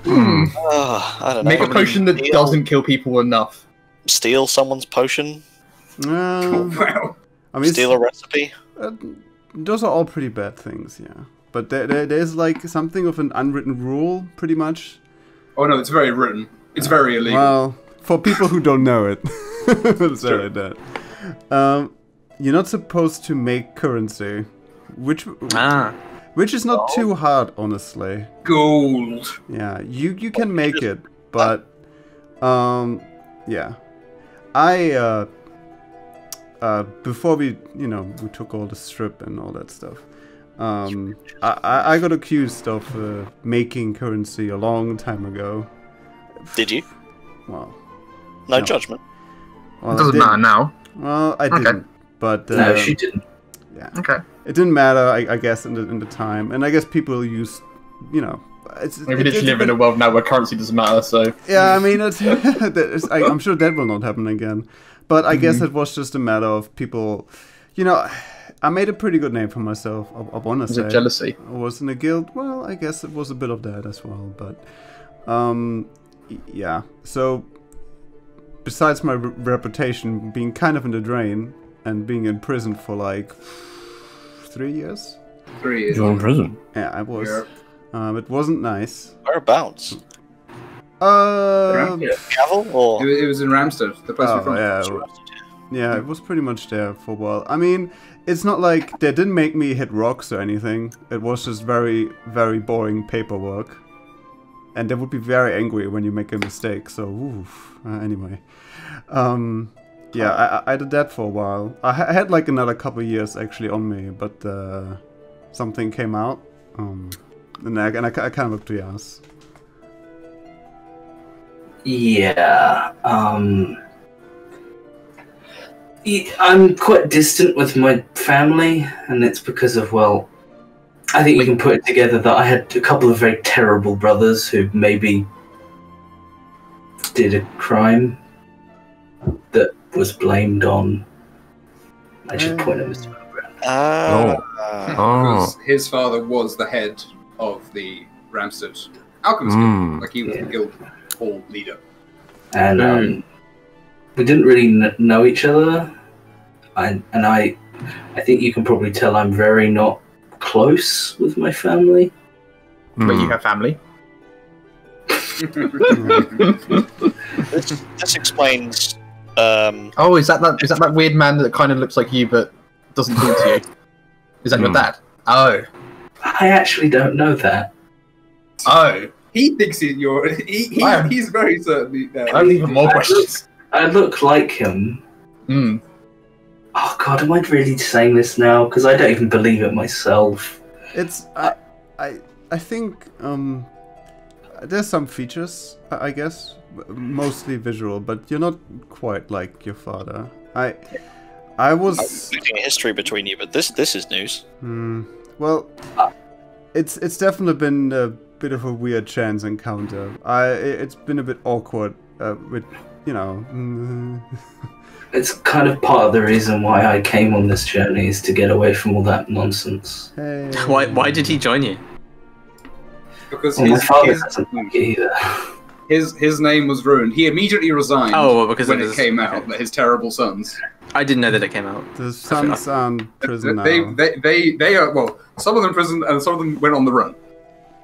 I don't know. Make a potion that doesn't kill people enough. Steal someone's potion? Wow. I mean, steal a recipe? Those are all pretty bad things, yeah. But there's like something of an unwritten rule, pretty much. Oh no, it's very written. It's very illegal. Well, for people who don't know it, let's say like that. You're not supposed to make currency, which is not too hard, honestly. Gold. Yeah, you can make it, but yeah. Before we took all the strip and all that stuff. I got accused of making currency a long time ago. Did you? Well, no judgment. Well, it doesn't matter now. Well, I didn't, but no, she didn't. Yeah. Okay. It didn't matter, I guess, in the time, and I guess people use, We literally live in a world now where currency doesn't matter, so... Yeah, I mean, I'm sure that will not happen again. But I guess it was just a matter of people... I made a pretty good name for myself, I want to say. Was it jealousy? I was in a guild. Well, I guess it was a bit of that as well, but... yeah, so... Besides my reputation being kind of in the drain, and being in prison for like... 3 years? 3 years. You were in prison? Yeah, I was. It wasn't nice. Whereabouts? Gavel or it was in Ramstead, the place we're from. Yeah, it was pretty much there for a while. I mean, it's not like they didn't make me hit rocks or anything. It was just very, very boring paperwork, and they would be very angry when you make a mistake. So, anyway, yeah, I did that for a while. I had like another couple of years actually on me, but something came out, and I kind of looked to your ass. Yeah, I'm quite distant with my family, and it's because of, well, I think we can put it together that I had a couple of very terrible brothers who maybe did a crime that was blamed on. I should point at Mr. Fernbrand. Because his father was the head of the Ramstead Alchemist Guild. Like, he was the guild hall leader. And we didn't really know each other. I think you can probably tell I'm very not close with my family. But you have family. This explains. Oh, is that that weird man that kind of looks like you but doesn't talk to you? Is that your dad? Oh, I actually don't know that. Oh, he thinks he's very certain. I have even more questions. I look like him. Oh God, am I really saying this now? Because I don't even believe it myself. It's I think there's some features, I guess, mostly visual, but you're not quite like your father. I was looking at history between you, but this is news. Well, it's definitely been a bit of a weird chance encounter. It's been a bit awkward with It's kind of part of the reason why I came on this journey, is to get away from all that nonsense. Hey. Why did he join you? Because my father doesn't like it either. His name was ruined. He immediately resigned. Because when it came out that his terrible sons. I didn't know that it came out. The sons are in prison now. They are, well, some of them in prison and some of them went on the run.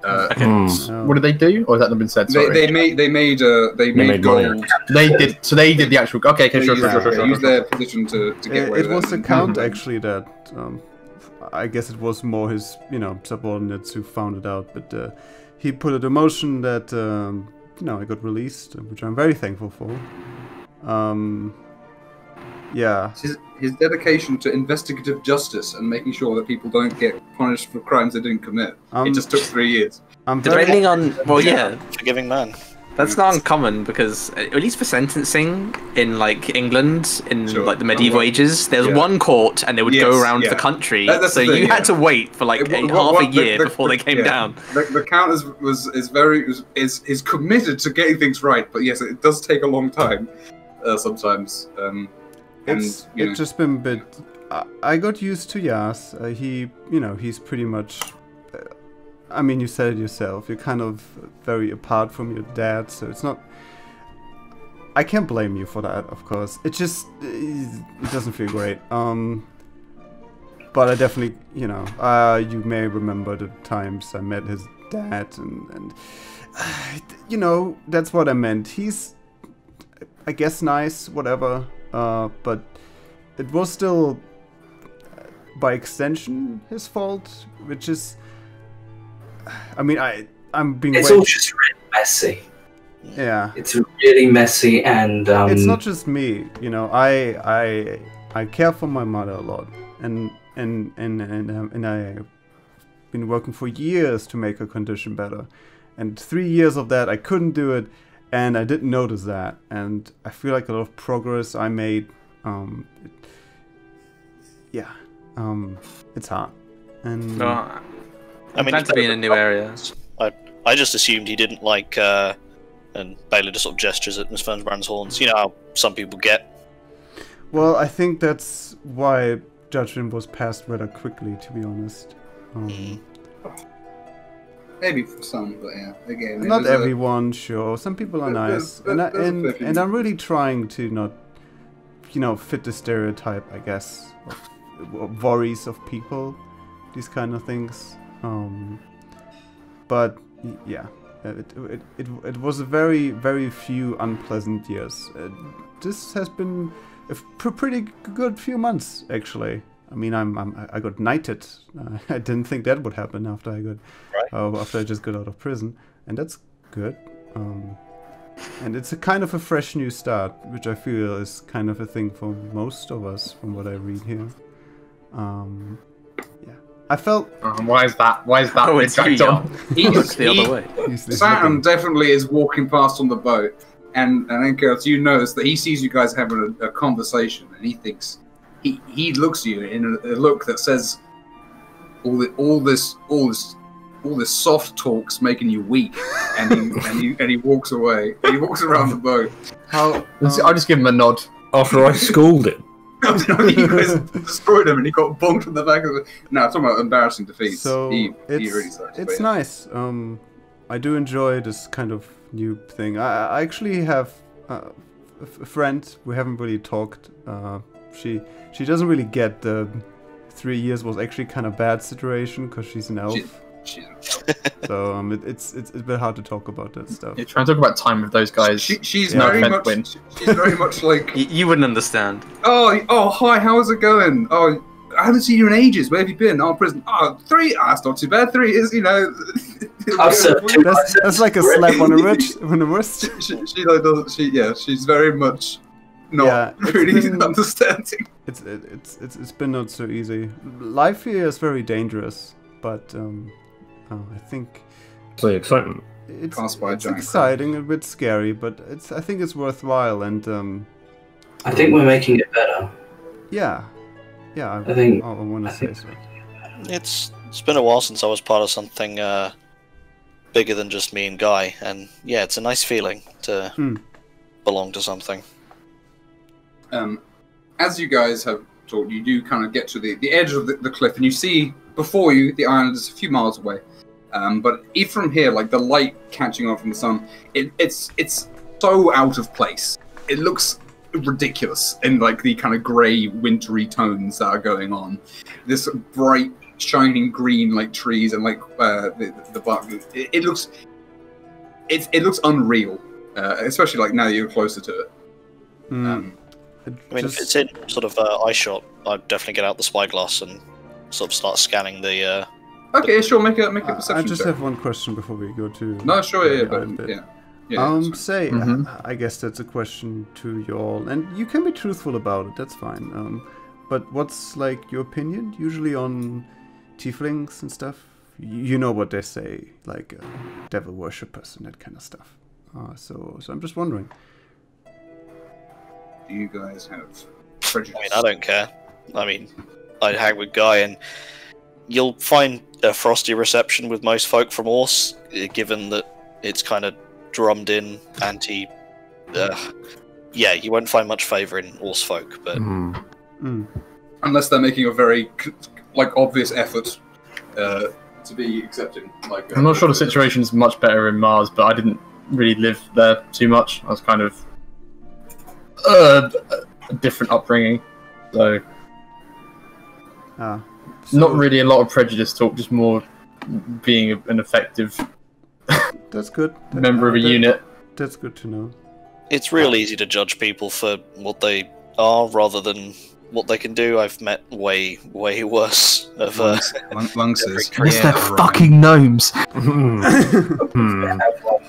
Okay. Oh. What did they do? Or has that not been said? Sorry. They made gold. They did. So they did the actual. Okay, sure. They used their position to get away It with was a count actually that I guess it was more his subordinates who found it out, but he put it in motion that I got released, which I'm very thankful for. Yeah. His dedication to investigative justice and making sure that people don't get punished for crimes they didn't commit. It just took 3 years. Depending on, forgiving man. That's not uncommon because, at least for sentencing in like England in like the medieval ages, there's one court and they would go around the country. So you had to wait for like half a year before they came down. The count is committed to getting things right, but yes, it does take a long time sometimes. It's just been a bit. I got used to Yas. He's pretty much. I mean, you said it yourself. You're kind of very apart from your dad, so it's not. I can't blame you for that, of course. It just it doesn't feel great. But I definitely, you may remember the times I met his dad, and that's what I meant. He's, I guess, nice, whatever. But it was still, by extension, his fault, which is. I mean, I'm being. It's all just really messy. Yeah. It's really messy, and it's not just me. I care for my mother a lot, and I've been working for years to make her condition better, and 3 years of that I couldn't do it, and I didn't notice that, and I feel like a lot of progress I made. It's hard, and. I'm glad to be in a new area. I just assumed he didn't like, and Bailey just sort of gestures at Miss Fernbrand's horns. You know how some people get. Well, I think that's why judgment was passed rather quickly, to be honest. Maybe for some, but yeah, again. Not everyone, sure. Some people are nice, and I'm really trying to not, fit the stereotype, I guess, of worries of people, these kind of things. But yeah, it was a very, very few unpleasant years. This has been a pretty good few months, actually. I mean, I got knighted. I didn't think that would happen after I just got out of prison, and that's good. And it's a kind of a fresh new start, which I feel is kind of a thing for most of us, from what I read here. Yeah. I felt. Why is that? Oh, it's He's the other way. Sam definitely is walking past on the boat, and then Kurt, you notice that he sees you guys having a conversation, and he thinks he looks at you in a look that says, "All this soft talk's making you weak," and he walks away. He walks around the boat. I'll just give him a nod. After I schooled him. No, you guys destroyed him and he got bonked in the back of the... No, I'm talking about embarrassing defeats. So he really sucks. It's nice. I do enjoy this kind of new thing. I actually have a friend. We haven't really talked. She doesn't really get the 3 years was actually kind of bad situation because she's an elf. So it's a bit hard to talk about that stuff. Yeah, try and talk about time with those guys. She's very much like you wouldn't understand. Oh, hi, how's it going? Oh, I haven't seen you in ages. Where have you been? Oh, prison. Oh, 3. That's not too bad. 3 is, that's like a slap on the wrist. She's very much not really understanding. It's been not so easy. Life here is very dangerous, but I think it's the excitement. It's exciting, a bit scary, but I think it's worthwhile, and I think we're making it better. Yeah, I want to say so. It's been a while since I was part of something bigger than just me and Guy, and yeah, it's a nice feeling to belong to something. As you guys have talked, you do kind of get to the edge of the cliff, and you see before you the island is a few miles away. But even from here, like the light catching on from the sun, it's so out of place. It looks ridiculous in like the kind of grey, wintry tones that are going on. This bright shining green like trees and like the bark. It looks unreal, especially like now that you're closer to it. I mean, if it's in sort of eye shot, I'd definitely get out the spyglass and sort of start scanning the. Okay, sure. Make a perception. I just check. have one question before we go to. No, sure, yeah, but yeah. Say, I guess that's a question to you all, and you can be truthful about it. That's fine. But what's like your opinion usually on tieflings and stuff? You know what they say, like devil worshippers and that kind of stuff. So I'm just wondering. Do you guys have prejudice? I mean, I don't care. I mean, I'd hang with Guy, and you'll find a frosty reception with most folk from Orse, given that it's kind of drummed in anti. Yeah, you won't find much favour in Orse folk, but unless they're making a very like obvious effort to be accepting. Like, I'm not sure the situation's much better in Mars, but I didn't really live there too much. I was kind of a different upbringing, so not really a lot of prejudice talk, just more being an effective that's good member of a unit. That's good to know. It's real easy to judge people for what they are rather than what they can do. I've met way worse of Lungses. Unless they're fucking gnomes. I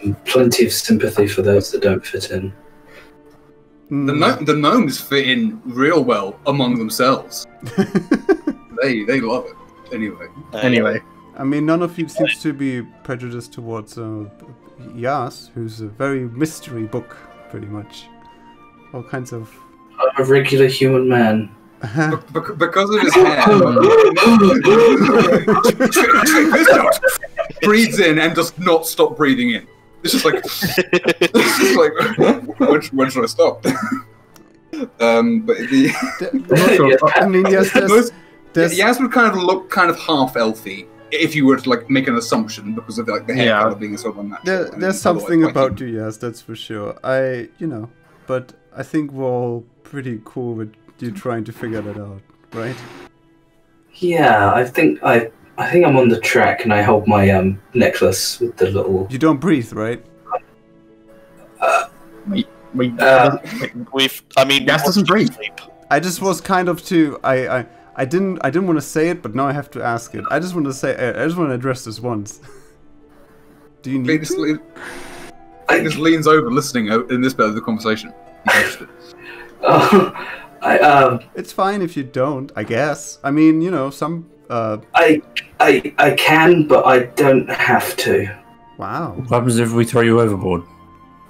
have plenty of sympathy for those that don't fit in. The gnomes fit in real well among themselves. they love it. Anyway. I mean, none of you seems to be prejudiced towards Yas, who's a very mystery book, pretty much. All kinds of... I'm a regular human man. Because of his hair. Breathes in and does not stop breathing in. It's just like... when should I stop? But the... I mean, yes, Yas would kind of look kind of half-elfy. If you were to like make an assumption because of like the hair color being so unnatural. There's something about you, yes, that's for sure. But I think we're all pretty cool with you trying to figure that out, right? Yeah, I think I'm on the track, and I hold my necklace with the little. You don't breathe, right? Gas doesn't breathe. I just was kind of too. I didn't want to say it, but now I have to ask it. I just want to address this once. Do you need to? He just leans over, listening in this bit of the conversation. It's fine if you don't, I guess. I mean, some. I can, but I don't have to. Wow. What happens if we throw you overboard?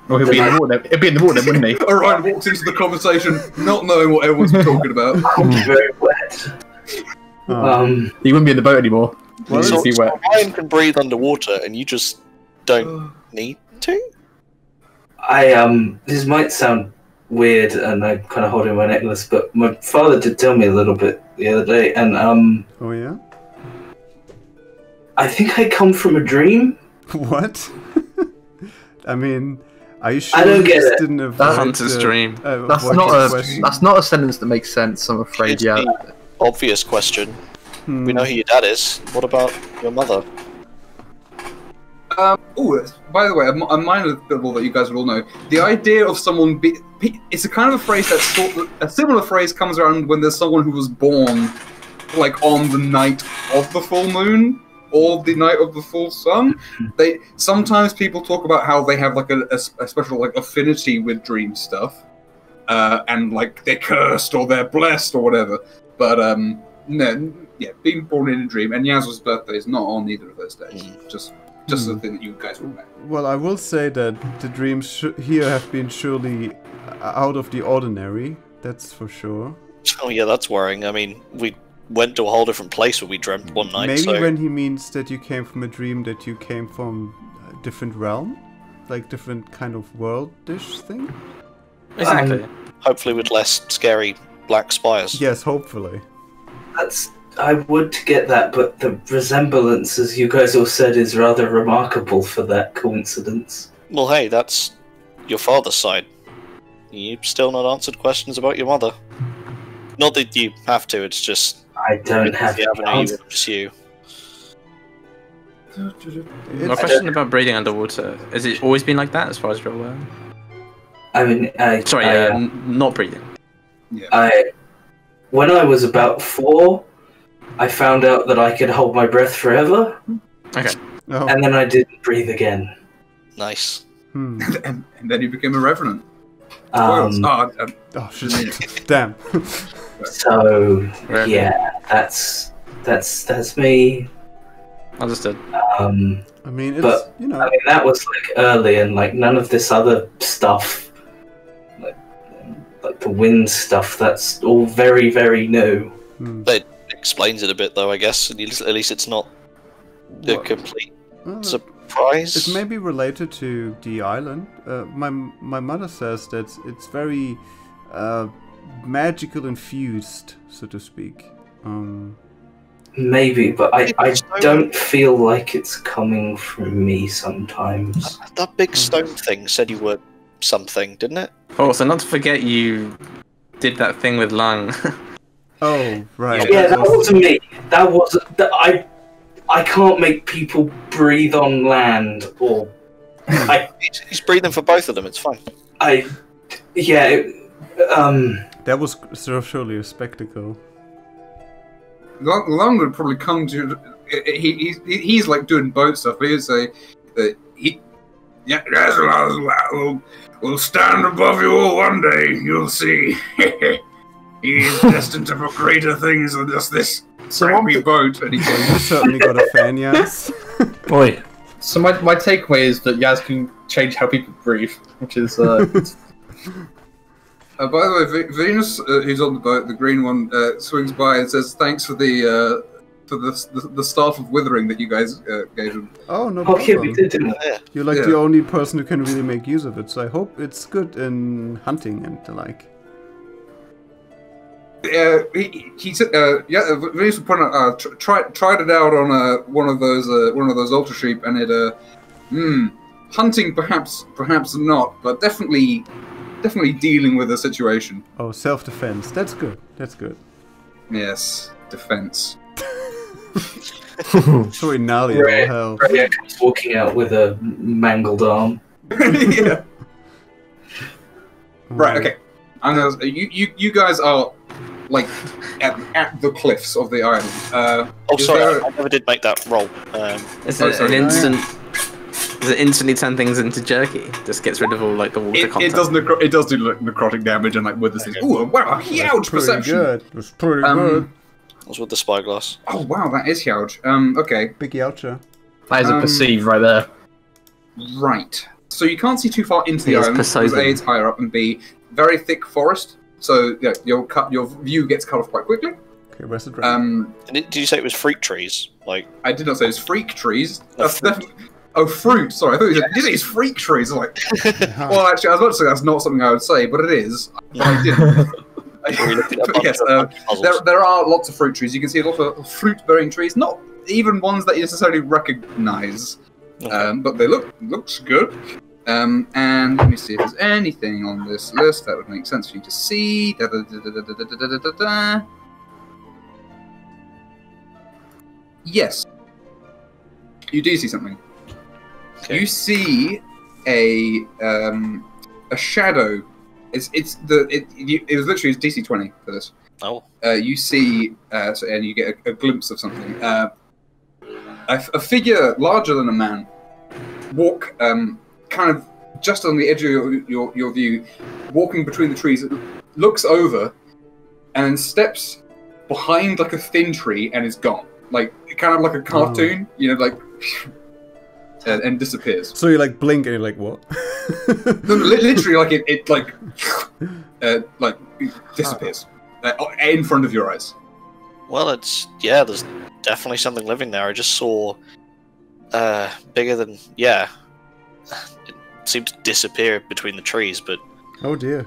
Well, he'll be in the water. He'll be in the water, wouldn't he? Orion walks into the conversation, not knowing what everyone's talking about. I'm very wet. He wouldn't be in the boat anymore. Well, So be wet. Orion can breathe underwater, and you just don't need to. This might sound weird, and I'm kind of holding my necklace, but my father did tell me a little bit the other day, and Oh yeah. I think I come from a dream. What? I mean. Are you sure I don't get it. That Hunter's dream. That's not a sentence that makes sense, I'm afraid. It's Yeah. the obvious question. We know who your dad is. What about your mother? By the way, a minor bit that you guys would all know. The idea of someone it's a kind of a phrase that's a similar phrase comes around when there's someone who was born like on the night of the full moon or the night of the full sun. Sometimes people talk about how they have like a special like affinity with dream stuff, and like they're cursed or they're blessed or whatever. But being born in a dream, and Yaz's birthday is not on either of those days. Just the thing that you guys would know. Well, I will say that the dreams here have been surely out of the ordinary. That's for sure. Oh yeah, that's worrying. I mean, we went to a whole different place where we dreamt one night. Maybe when he means that you came from a dream, that you came from a different realm, like different kind of world-ish thing. Exactly. Hopefully with less scary black spires. Yes, hopefully. I would get that, but the resemblance, as you guys all said, is rather remarkable for that coincidence. Well, hey, that's your father's side. You've still not answered questions about your mother. Not that you have to, it's just... I don't have the the avenue you answer. would pursue. My question about breathing underwater, has it always been like that as far as you're aware? I mean, Not breathing. when I was about 4, I found out that I could hold my breath forever. Okay. Oh. And then I didn't breathe again. Nice. Hmm. and then you became a revenant. Um, Spoils. Oh shit! Damn. So yeah, that's me. Understood. I mean, it's But you know. I mean, that was like early, and like none of this other stuff, like the wind stuff. That's all very, very new. Hmm. It explains it a bit, though. I guess at least it's not a complete surprise. It may be related to the island. My mother says that it's very magical infused, so to speak. Maybe, but I don't feel like it's coming from me sometimes. That big stone thing said you were something, didn't it? Oh, so not to forget you did that thing with Lung. Oh, right. Yeah, that wasn't me. That was I can't make people breathe on land, or He's breathing for both of them. It's fine. That was surely a spectacle. Long would probably come to. He's like doing boat stuff. But he'd say that we'll stand above you all one day. You'll see. He's destined to for greater things than just this crappy boat. And he goes, You certainly got a fan, yes. Oi. So my takeaway is that Yaz can change how people breathe, which is by the way, Venus, who's on the boat, the green one, swings by and says, "Thanks for the staff of withering that you guys gave him." Oh, no okay, problem. we did it. You're like the only person who can really make use of it, so I hope it's good in hunting and the like. He said, Venus would point out, tried it out on one of those ultra sheep, and it hunting perhaps not, but definitely dealing with the situation. Oh, self-defense. That's good. That's good. Yes, defense. Sorry, gnarly all hell. Rhea comes walking out with a mangled arm. Yeah. Right. Okay. I'm gonna. You guys are like at the cliffs of the island. Sorry, I never did make that roll. It's an instant. Does it instantly turn things into jerky? Just gets rid of all like the water content. It does do like, necrotic damage and like with this thing. Ooh, wow, huge perception. Good. It was pretty good. I was with the spyglass. Oh wow, that is huge. Okay. Big oucha. that is a perceive right there. Right. So you can't see too far into the island because A, it's higher up, and B, very thick forest. So yeah, your view gets cut off quite quickly. Okay, where's the And did you say it was fruit trees? Like I did not say it's freak trees. That's definitely. Oh, fruit. Sorry, I thought you said, did it's freak trees? I'm like, well, actually, I was about to say that's not something I would say, but it is. But I didn't. But yes, there are lots of fruit trees. You can see a lot of fruit-bearing trees, not even ones that you necessarily recognise, but they looks good. And let me see if there's anything on this list that would make sense for you to see. Yes, you do see something. Okay. You see a shadow. It was literally DC 20 for this. Oh. You see, and you get a glimpse of something. A figure larger than a man walk, kind of just on the edge of your view, walking between the trees. Looks over, and steps behind like a thin tree and is gone. Like kind of like a cartoon, like. And disappears. So you like blink and you're like, what? No, literally, like it disappears in front of your eyes. Well, there's definitely something living there. I just saw bigger than it seemed to disappear between the trees, but oh dear.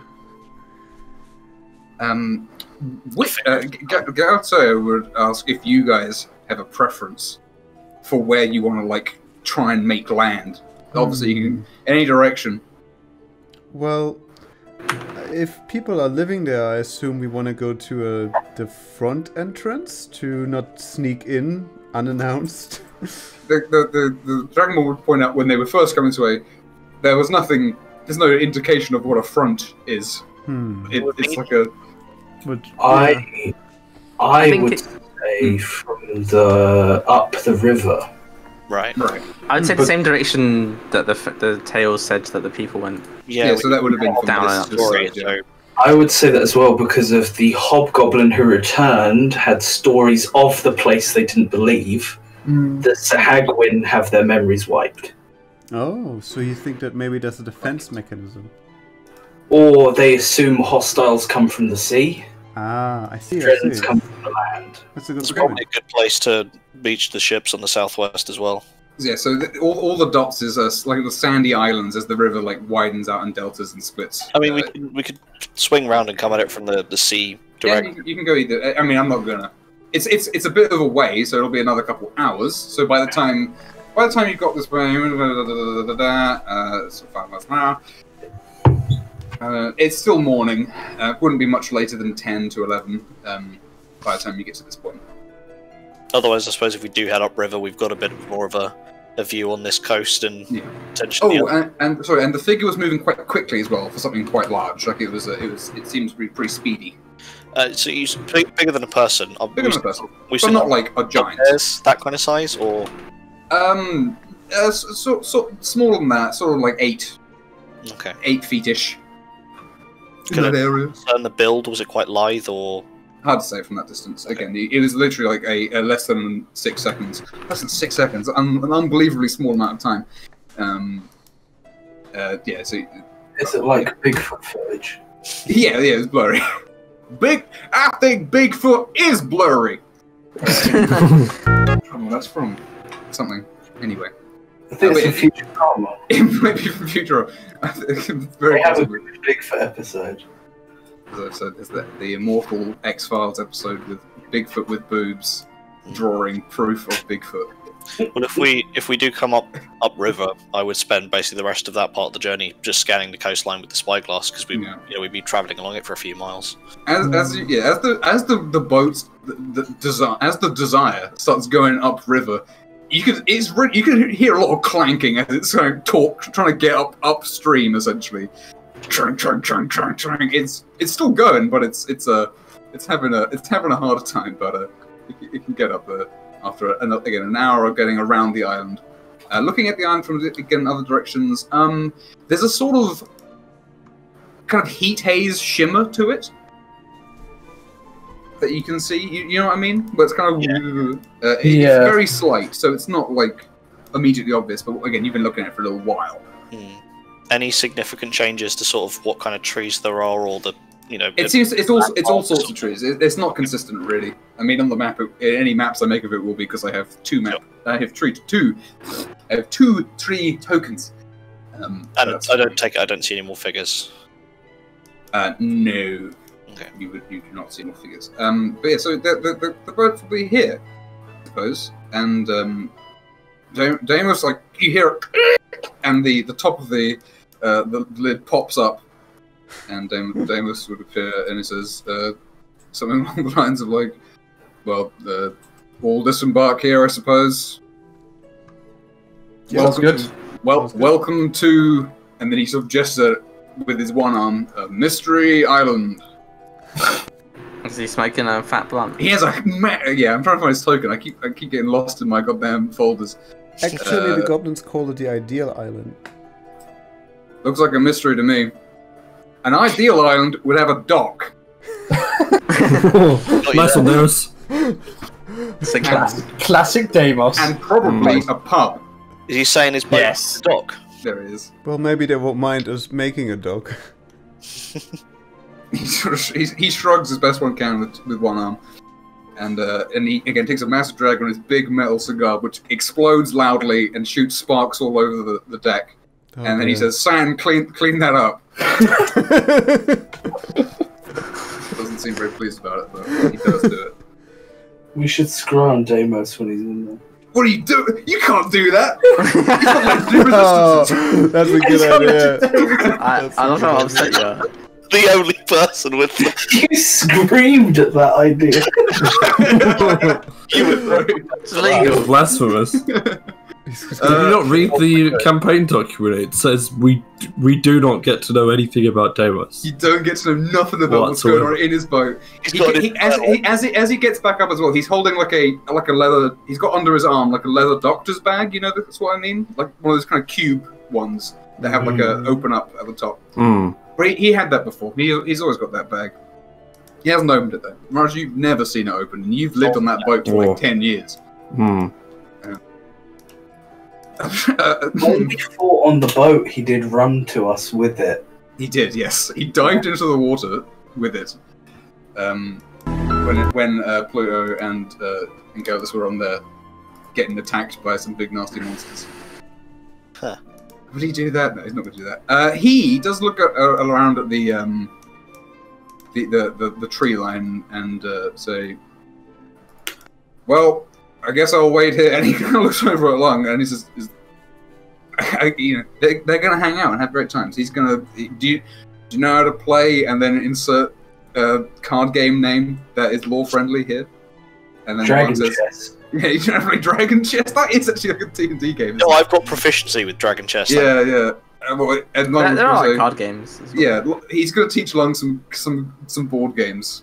Galto would ask if you guys have a preference for where you want to like. Try and make land. Obviously, you can any direction. Well, if people are living there, I assume we want to go to the front entrance to not sneak in unannounced. The Dragon would point out when they were first coming to there was nothing. There's no indication of what a front is. It's like a. But, I would say from up the river. Right. I would say the same direction that the tales said that the people went. Yeah, so that would have been from down this story. Yeah. I would say that as well because of the hobgoblin who returned had stories of the place they didn't believe. The Sahagwin have their memories wiped. Oh, so you think that maybe there's a defense mechanism? Or they assume hostiles come from the sea. Ah, I see. Dragons come from the land. That's a good It's point. probably a good place to beach the ships on the southwest as well. Yeah, so all the dots is like the sandy islands as the river like widens out and deltas and splits. I mean, we could swing round and come at it from the sea directly. Yeah, you can go either. I mean, I'm not gonna. It's a bit of a way, so it'll be another couple hours. So by the time you've got this way, so 5 miles an hour. It's still morning. Wouldn't be much later than 10 to 11 by the time you get to this point. Otherwise, I suppose if we do head upriver, we've got a bit more of a view on this coast and potentially. Oh, and the figure was moving quite quickly as well for something quite large. Like it seems to be pretty speedy. So you bigger than a person. Bigger than a person, we but not like a giant. That kind of size, or smaller than that, sort of like 8. Okay. 8 feet-ish. In that area. And the build, was it quite lithe or? Hard to say from that distance. Again, it was literally like a less than 6 seconds. Less than 6 seconds. An unbelievably small amount of time. Yeah. So. Is it like Bigfoot footage? Yeah, it's blurry. I think Bigfoot is blurry. That's from something. Anyway. I think it's from Futurama. It might be from Futurama. Very they have a possibly. Bigfoot episode. As I've said, there's the immortal X-Files episode with Bigfoot with boobs, drawing proof of Bigfoot. Well, if we do come upriver, I would spend basically the rest of that part of the journey just scanning the coastline with the spyglass because we'd be travelling along it for a few miles. As the boat as the Desire starts going upriver, you can hear a lot of clanking as it's trying to get upstream essentially. Trying. It's still going, but it's having a harder time, but it can get up there after an hour of getting around the island. Looking at the island from again other directions, there's a sort of kind of heat haze shimmer to it that you can see. You know what I mean? But it's kind of it's very slight, so it's not like immediately obvious. But again, you've been looking at it for a little while. Any significant changes to sort of what kind of trees there are, or the it's all sorts of trees. It's not consistent really. I mean, on the map, any maps I make of it will be because I have two tree tokens. I don't see any more figures. No. Okay. You do not see more figures. But yeah, so the boat will be here, I suppose, and Deimos, like, you hear it, and the top of the lid pops up, and Deimos would appear, and it says something along the lines of like, well, all disembark here, I suppose. Yeah, that's good. Welcome to, and then he sort of gestures with his one arm, Mystery Island. Is he smoking a fat blunt? He has I'm trying to find his token. I keep getting lost in my goddamn folders. Actually, the goblins call it the Ideal Island. Looks like a mystery to me. An ideal island would have a dock. Nice one, Deimos. It's a classic Deimos. And probably a pub. Is he saying his boat is a dock? There it is. Well, maybe they won't mind us making a dock. He shrugs as best one can with one arm. And he again takes a massive drag on his big metal cigar, which explodes loudly and shoots sparks all over the deck. Oh, and then he says, "San, clean that up." Doesn't seem very pleased about it, but he does do it. We should screw on Deimos when he's in there. What are you doing? You can't do that! That's a good idea. I don't know how upset you are. the only person with them. You screamed at that idea. You were It's illegal. Blasphemous. Did you not read the campaign document? It says we do not get to know anything about Deimos. You don't get to know nothing about what's going on in his boat. As he gets back up as well, he's holding like a leather. He's got under his arm like a leather doctor's bag. You know, that's what I mean. Like one of those kind of cube ones that have like a open up at the top. But he had that before. He's always got that bag. He hasn't opened it though. Raj, you've never seen it open, and you've lived on that boat for like 10 years. When we fought on the boat, he did run to us with it. He did, yes. He dived into the water with it. When Pluto and Galus were on there, getting attacked by some big nasty monsters. Huh. Would he do that? No, he's not going to do that. He does look around at the tree line and say, "Well, I guess I'll wait here." And he kind of looks over at Lung, and he says, "You know, they're going to hang out and have great times." He's going to. Do you know how to play? And then insert a card game name that is law friendly here. And then Dragon Chess. Yeah, you know how to play Dragon Chess. That is actually like a D&D game. No, I've got proficiency with Dragon Chess. Yeah. And Lung There are like card games. As well. Yeah, he's going to teach Lung some board games.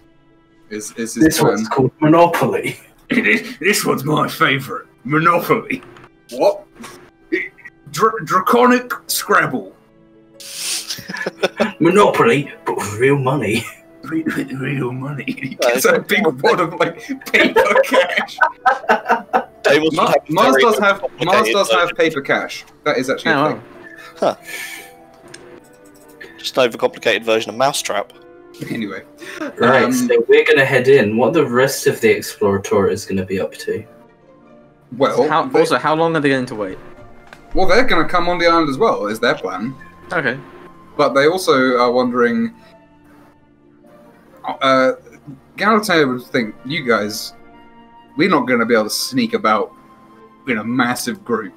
Is his This plan. one's called Monopoly. This one's my favourite. Monopoly. What? Draconic Scrabble. Monopoly, but with real money. Real money. He gets a big wad of like paper cash. Mars does have paper cash. That is actually a thing. Huh. Just an overcomplicated version of Mousetrap. Anyway. Right, so we're going to head in. What are the rest of the Explorators going to be up to? Well, how long are they going to wait? Well, they're going to come on the island as well, is their plan. Okay. But they also are wondering... Galatea would think, you guys, we're not going to be able to sneak about in a massive group.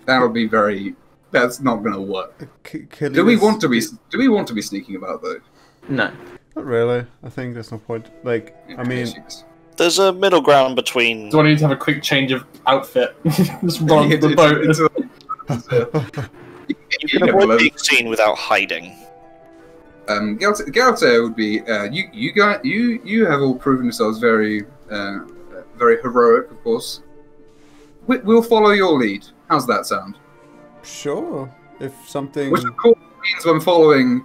That'll be very... That's not going to work. Do we want to be sneaking about, though? No. Not really. I think there's no point. Like, I mean... There's a middle ground between... Do I need to have a quick change of outfit? Just run the boat. You can avoid being seen without hiding. Galatea would be you have all proven yourselves very very heroic, of course. We'll follow your lead. How's that sound? Sure. If something... Which of course means I'm following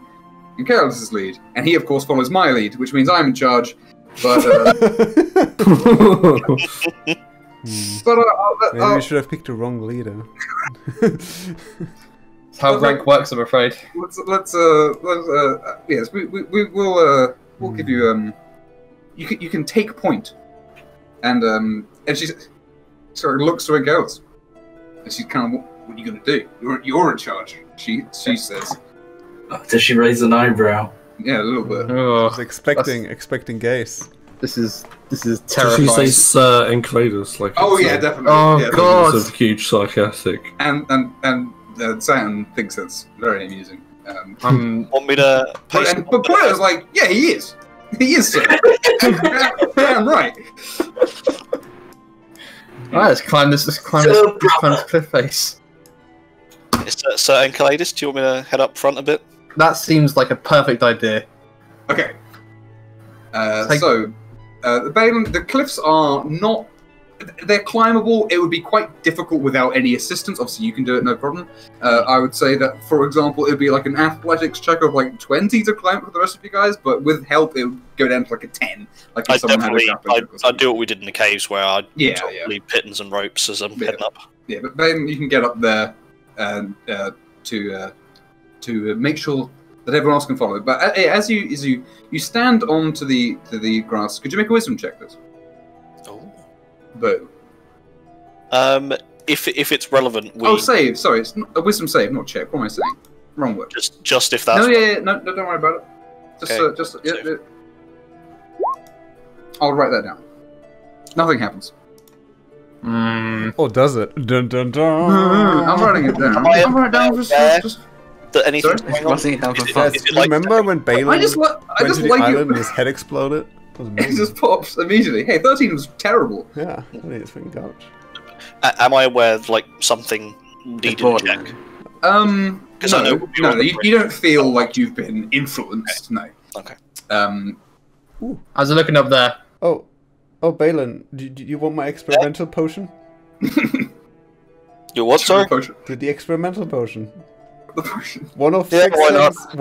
Galatea's lead, and he of course follows my lead, which means I'm in charge. But maybe we should have picked the wrong leader. That's how rank works, I'm afraid. Yes, we'll give you you can take point, and she sort of looks to her girls, and she's kind of, what are you gonna do? You're in charge. She says. Does she raise an eyebrow? Yeah, a little bit. I was expecting gaze. This is terrifying. Did she say Sir Encladus? Like, yeah, definitely. Oh yeah, god, sort of huge sarcastic. And Saturn thinks that's very amusing. Want me to? But Pluto's like, yeah, he is. He is, sir. Damn right. Alright, let's climb this cliff face. Sir Enceladus, do you want me to head up front a bit? That seems like a perfect idea. Okay. The cliffs are not... They're climbable. It would be quite difficult without any assistance. Obviously, you can do it, no problem. I would say that, for example, it would be like an athletics check of like 20 to climb for the rest of you guys, but with help, it would go down to like a 10. Like if I'd do what we did in the caves, where I'd leave pittons and ropes as I'm heading up. Yeah, but then you can get up there to make sure that everyone else can follow. But as you stand onto the grass, could you make a wisdom check, please? Oh. Boom. If it's relevant, save. Sorry, it's a wisdom save, not check. What am I saying? Wrong word. Just if that's. No, don't worry about it. Yeah. I'll write that down. Nothing happens. Oh, does it? Dun dun dun. I'm writing it down. I'm writing it down. that anything's Sorry? going on? Crossing it down for Is it- fun. is Yes, it like- remember when Balin I just went to the like island it. and his head exploded? That was It amazing. just pops immediately. Hey, 13 was terrible. Yeah, I need to think out. Am I aware of like something needed to check? Because I know No, you don't feel like you've been influenced. No. Okay. As I'm looking up there, Oh, Balin, do you want my experimental potion? Your what? Sorry. Potion. The experimental potion. The potion. One of Yeah, six why not? things.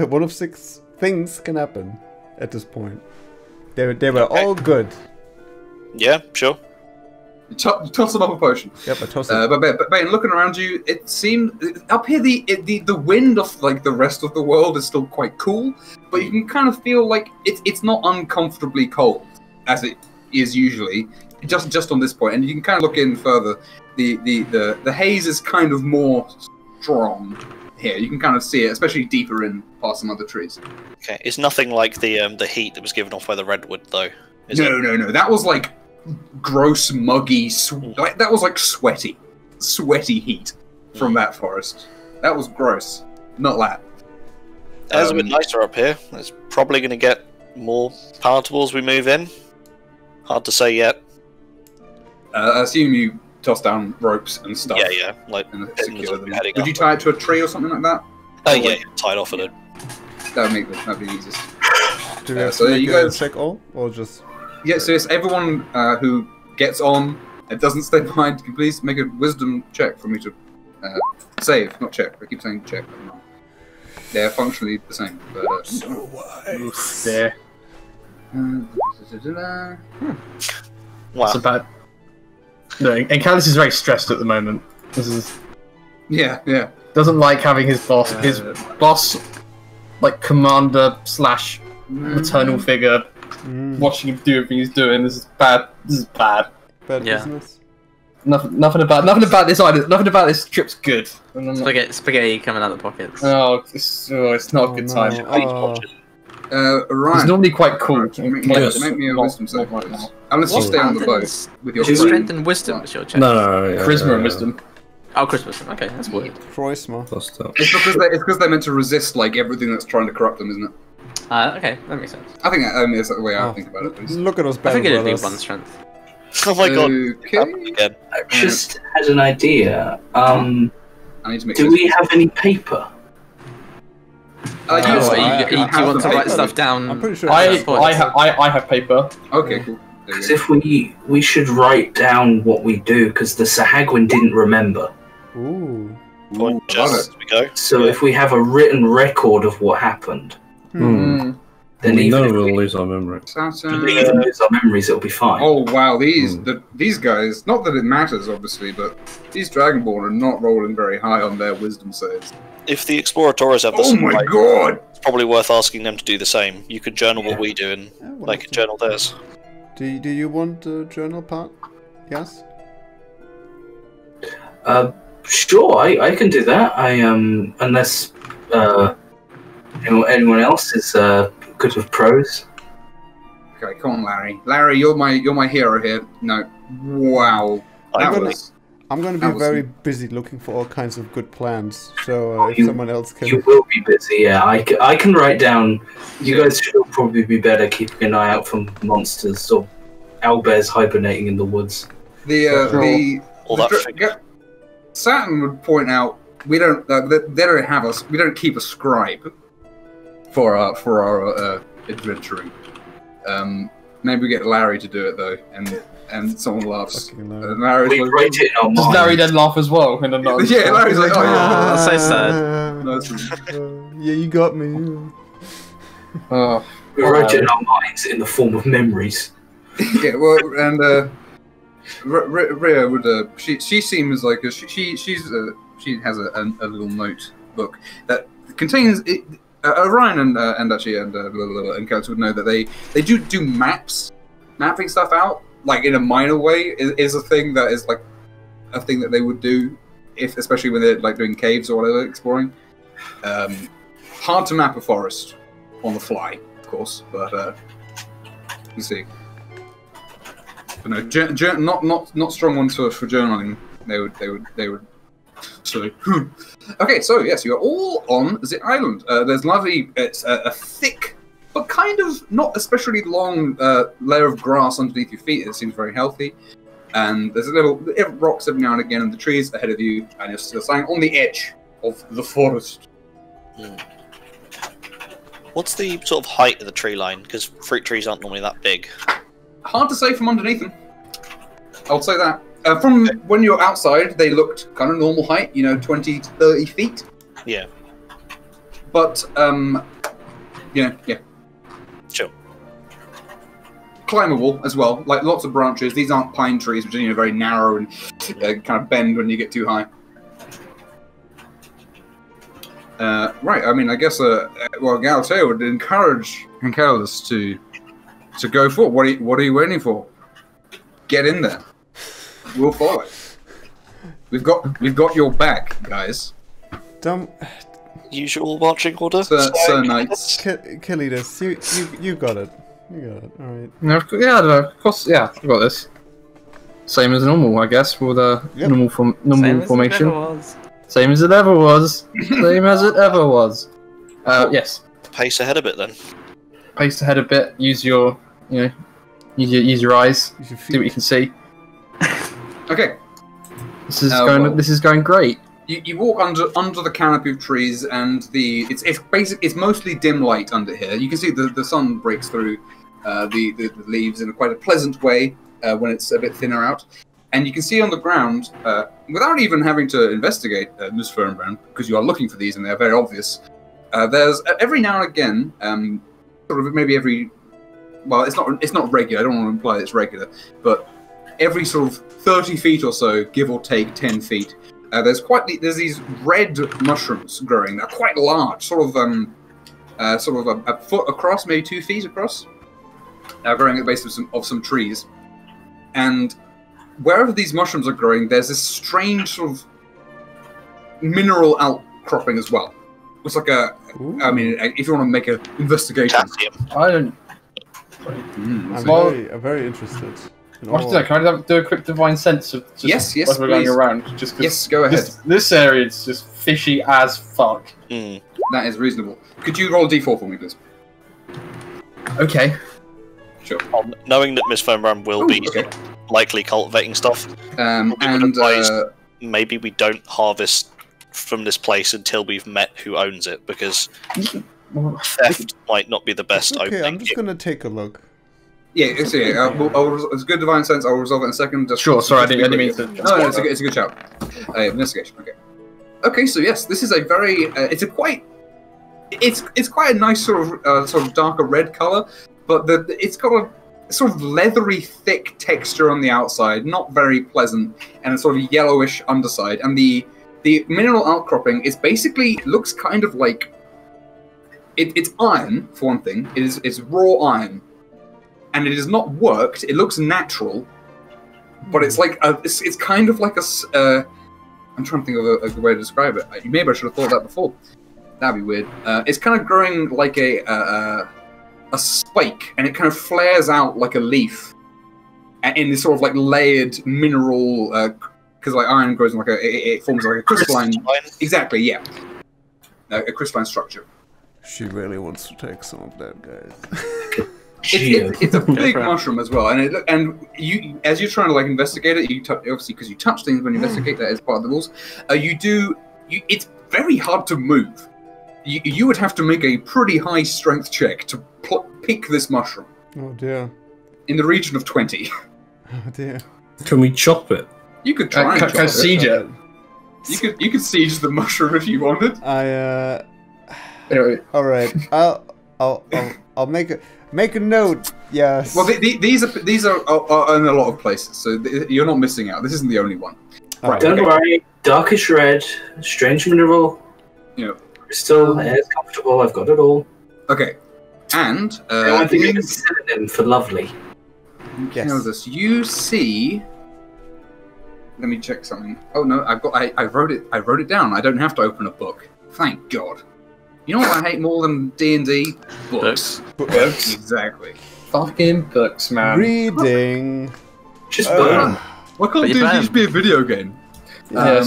One of six things can happen at this point. They were all good. Yeah, sure. You toss another potion. Yep, I toss it. But Ben, looking around you, it seems up here the wind of like the rest of the world is still quite cool, but you can kind of feel like it's not uncomfortably cold as it is usually. Just on this point, and you can kind of look in further. The haze is kind of more strong here. You can kind of see it, especially deeper in past some other trees. Okay. It's nothing like the heat that was given off by the redwood, though. Is it? No. That was like gross, muggy, like that was like sweaty heat from that forest. That was gross. Not that. It's a bit nicer up here. It's probably going to get more palatable as we move in. Hard to say yet. I assume you toss down ropes and stuff. Yeah. Like, And as secure them. we're heading Would you up. tie it to a tree or something like that? Yeah, tied off at it. That'd be the easiest. Do we have so to make you a guys- check all, or just? Yeah, so it's everyone who gets on and doesn't stay behind. Can you please make a wisdom check for me to save, not check. I keep saying check. But no. They're functionally the same. But, there. Wow. It's about. No, and Callus is very stressed at the moment. This is Yeah. doesn't like having his boss, like commander / maternal figure, watching him do everything he's doing. This is bad. Bad Yeah. business. Nothing about this either. Nothing about this trip's good. And I'm like, Spaghetti coming out of the pockets. it's not a good no. time. Oh. He's Ryan, normally quite cool. make me a wisdom save, right please. now. Unless you stay on the boat Strength with your Strength and wisdom is your check. No. Charisma and wisdom. Oh, Christmas. Okay, that's weird. Charisma. Plus that. It's because they're meant to resist like everything that's trying to corrupt them, isn't it? Okay, that makes sense. I think that's the way I think about it. At least. Look at us, I battle think it'd be brothers. one strength. Oh my god. Okay. Again. I just had an idea. I need to make. Do we have any paper? Yes, What, I- you I have want to the write paper. stuff down? I'm pretty sure. I have paper. Okay, cool. There you Because go. if we should write down what we do, because the Sahagwin didn't remember. Ooh. Point I love just as we go. So if we have a written record of what happened, then We even know if we'll we lose our memory. even lose our memories, it'll be fine. Oh wow, these guys. Not that it matters, obviously, but these Dragonborn are not rolling very high on their wisdom saves. If the Explorators have the Oh same my right, god! it's probably worth asking them to do the same. You could journal Yeah. what we do, and Yeah, they can journal theirs. Do you want the journal part? Yes. Sure, I can do that. Unless anyone else is good with prose. Okay, come on, Larry. Larry, you're my hero here. No, wow. I'm That gonna- was I'm going to That be was- very busy looking for all kinds of good plans. So if You- someone else can. You will be busy, yeah. I can write down. You guys should probably be better keeping an eye out for monsters or owlbears hibernating in the woods. All that figure. Saturn would point out we don't they don't have us. We don't keep a scribe for our adventuring. Maybe we get Larry to do it though, and someone laughs. Fucking Larry. And Larry's We like, write it in our Does mind. Larry then laugh as well? And I'm not. yeah, Larry's like, oh yeah. that's so sad. No, it's- Yeah, you got me. Oh, We write it in our minds in the form of memories. yeah, well, and Rhea would she seems like she has a little notebook that contains it. Ryan and Kelly would know that they do mapping stuff out like in a minor way is a thing that is like a thing that they would do especially when they're like doing caves or whatever exploring. Hard to map a forest on the fly, of course, but we'll see. But no, not strong ones for journaling. They would So, okay, so yes, you are all on the island. There's lovely, it's a thick, but kind of not especially long layer of grass underneath your feet. It seems very healthy. And there's a little rocks every now and again in the trees ahead of you, and you're still standing on the edge of the forest. What's the sort of height of the tree line? Because fruit trees aren't normally that big. Hard to say from underneath them. I would say that. From when you're outside, they looked kind of normal height, 20 to 30 feet. Yeah. But, yeah. Sure. Climbable as well, like lots of branches. These aren't pine trees, which are very narrow and kind of bend when you get too high. Right. I mean, I guess Galateo would encourage Enceladus to go for it. What are you waiting for? Get in there. We'll follow it. We've got your back, guys. Usual marching order, Sir Knights. Kalidas, you got it. You got it. All right. No, of course. Yeah, I've got this. Same as normal, I guess, with a normal formation. Same as it ever was. Same as it ever was. Yes. Pace ahead a bit then. Pace ahead a bit. Use your, use your eyes. See what you can see. Okay. This is going great. You walk under the canopy of trees, and it's mostly dim light under here. You can see the sun breaks through the leaves in quite a pleasant way when it's a bit thinner out. And you can see on the ground, without even having to investigate, Ms. Fernbrand, because you are looking for these and they're very obvious, there's every now and again, sort of maybe every, well, it's not regular, I don't want to imply it's regular, but every sort of 30 feet or so, give or take 10 feet, there's these red mushrooms growing. They're quite large, sort of a foot across, maybe 2 feet across, growing at the base of some trees. And wherever these mushrooms are growing, there's this strange sort of mineral outcropping as well. It's like I mean, if you want to make an investigation. I don't. I'm very interested. Can I do a quick divine sense of just yes, we're going around? Just yes, go ahead. This area is just fishy as fuck. That is reasonable. Could you roll a d4 for me, please? Okay. Sure. Knowing that Miss Fernbrand will be likely cultivating stuff, and maybe we don't harvest from this place until we've met who owns it, because theft might not be the best opening. I'm just gonna take a look. Yeah, it's a good divine sense. I'll resolve it in a second. Sure, sorry, I didn't mean to. No, it's a good shout. Investigation. Okay, so yes, this is a very. It's quite a nice sort of darker red color, but it's got a sort of leathery, thick texture on the outside, not very pleasant, and a sort of yellowish underside. And the mineral outcropping is basically looks kind of like it's iron for one thing. It's raw iron. And it is not worked. It looks natural, but it's like it's kind of like I'm trying to think of a good way to describe it. Maybe I should have thought that before. That'd be weird. It's kind of growing like a spike, and it kind of flares out like a leaf, in this sort of like layered mineral. Because like iron grows in like it forms like a crystalline. Exactly, yeah. A crystalline structure. She really wants to take some of that, guys. It's a big mushroom as well, and you as you're trying to like investigate it, obviously because you touch things when you investigate that as part of the rules. It's very hard to move. You would have to make a pretty high strength check to pick this mushroom. Oh dear. In the region of 20. Oh dear. Can we chop it? You could try and can siege it. You could siege the mushroom if you wanted. Anyway. All right. I'll make a note. Yes. Well, these are in a lot of places, so you're not missing out. This isn't the only one. Right. Don't worry. Darkish red, strange mineral. Crystal, air's comfortable. I've got it all. Okay. And I think it's a synonym for lovely. Yes. You see. Let me check something. Oh no, I wrote it down. I don't have to open a book. Thank God. You know what I hate more than D&D? Books. Books. Exactly. Fucking books, man. Reading. Just burn. Why can't D&D just be a video game? Like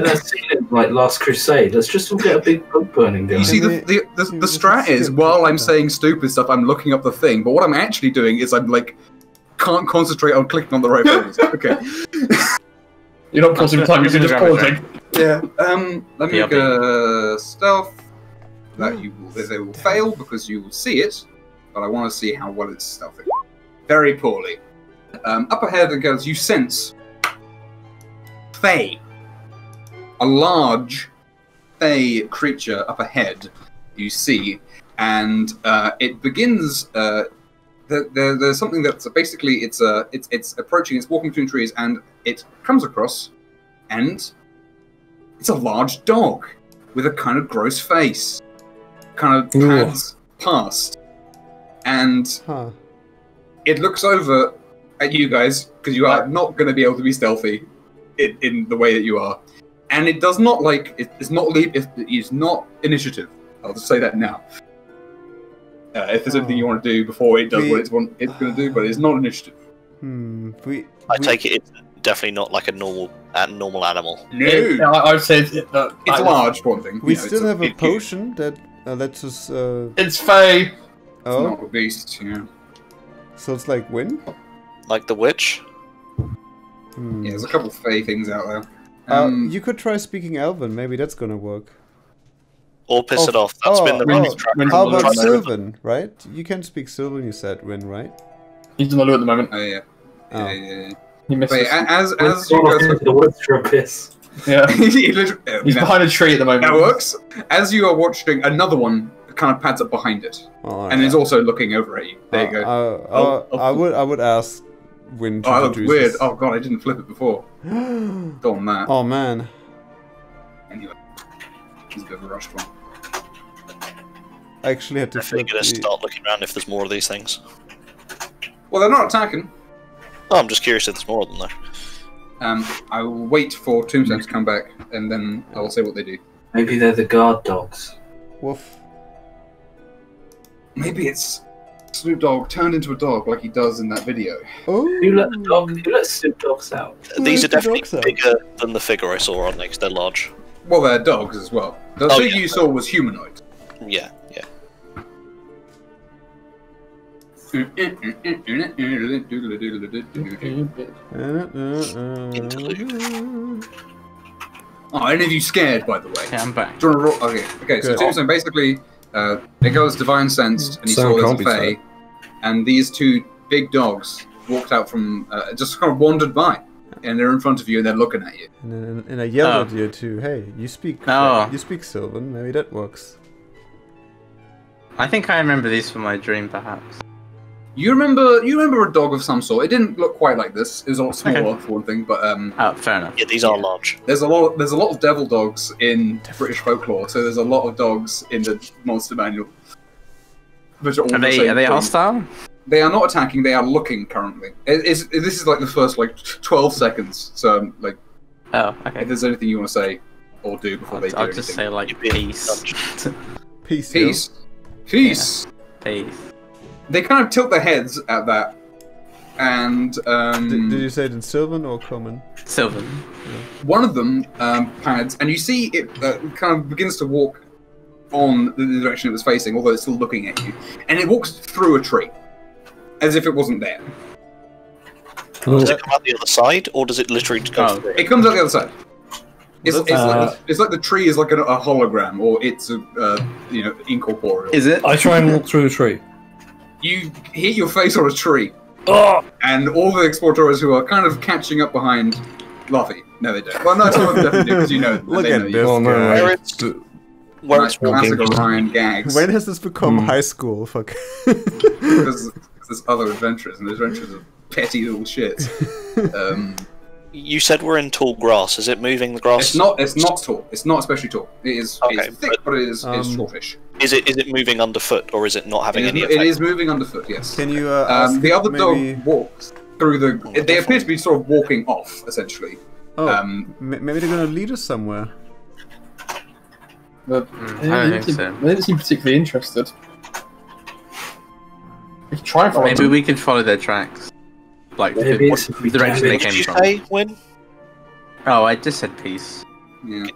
that scene in like Last Crusade. Let's just all get a big book burning down. You see, the strat is while I'm saying stupid stuff, I'm looking up the thing. But what I'm actually doing is I'm like can't concentrate on clicking on the right buttons. Okay. You're not pausing time. You're just pausing. Yeah. Let me go stealth. That they will fail because you will see it, but I want to see how well it's stealthy. Very poorly. Up ahead it goes. You sense Fey, a large Fey creature up ahead. You see, and it begins. There's something that's basically it's approaching. It's walking between trees, and it comes across, and it's a large dog with a kind of gross face. Kind of pads past, and it looks over at you guys because you are not going to be able to be stealthy in the way that you are, and it does not it's not leap. It's not initiative. I'll just say that now. If there's anything you want to do before it does what it's going to do, but it's not initiative. I take it it's definitely not like a normal animal. No, I'd say it's large. One thing. We still have a potion that lets us. It's Fey. It's not a beast. Yeah. So it's like wind. Like the witch. Yeah, there's a couple of Fey things out there. You could try speaking Elven. Maybe that's gonna work. Or piss it off. That's been the biggest track. How about Sylvan? Right? You can speak Sylvan. You said Win, right? He's in the loo at the moment. Oh yeah. Yeah. He misses. As you guys the woods for a piss. Yeah. He's behind a tree at the moment. That works. As you are watching, another one kind of pads up behind it, and is also looking over at you. There you go. I would ask Win to that looks introduce weird. us. Oh god, I didn't flip it before. Go on that. Oh man. Anyway, he's a bit of a rushed one. I actually had to Definitely gonna start looking around if there's more of these things. Well, they're not attacking. Oh, I'm just curious if there's more of them though. I will wait for Tombstone to come back, and then I will say what they do. Maybe they're the guard dogs. Woof. Maybe it's Snoop Dogg turned into a dog like he does in that video. Oh. Who let Snoop Dogs out? These are definitely bigger than the figure I saw, aren't they? 'Cause they're large. Well, they're dogs as well. The figure you saw was humanoid. Yeah. Oh, any of you scared, by the way? Yeah, I'm back. Do you want to roll? Okay. So Tombstone basically, it goes divine sensed, and he saw this Fae, and these two big dogs walked out from, just kind of wandered by, and they're in front of you, and they're looking at you. And I yelled at you too. Hey, you speak. You speak Sylvan. Maybe that works. I think I remember these from my dream, perhaps. You remember a dog of some sort. It didn't look quite like this. It was a lot smaller for one thing, but fair enough. Yeah, these are large. There's a lot of devil dogs in British folklore, so there's a lot of dogs in the monster manual. Which are they hostile? They are not attacking. They are looking currently. This is like the first 12 seconds. So okay. If there's anything you want to say or do before they do I'll just say peace. Peace. Peace. Peace. They kind of tilt their heads at that, and did you say it in Sylvan or Common? Sylvan. Yeah. One of them pads, and you see it kind of begins to walk on the direction it was facing, although it's still looking at you, and it walks through a tree, as if it wasn't there. Does it come out the other side, or does it literally go through? It comes out the other side. It's like the tree is like a hologram, or it's incorporeal. Is it? I try and walk through the tree. You hit your face on a tree, and all the explorers who are kind of catching up behind laugh at you. No, they don't. Well, no, some of them definitely do, because you know. Look at this guy. Where it's classic Orion gags. When has this become high school? Fuck. Because there's other adventures, and the adventures are petty little shits. You said we're in tall grass. Is it moving the grass? It's not tall. It's not especially tall. It's thick, but it is shortish. Is it moving underfoot, or is it not having any effect? It is moving underfoot. Yes. Can you? The other dog walks through the. They appear to be sort of walking off, essentially. Maybe they're gonna lead us somewhere. But I don't think so. They didn't seem particularly interested. We could try and follow Maybe we could follow their tracks. Like the direction they came from. Did you say, Win? Oh, I just said peace. Yeah.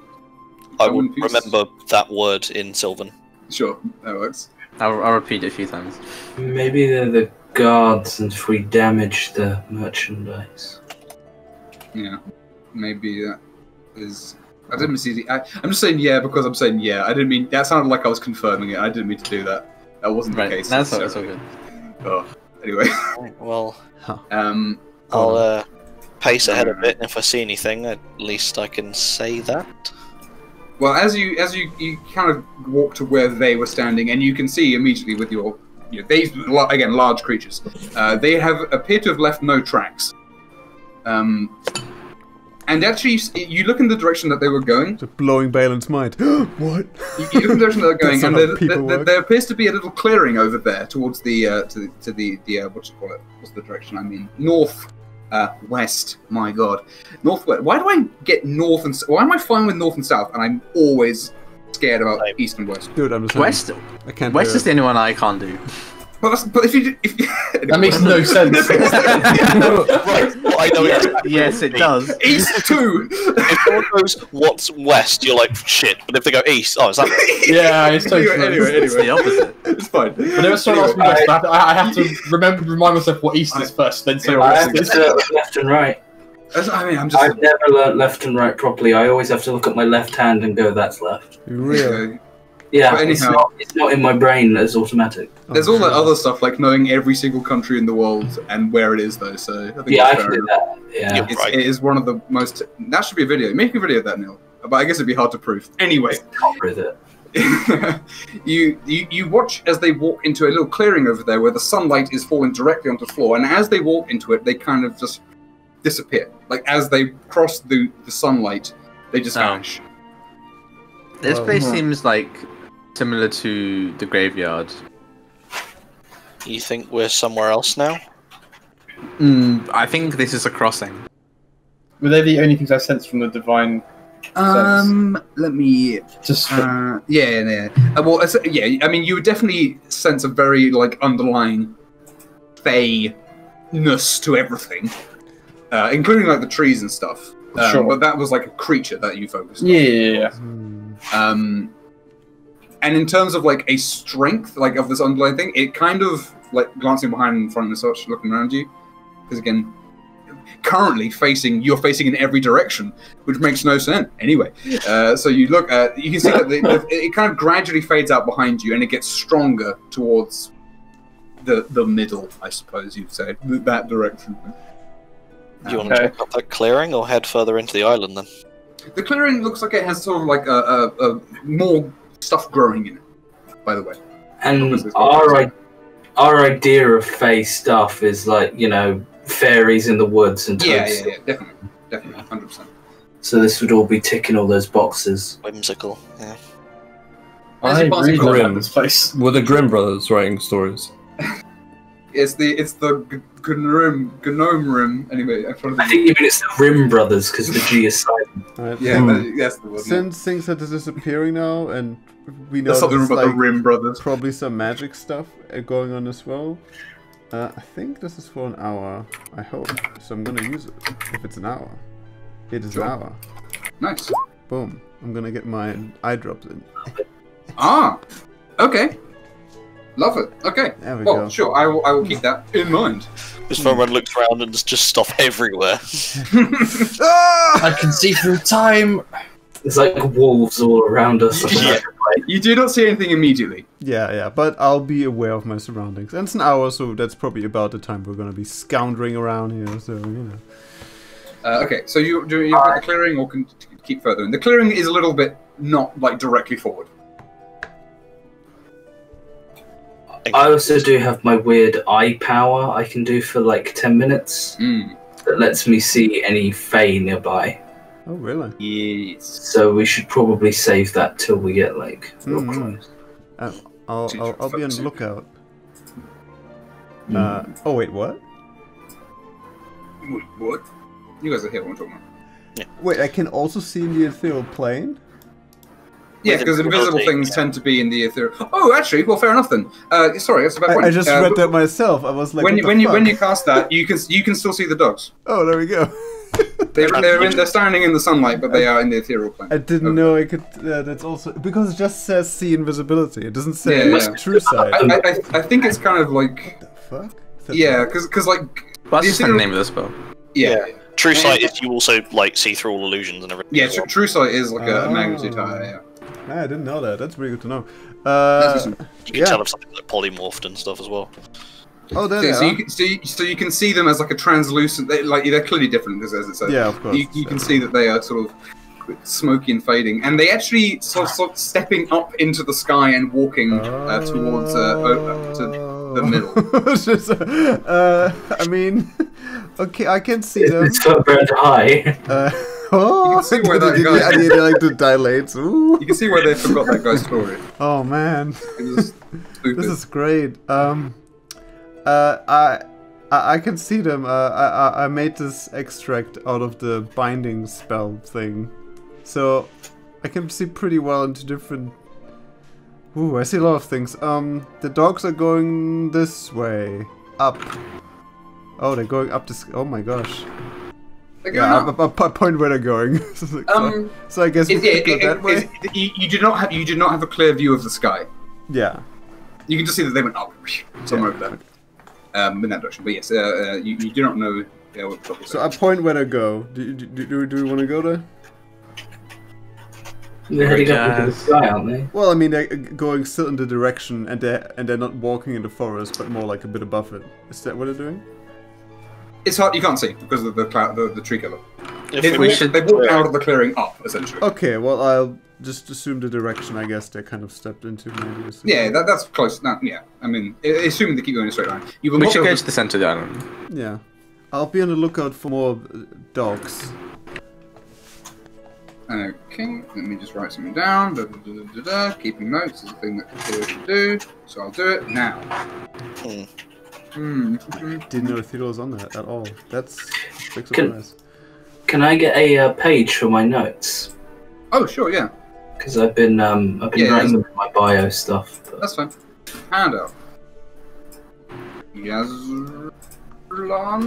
I will remember that word in Sylvan. Sure, that works. I'll repeat it a few times. Maybe they're the guards, and if we damage the merchandise. Yeah, maybe that is. I didn't see. I'm just saying yeah because I'm saying yeah. I didn't mean that sounded like I was confirming it. I didn't mean to do that. That wasn't the case. That's all good. Oh, anyway. Well, I'll pace ahead a bit, and if I see anything, at least I can say that. Well, as you kind of walk to where they were standing, and you can see immediately with your, these again large creatures, they appear to have left no tracks. And actually, you look in the direction that they were going. Just blowing Balin's mind. What? You look in the direction they're going, and there appears to be a little clearing over there towards the to the what do you call it? What's the direction? I mean, north. West, my god. Northwest. Why do I get north and why am I fine with north and south and I'm always scared about east and west? Dude, I'm just West. I can't West is the only one I can't do. But if you that makes no sense. Right, well, I know yes, it does. East too. If someone goes, "What's west?" You're like, "Shit." But if they go east, oh, is that? Yeah, it's totally anyway. It's the opposite. It's fine. But there was someone else west. I have to remind myself what east is first, then say what west is. Left and right. I've never learnt left and right properly. I always have to look at my left hand and go, "That's left." Really? Yeah, but anyhow, it's not in my brain as automatic. There's all that other stuff like knowing every single country in the world and where it is, though. So I think I can do that. Yeah, it is one of the most. That should be a video. Make a video of that, Neil. But I guess it'd be hard to prove. Anyway, you watch as they walk into a little clearing over there where the sunlight is falling directly onto the floor, and as they walk into it, they kind of just disappear. Like as they cross the sunlight, they just vanish. This place seems like similar to the graveyard. You think we're somewhere else now? I think this is a crossing. Were they the only things I sensed from the divine? Let me just. Yeah. Well, yeah. I mean, you would definitely sense a very underlying fey-ness to everything, including like the trees and stuff. Sure. But that was like a creature that you focused on. Yeah. And in terms of like a strength, like of this underlying thing, it kind of like glancing behind and front and such, looking around you, because again, currently you're facing in every direction, which makes no sense. Anyway, so you look at, you can see that it kind of gradually fades out behind you, and it gets stronger towards the middle, I suppose you'd say, that direction. Do you want to check out that clearing or head further into the island then? The clearing looks like it has sort of like a more stuff growing in it, by the way. And our idea of fey stuff is like, fairies in the woods and toads. Yeah, definitely, 100%. So this would all be ticking all those boxes. Whimsical, yeah. I really love this place. Were the Grimm brothers writing stories? It's the Gnome Rim. Anyway, I think even it's the Rim brothers because the G is silent. Right. Yeah, that's the word. Since things are disappearing now, and we know there's something about the Rim brothers. Probably some magic stuff going on as well. I think this is for an hour. I hope. So I'm gonna use it. If it's an hour, it is an hour. Nice. Boom. I'm gonna get my eye drops in. Okay. Love it. Okay. There we go. Sure. I will keep that in mind. This Fernbrand looks around and there's just stuff everywhere. I can see through time. There's like wolves all around us. You do not see anything immediately. Yeah, but I'll be aware of my surroundings. And it's an hour, so that's probably about the time we're gonna be scoundering around here. So Okay. So you got the clearing, or can keep further in? The clearing is a little bit not like directly forward. I also do have my weird eye power I can do for like 10 minutes. That lets me see any fey nearby. Oh, really? Yes. So we should probably save that till we get like real close. I'll be on the lookout. Oh wait, what? Wait, what? You guys are here. What I'm talking about? Yeah. Wait, I can also see in the ethereal plane? Yeah, because invisible things tend to be in the ethereal. Oh, actually, well, fair enough then. Sorry, that's a bad point. I just read that myself. I was like, when you cast that, you can still see the dogs. Oh, there we go. They're standing in the sunlight, but they are in the ethereal plane. I didn't know I could. That's also because it just says see invisibility. It doesn't say true sight. I think it's kind of like. What the fuck? Yeah, because like. Well, that's just the name of the spell. Yeah. True sight is you also like see through all illusions and everything. Yeah, true sight is like a magnitude higher. Yeah. I didn't know that. That's really good to know. You can tell if something's like polymorphed and stuff as well. Oh, there they are. So you can see them as like a translucent. They're clearly different, as it says. Yeah, of course. You can see that they are sort of smoky and fading, and they actually sort of stepping up into the sky and walking towards to the middle. I mean, okay, I can see them. It's Fernbrand high. You can see where that guy. I need like to dilate. Ooh. You can see where they forgot that guy's story. Oh man, This is great. I can see them. I made this extract out of the binding spell thing, so I can see pretty well into different. Ooh, I see a lot of things. The dogs are going this way, up. Oh, they're going up this. Oh my gosh. Yeah, I point where they're going. So I guess we could go that way. You do not have a clear view of the sky. Yeah. You can just see that they went up somewhere over there. In that direction, but yes, you do not know. What so I point where to go. Do we want to go there? They're heading up into the sky, aren't they? Well, I mean, they're going still in the direction, and they're not walking in the forest, but more like a bit above it. Is that what they're doing? It's hard. You can't see because of the tree cover. They walked out of the clearing up, essentially. Okay, well, I'll just assume the direction. I guess they kind of stepped into. Maybe. Yeah, that's close. Yeah, I mean, assuming they keep going in a straight line. We should go to the center of the island. Yeah, I'll be on the lookout for more dogs. Okay, let me just write something down. Keeping notes is a thing that Theodore should do, so I'll do it now. Didn't know Theodore was on that at all. That's a big surprise. Can I get a page for my notes? Oh, sure, yeah. Because I've been writing my bio stuff. But... That's fine. Handout. Yazla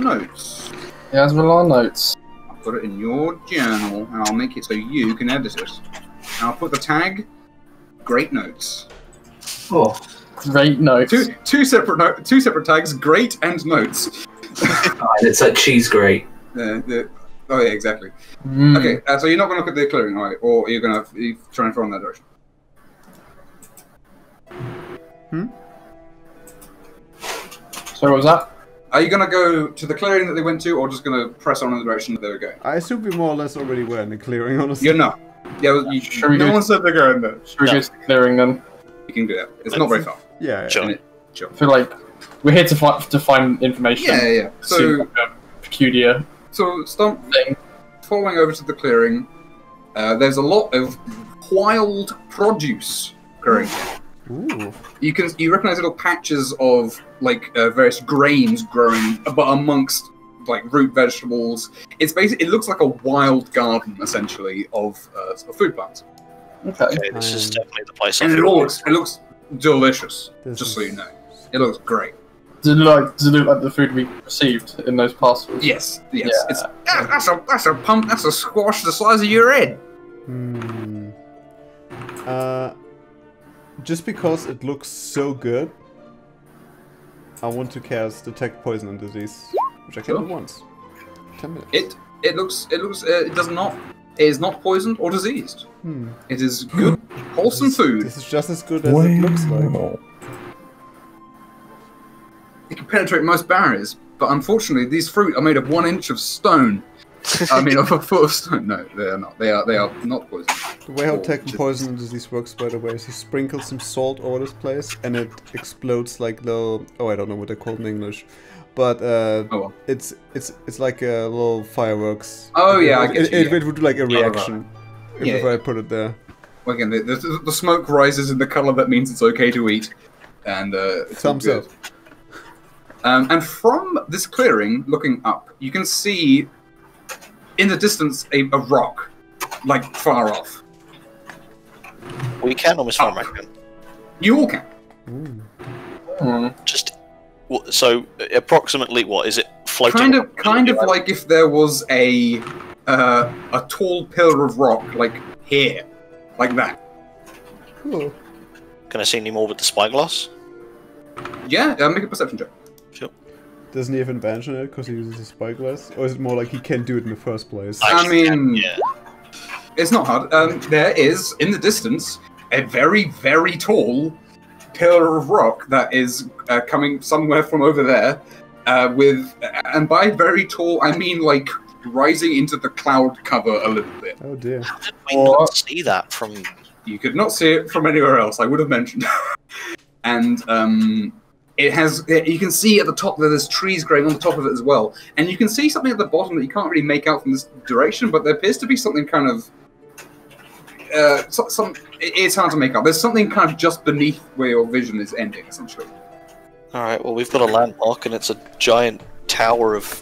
notes. Yazla notes. I'll put it in your journal, and I'll make it so you can edit it. And I'll put the tag. Great notes. Oh. Great notes. Two separate tags. Great and notes. It's like cheese grate. Oh yeah, exactly. Okay, so you're not going to look at the clearing, right? Or you're going to try and follow in that direction. So what was that? Are you going to go to the clearing that they went to, or just going to press on in the direction that they were going? I assume we more or less already were in the clearing, honestly. You're not. Yeah, no one said they're going there. Should we go to the clearing then? You can do that. It's not very far. Yeah. Sure. I feel like we're here to find information. Yeah. So peculiar. So following over to the clearing, there's a lot of wild produce growing here. Ooh. You recognize little patches of like various grains growing, but amongst like root vegetables. It looks like a wild garden essentially of food plants. Okay, this is definitely the place. And it looks delicious. Just so you know, it looks great. Does it look like the food we received in those parcels? Yes. Yeah. That's a pump. That's a squash the size of your head. Just because it looks so good, I want to cast Detect Poison and Disease, which I can do once. 10 minutes. It is not poisoned or diseased. It is good, wholesome food. This is just as good as it looks like. It can penetrate most barriers, but unfortunately, these fruit are made of 1 inch of stone. I mean, of a foot of stone. No, they are not. They are not poisoned. The way how Detect Poison and Disease works, by the way, is you sprinkle some salt over this place, and it explodes like little. Oh, I don't know what they're called in English. But it's like a little fireworks. Oh yeah, it would do like a reaction if I put it there. Well, again, the smoke rises in the color that means it's okay to eat, and it's thumbs up. And from this clearing, looking up, you can see in the distance a rock, like far off. We can almost find Raccoon. You all can. Just. So approximately what is it floating? Kind of like if there was a a tall pillar of rock, like here, like that. Cool. Can I see any more with the spyglass? Yeah, make a perception check. Sure. Doesn't he have advantage on it because he uses a spyglass? Or is it more like he can't do it in the first place? I mean, yeah. It's not hard. There is, in the distance, a very, very tall pillar of rock that is coming somewhere from over there, and by very tall, I mean like rising into the cloud cover a little bit. Oh dear. How did we not see that from... You could not see it from anywhere else, I would have mentioned. And it has, you can see at the top that there's trees growing on the top of it as well. And you can see something at the bottom that you can't really make out from this direction, but there appears to be something kind of, it's hard to make out. There's something kind of just beneath where your vision is ending, essentially. Alright, well, we've got a landmark, and it's a giant tower of...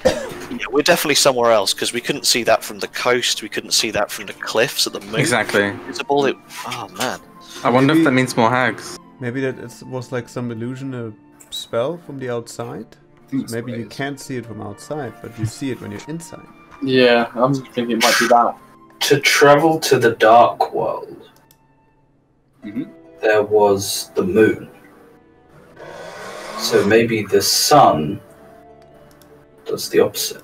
Yeah, we're definitely somewhere else, because we couldn't see that from the coast, we couldn't see that from the cliffs at the moon. Exactly. Visible, oh man. I wonder if that means more hags. Maybe that was like some illusion, a spell from the outside? Maybe you can't see it from outside, but you see it when you're inside. Yeah, I'm thinking it might be that. To travel to the dark world, there was the moon. So maybe the sun does the opposite.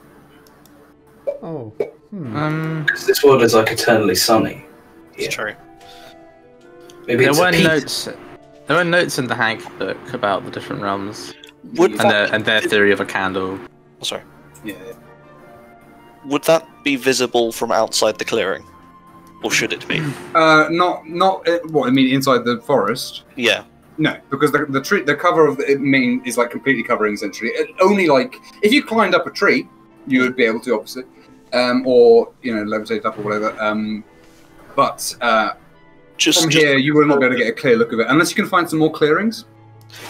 Oh. Because this world is like eternally sunny. It's true. Maybe There it's were a peak. notes. There were notes in the hag book about the different realms Would and their theory of a candle. Oh, sorry. Yeah. Would that be visible from outside the clearing? Or should it be? Not what I mean inside the forest. Yeah. No, because the tree, the cover of the main is like completely covering essentially. Only like if you climbed up a tree, you would be able to opposite, or levitate up or whatever. But from here, you will not be able to get a clear look of it unless you can find some more clearings.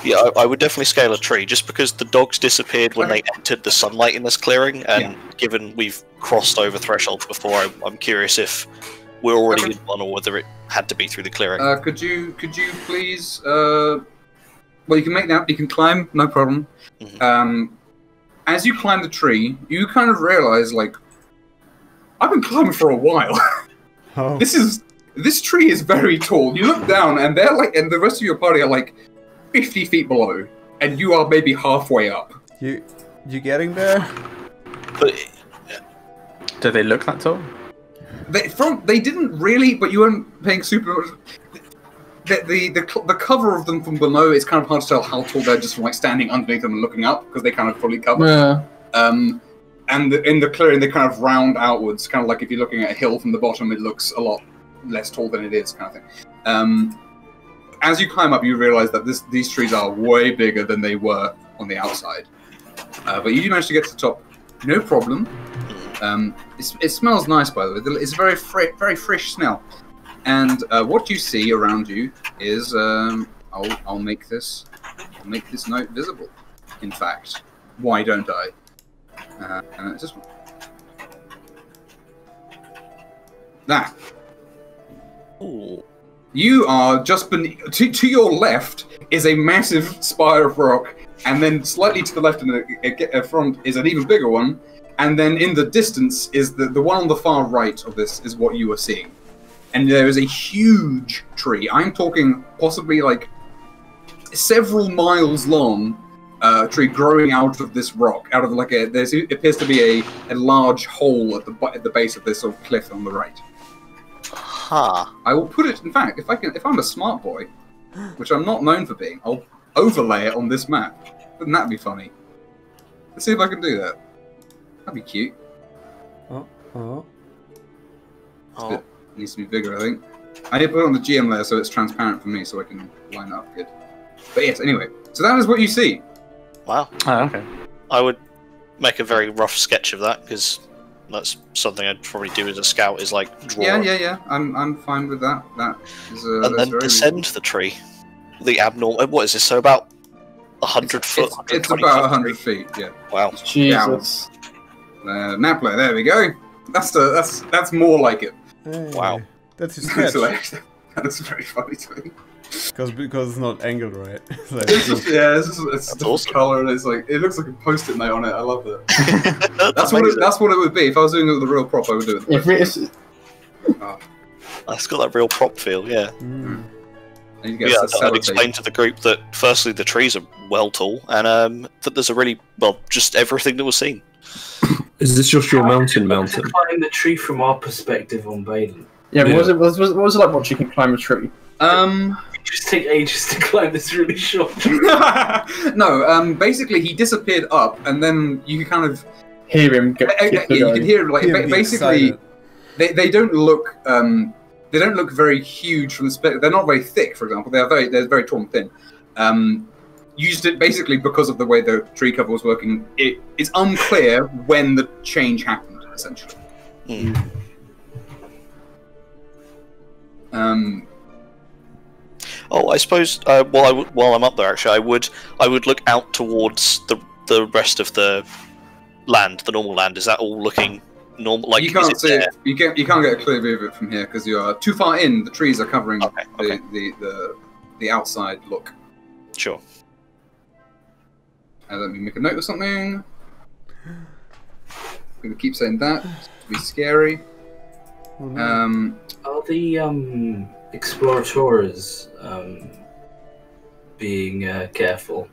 Yeah, I would definitely scale a tree, just because the dogs disappeared when they entered the sunlight in this clearing, and given we've crossed over thresholds before, I'm curious if we're already in one or whether it had to be through the clearing. Could you please? Well, you can make that. You can climb, no problem. As you climb the tree, you kind of realize, like, I've been climbing for a while. Oh. This tree is very tall. You look down, and they're like, and the rest of your party are like 50 feet below, and you are maybe halfway up. You getting there? But do they look that tall? They didn't really, but you weren't paying super much. The cover of them from below, it's kind of hard to tell how tall they're just from like standing underneath them and looking up, because they kind of fully cover. Yeah. And in the clearing, they kind of round outwards, kind of like if you're looking at a hill from the bottom, it looks a lot less tall than it is, kind of thing. As you climb up, you realize that these trees are way bigger than they were on the outside. But you do manage to get to the top, no problem. It smells nice, by the way. It's a very fresh smell. And what you see around you is I'll make this note visible. In fact, why don't I? It's this one. That. Ooh. You are just beneath. To your left is a massive spire of rock, and then slightly to the left in the front is an even bigger one, and then in the distance is the one on the far right of this is what you are seeing. And there is a huge tree. I'm talking possibly like several miles long tree growing out of this rock, out of like there appears to be a large hole at the base of this sort of cliff on the right. I will put it. In fact, if I'm a smart boy, which I'm not known for being, I'll overlay it on this map. Wouldn't that be funny? Let's see if I can do that. That'd be cute. It needs to be bigger, I think. I need to put it on the GM layer so it's transparent for me, so I can line it up good. But yes, anyway, so that is what you see. Wow. Oh, okay. I would make a very rough sketch of that, because that's something I'd probably do as a scout, is like draw. Yeah. I'm fine with that. That is. And then descend the tree. The abnormal. What is this? So about 100 foot. It's about 100 feet. Yeah. Wow. Jesus. MacLeod. There we go. That's more like it. Hey, wow. That's your sketch. That's very funny to me. Because it's not angled right. Like, it's a awesome color, and it's like it looks like a post-it note on it. I love it. That's what it would be if I was doing it with a real prop. I would do it. It's got that real prop feel, yeah. I'd explain to the group that firstly the trees are well tall, and that there's a really just everything that was seen. Is this just your mountain? Climb the tree from our perspective on Baden. Yeah, what was it like watching him climb a tree? It just take ages to climb this really short tree. No, basically he disappeared up, and then you can kind of hear him. You can hear him, like basically. They don't look very huge from the perspective. They're not very thick, for example. They're very tall and thin. Used it basically because of the way the tree cover was working. It's unclear when the change happened, essentially. I suppose while I'm up there, actually, I would look out towards the rest of the land, the normal land. Is that all looking normal? Like you can't see it. You can't get a clear view of it from here because you are too far in. The trees are covering the outside look. Sure. Let me make a note of something. I'm gonna keep saying that. It's be scary. Are the explorators being careful?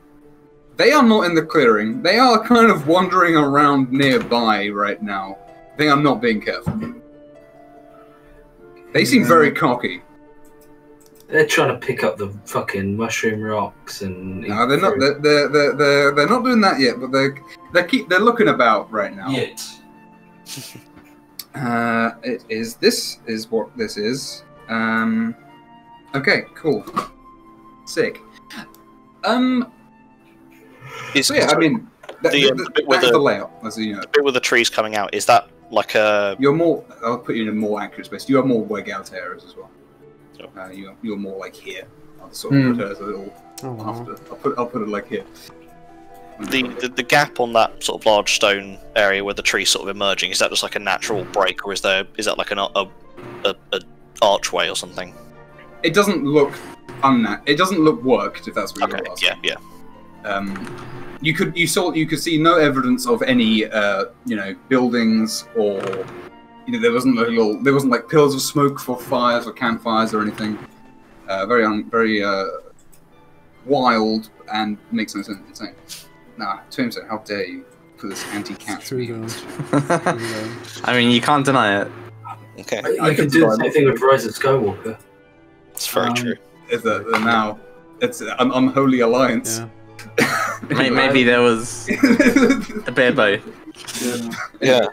They are not in the clearing. They are kind of wandering around nearby right now. They are not being careful. They seem very cocky. They're trying to pick up the fucking mushroom rocks and. No, they're not. They're not doing that yet. But they're looking about right now. Yet. This is what this is. Okay, cool. Sick. So yeah, I mean, that's the layout, as you know. The bit with the trees coming out, is that like a... I'll put you in a more accurate space. You have more wig out areas as well. You're more like here. I'll sort of put it as a little after. I'll put it like here. The gap on that sort of large stone area where the tree's sort of emerging, is that just like a natural break, or is that like an archway or something? It doesn't look it doesn't look worked, if that's what you're asking. Yeah. You could see no evidence of any buildings, or there wasn't like pillars of smoke for fires or campfires or anything. Very wild, and makes no sense. Insane. Nah, Tombstone, how dare you put this anti-cat speak? I mean, you can't deny it. Okay. I could do the same thing with Rise of Skywalker. It's very true. It's an unholy alliance. Yeah. Maybe there was a bit of both. Yeah.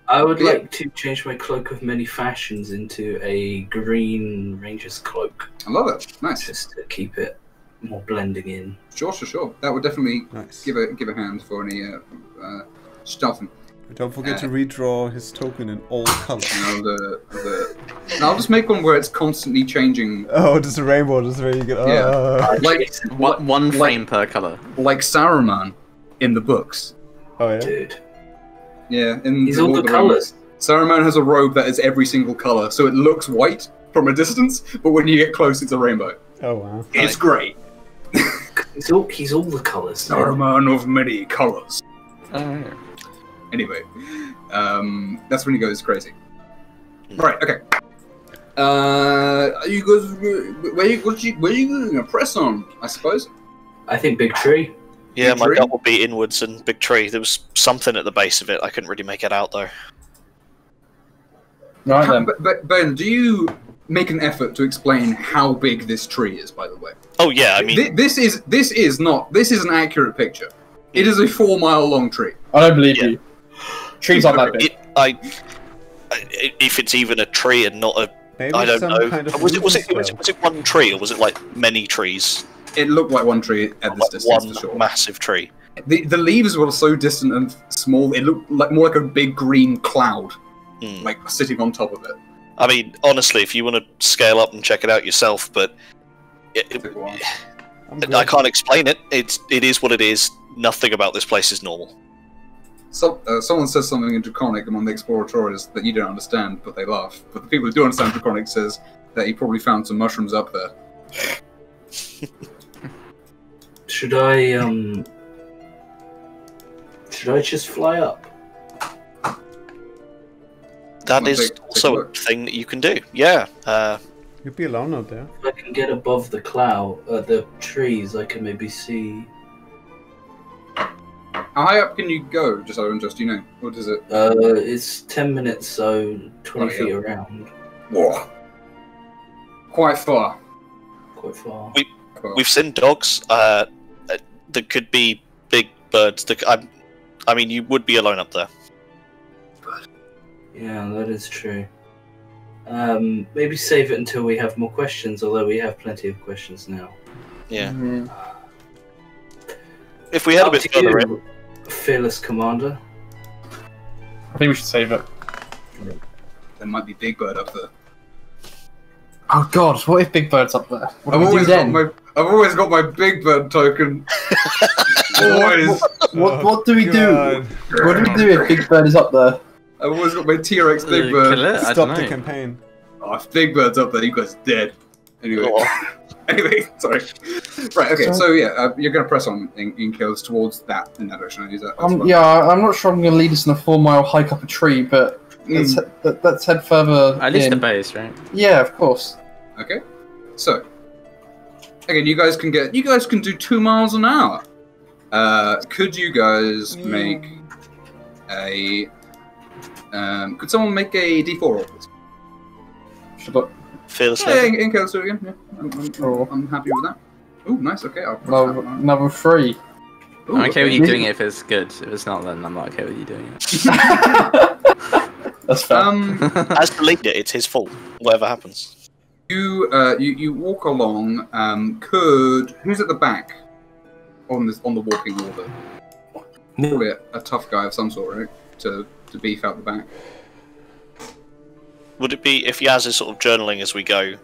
I would like to change my cloak of many fashions into a green ranger's cloak. I love it. Nice. Just to keep it more blending in. Sure. That would definitely give a hand for any stealthing. Don't forget to redraw his token in all colors. I'll just make one where it's constantly changing. Oh, just a rainbow, just very good. Yeah, like one frame per color, like Saruman in the books. Oh yeah, dude. Yeah, he's all the colors. Saruman has a robe that is every single color, so it looks white from a distance, but when you get close, it's a rainbow. Oh wow, it's great. He's all the colors. Saruman of many colors. Oh. Anyway, that's when he goes crazy. Right, okay. Are you guys, where are you going to press on, I suppose? I think Big Tree. Yeah, my gut would be inwards and Big Tree. There was something at the base of it. I couldn't really make it out, though. Right then. But Ben, do you make an effort to explain how big this tree is, by the way? Oh, yeah, I mean... This is an accurate picture. It is a 4-mile-long tree. I don't believe you. Trees aren't that big. If it's even a tree and not a... Maybe I don't know. Kind of was it one tree, or was it like many trees? It looked like one tree at this distance, for sure. One massive tree. The leaves were so distant and small, it looked like more like a big green cloud, like sitting on top of it. I mean, honestly, if you want to scale up and check it out yourself, but I can't explain it. It is what it is. Nothing about this place is normal. So, someone says something in Draconic among the Explorators that you don't understand, but they laugh. But the people who do understand Draconic says that he probably found some mushrooms up there. Should I just fly up? That is also a thing that you can do. Yeah. You'd be alone out there. If I can get above the the trees, I can maybe see. How high up can you go? Just out of interest, do you know? What is it? It's 10 minutes, so 20 feet around. Whoa. Quite far. Quite far. We've seen dogs. That could be big birds. I mean, you would be alone up there. Yeah, that is true. Maybe save it until we have more questions, although we have plenty of questions now. Yeah. If we had a bit further in. Fearless Commander. I think we should save it. There might be Big Bird up there. Oh god, what if Big Bird's up there? What do we do then? I've always got my Big Bird token. Always. What do we do? What do we do if Big Bird is up there? I've always got my T-Rex Big Bird. Stop the campaign. Oh, if Big Bird's up there, you guys dead. Anyway. Anyway, sorry. Right, okay, so yeah, you're going to press on in kills towards that, in that direction. Yeah, I'm not sure I'm going to lead us on a 4-mile hike up a tree, but let's head further At least the base, right? Yeah, of course. Okay, so, again, you guys can do 2 miles an hour. Could you guys make a, could someone make a D4 roll, please? Fearlessly. Yeah, in kills again, yeah. I'm happy with that. Ooh, nice, okay. Number 3. Ooh, I'm okay with you doing it if it's good. If it's not, then I'm not okay with you doing it. That's fair. As the leader, it's his fault. Whatever happens. You walk along. Who's at the back on the walking order? Probably a tough guy of some sort, right? To beef out the back. Would it be if Yaz is sort of journaling as we go?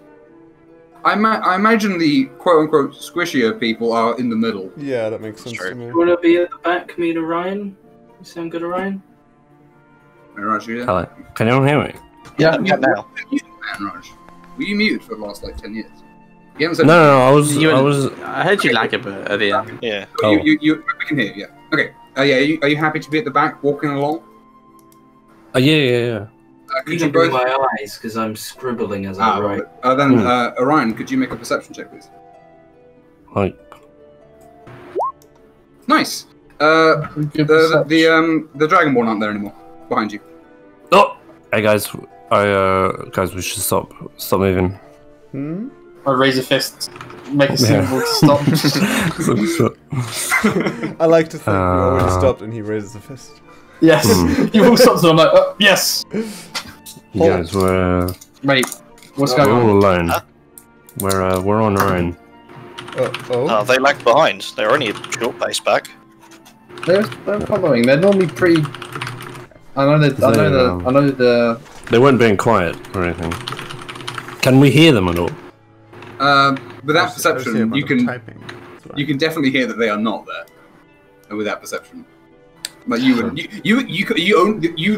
I imagine the quote-unquote squishier people are in the middle. Yeah, that makes sense to me. You want to be at the back, me and Orion? You sound good, Orion? Raj, you there? Hello. Can anyone hear me? Yeah, now. Raj. Were you muted for the last, 10 years? You haven't said No, I was... I heard you lag a bit at the end. Yeah. We can hear you, yeah. Okay. Are you happy to be at the back, walking along? Yeah. Could you both my eyes because I'm scribbling as I write. Then Orion, could you make a perception check, please? Right. Nice. The Dragonborn aren't there anymore. Behind you. Oh, hey guys, guys, we should stop moving. I raise a fist, make a symbol to stop. I like to think we already stopped and he raises a fist. Yes, you all stopped and I'm like, yes. You guys, Wait, what's going on? We're all alone. Huh? We're on our own. Oh, they lagged behind. They're only a short pace back. They're following. They're normally pretty. I know the. They weren't being quiet or anything. Can we hear them at all? With that perception, you can definitely hear that they are not there. With that perception. Like you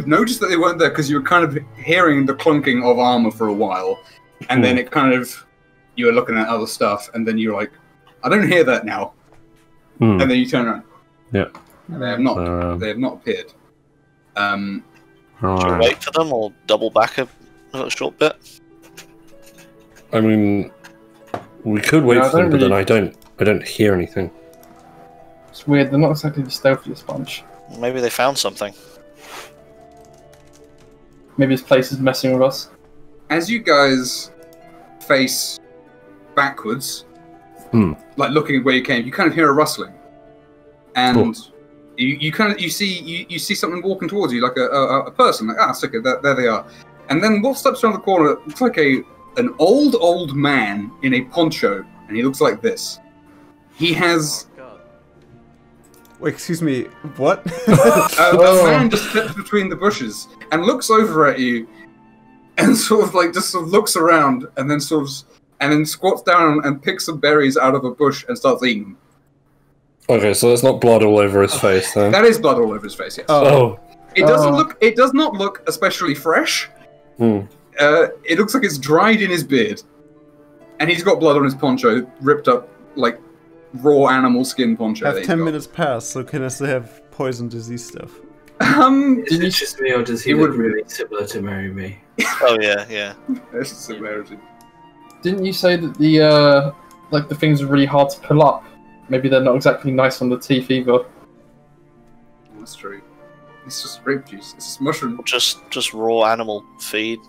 noticed that they weren't there because you were kind of hearing the clunking of armor for a while, and then it kind of you were looking at other stuff, and then you're like, I don't hear that now, and then you turn around. Yeah, and they have not. They have not appeared. Should we wait for them or double back a short bit? I mean, we could wait for them, but then I don't hear anything. It's weird. They're not exactly the stealthiest bunch. Maybe they found something. Maybe this place is messing with us. As you guys face backwards, like looking at where you came, you kind of hear a rustling, and you see something walking towards you, like a person. Like okay, there they are. And then what steps around the corner looks like an old man in a poncho, and he looks like this. He has. Wait, excuse me, what? A man just steps between the bushes and looks over at you, and sort of looks around, and then squats down and picks some berries out of a bush and starts eating them. Okay, so there's not blood all over his face then. That is blood all over his face. Yes. Oh. It doesn't look. It does not look especially fresh. It looks like it's dried in his beard, And he's got blood on his poncho, ripped up, like, raw animal skin poncho. Have 10 minutes passed, so can I still have poison disease stuff? Is it just me, or does he look really similar to Marry Me? Oh yeah. There's a similarity. Didn't you say that the like the things are really hard to pull up? Maybe they're not exactly nice on the teeth either. That's true. It's just grape juice. It's just mushroom. Just raw animal feed.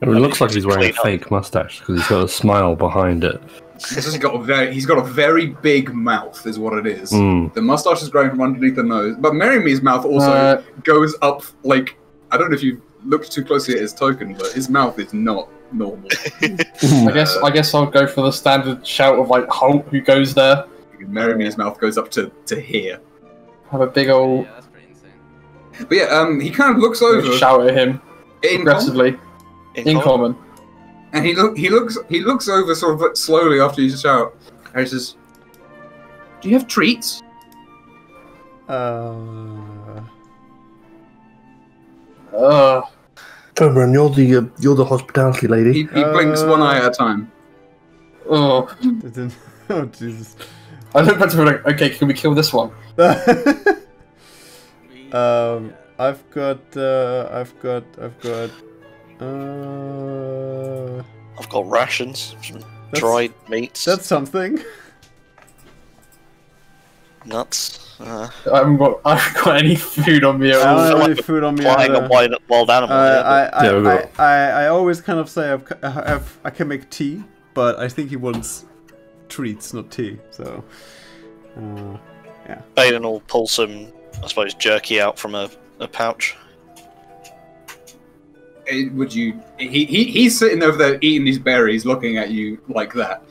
It looks like he's wearing a fake mustache because he's got a smile behind it. He's got a very big mouth, is what it is. Mm. The mustache is growing from underneath the nose, but Marry Me's mouth also goes up. Like, I don't know if you looked too closely at his token, but his mouth is not normal. I guess I'll go for the standard shout of like Hulk who goes there. Marry Me's mouth goes up to here. Have a big old. Yeah, that's pretty insane. But yeah, he kind of looks over. Shout at him aggressively. In common. And he looks over sort of slowly after you shout, and he says, "Do you have treats?" Fernbrand, you're the hospitality lady. He blinks one eye at a time. Oh, oh Jesus! I look back to him like, okay, can we kill this one? I've got rations, some dried meats. That's something. Nuts. I haven't got any food on me at all. I don't have any food on me either. A wild animal. I always kind of say I can make tea, but I think he wants treats, not tea. So, yeah. Baden will pull some, I suppose, jerky out from a pouch. Would you? He's sitting over there eating these berries, looking at you like that.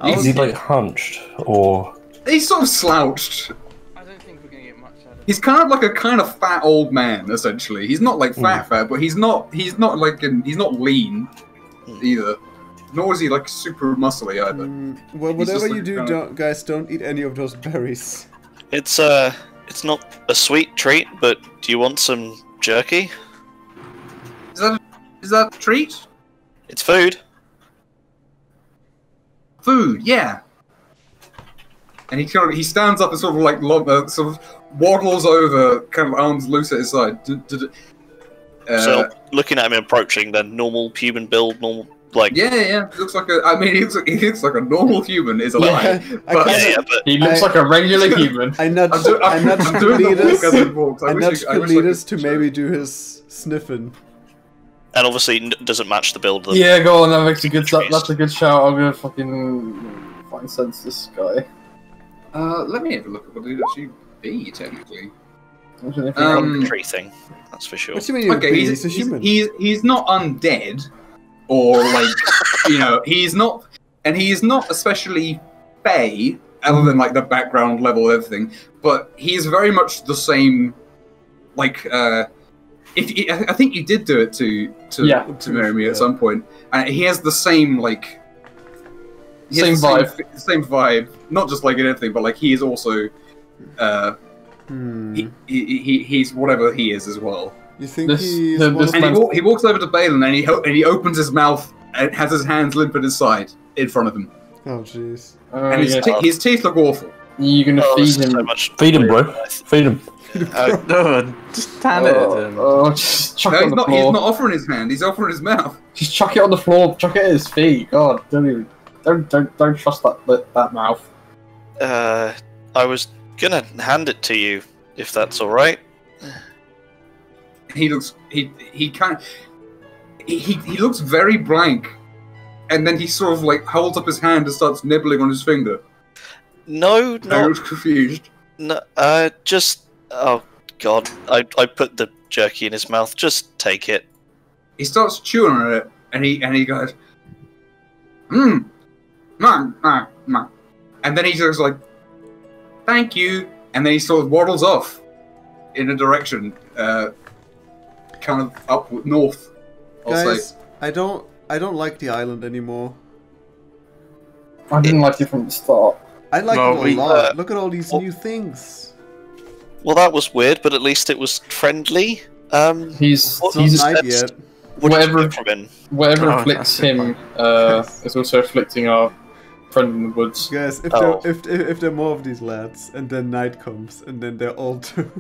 Is he like hunched or? He's sort of slouched. I don't think we're gonna get much out of it. He's kind of like a kind of fat old man, essentially. He's not like fat, but he's not like he's not lean either. Nor is he like super muscly either. Well, whatever you do, guys, don't eat any of those berries. It's not a sweet treat, but do you want some jerky? Is that a treat? It's food. Food, yeah. And he stands up and sort of like sort of waddles over, kind of arms loose at his side. So looking at him approaching, then normal human build, normal like. Yeah. He looks like he looks like a normal human is a lie. But he looks like a regular human. I nudged Cletus to maybe do his sniffing. And obviously doesn't match the build. Yeah, go on. That makes a good. That's a good shout. I'm gonna fucking find sense this guy. Let me have a look at what he'd actually be technically. Tree thing, that's for sure. What do you mean? Okay, he's a human. He's not undead, or like he's not, and he is not especially fey, other than like the background level of everything. But he is very much the same, like. I think you did do it to Marry Me at some point. He has the same like same vibe. Same vibe. Not just like in everything, but like he is also he's whatever he is as well. You think he walks over to Balin and he opens his mouth and has his hands limp at his side in front of him. Oh jeez. And his teeth look awful. You're gonna feed him. So feed him, bro. Feed him. No, just hand it at him. Just chuck it on the floor. He's not offering his hand. He's offering his mouth. Just chuck it on the floor. Chuck it at his feet. God, don't trust that mouth. I was gonna hand it to you if that's all right. He looks he looks very blank, and then he sort of like holds up his hand and starts nibbling on his finger. No, I was confused. No, just. Oh God! I put the jerky in his mouth. Just take it. He starts chewing on it, and he goes, and then he goes like, "Thank you," and then he sort of waddles off in a direction, kind of up north. Guys, I don't like the island anymore. I didn't like it from the start. I like it a lot. Look at all these new things. Well, that was weird, but at least it was friendly. He's not night yet. Whatever afflicts him is also afflicting our friend in the woods. Guys, if there are more of these lads, and then night comes, and then they're all too.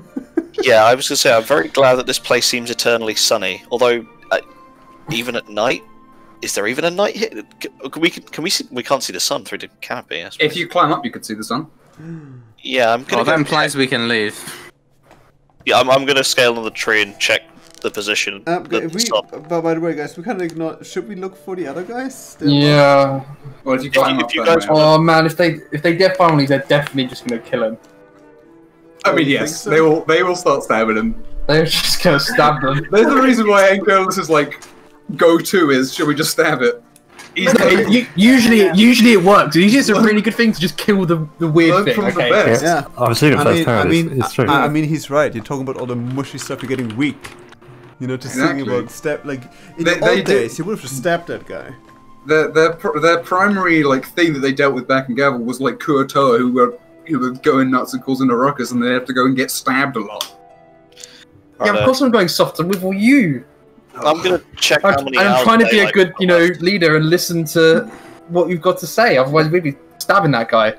Yeah, I was gonna say I'm very glad that this place seems eternally sunny. Although, even at night, is there even a night here? Can we see? We can't see the sun through the canopy. I suppose. If you climb up, you could see the sun. Yeah, I'm gonna. Well, that implies we can leave. Yeah, I'm gonna scale on the tree and check the position. But by the way, guys, we can't ignore. Should we look for the other guys? Yeah. Well, if you climb up, oh man, if they get families, they're definitely just gonna kill him. I mean, yes, so? they will start stabbing him. They're just gonna stab them. There's the reason why Angelus' like go-to is, should we just stab it? Usually it works. Usually it's a really good thing to just kill the weird thing. Okay. Yeah. I've seen it firsthand. It's true. I mean, he's right. You're talking about all the mushy stuff. You're getting weak. You know, just thinking about stab. Like in the old days, you would have just stabbed that guy. Their primary like thing that they dealt with back in Gavel was like Kuotoa, who were going nuts and causing a ruckus, and they have to go and get stabbed a lot. Yeah, of course I'm going softer with all you. I'm gonna check how many I'm trying to be a good, leader and listen to what you've got to say. Otherwise, we'd be stabbing that guy.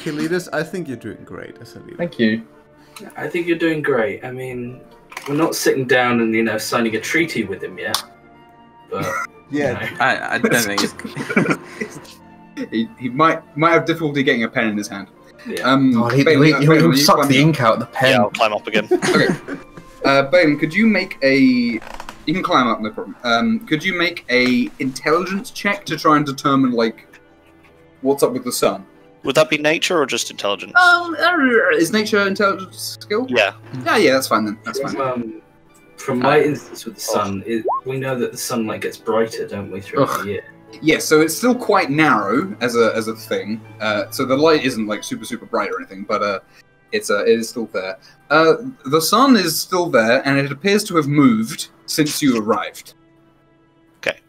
Leaders, I think you're doing great as a leader. Thank you. I think you're doing great. I mean, we're not sitting down and signing a treaty with him yet. But yeah, I don't think he might have difficulty getting a pen in his hand. Yeah. He'll suck the ink out of the pen. Yeah, I'll climb up again. Okay. Bane, could you make you can climb up, no problem. Could you make a intelligence check to try and determine, like, what's up with the sun? Would that be nature or just intelligence? Is nature intelligence skill? Yeah. Yeah, that's fine then. That's fine. From my instance with the sun, we know that the sunlight gets brighter, don't we, throughout the year? Yeah, so it's still quite narrow as a thing. So the light isn't like super bright or anything, but it is still there. The sun is still there, and it appears to have moved since you arrived. Okay.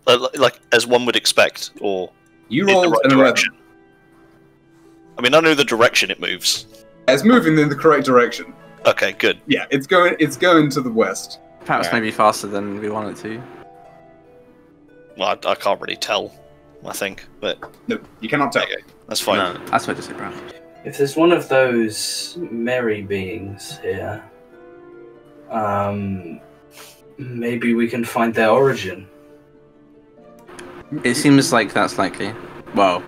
Like as one would expect, or you rolled an 11. I mean, I know the direction it moves. It's moving in the correct direction. Okay, good. Yeah, it's going to the west. Perhaps maybe faster than we want it to. Well, I can't really tell, I think, but... No, you cannot tell. Okay, that's fine. No, that's what I just said, Brown. If there's one of those merry beings here, maybe we can find their origin. It seems like that's likely. Well,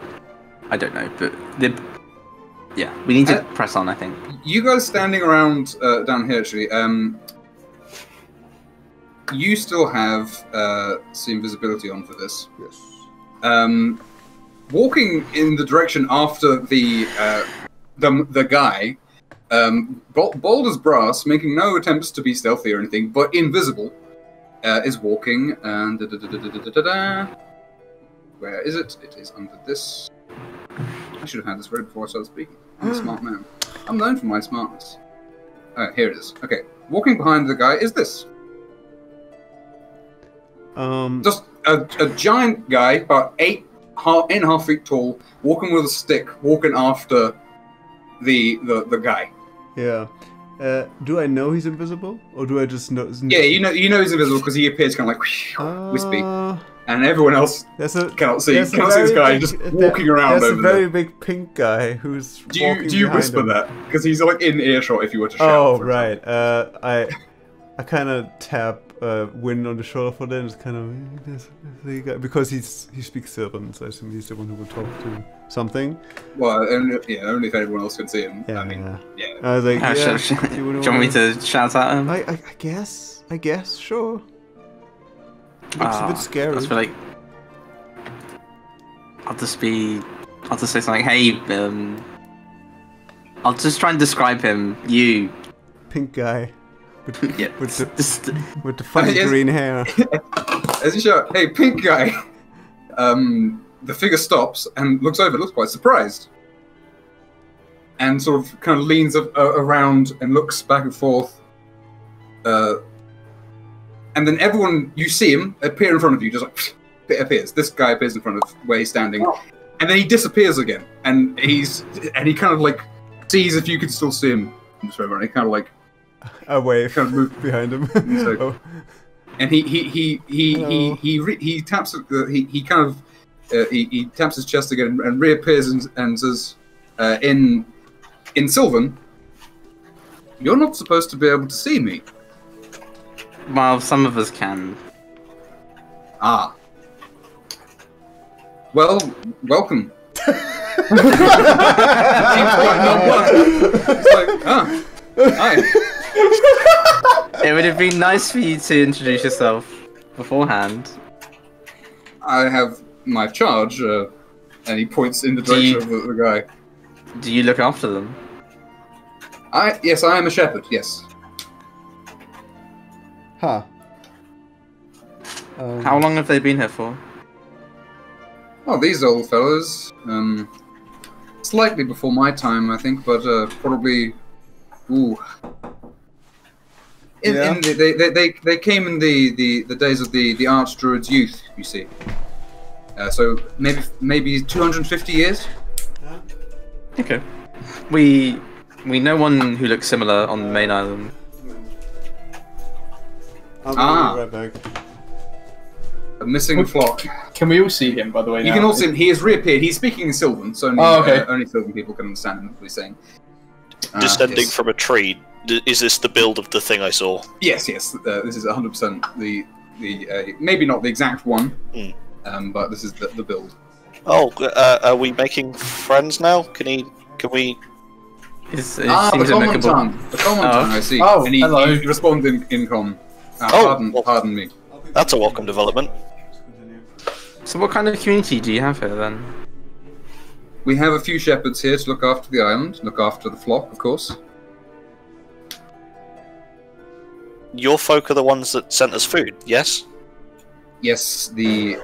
I don't know, but... Yeah, we need to press on, I think. You guys standing around down here, actually, you still have see invisibility on for this. Yes. Walking in the direction after the guy, bold as brass, making no attempts to be stealthy or anything, but invisible, is walking. And where is it? It is under this. I should have had this ready before I started speaking. I'm a smart man. I'm known for my smartness. Here it is. Okay, walking behind the guy is this. Just a giant guy, about 8.5 feet tall, walking with a stick, walking after the guy. Yeah. Do I know he's invisible, or do I just know? Yeah, you know he's invisible because he appears kind of like wispy, and everyone else cannot see. Cannot see this guy just walking around over there. There's a very big pink guy who's. Do you whisper that? Because he's like in earshot if you were to shout. Oh right. I kind of tap Win on the shoulder for that. It's kind of because he speaks Sylvan, so I assume he's the one who will talk to something. Well, only if everyone else can see him. Yeah, I mean, yeah. I was like, do you want me to shout at him? I guess, sure. Looks a bit scary. That's like, I'll just say something. Hey, I'll just try and describe him. You, pink guy. With the funny Yes. green hair. As you shout, hey, pink guy. The figure stops and looks over. Looks quite surprised, and sort of kind of leans around and looks back and forth. And then everyone, you see him appear in front of you, just like it appears. This guy appears in front of where he's standing, and then he disappears again. And he kind of like sees if you can still see him. And he kind of like. I wave kind of move behind him. So, and he taps he kind of he taps his chest again and reappears and says, in Sylvan, you're not supposed to be able to see me. Well, some of us can. Ah. Well, welcome. It's like, hi. It would have been nice for you to introduce yourself beforehand. I have my charge, and he points in the direction of the guy. Do you look after them? Yes, I am a shepherd, yes. Huh. How long have they been here for? Oh, these old fellows, slightly before my time, I think, but probably, ooh. They came in the days of the Archdruid's youth, you see. So maybe 250 years. Okay. We know one who looks similar on the main island. I'll be right back. A missing flock. Can we all see him, by the way? You can all see him. He has reappeared. He's speaking in Sylvan, so only Sylvan people can understand what he's saying. Descending from a tree. Is this the build of the thing I saw? Yes. This is 100% the maybe not the exact one, but this is the build. Oh, are we making friends now? Can we? The common tongue. The common tongue. I see. Oh, and he responds in common. Pardon me. That's a welcome development. So what kind of community do you have here then? We have a few shepherds here to look after the island, look after the flock, of course. Your folk are the ones that sent us food, yes? Yes, the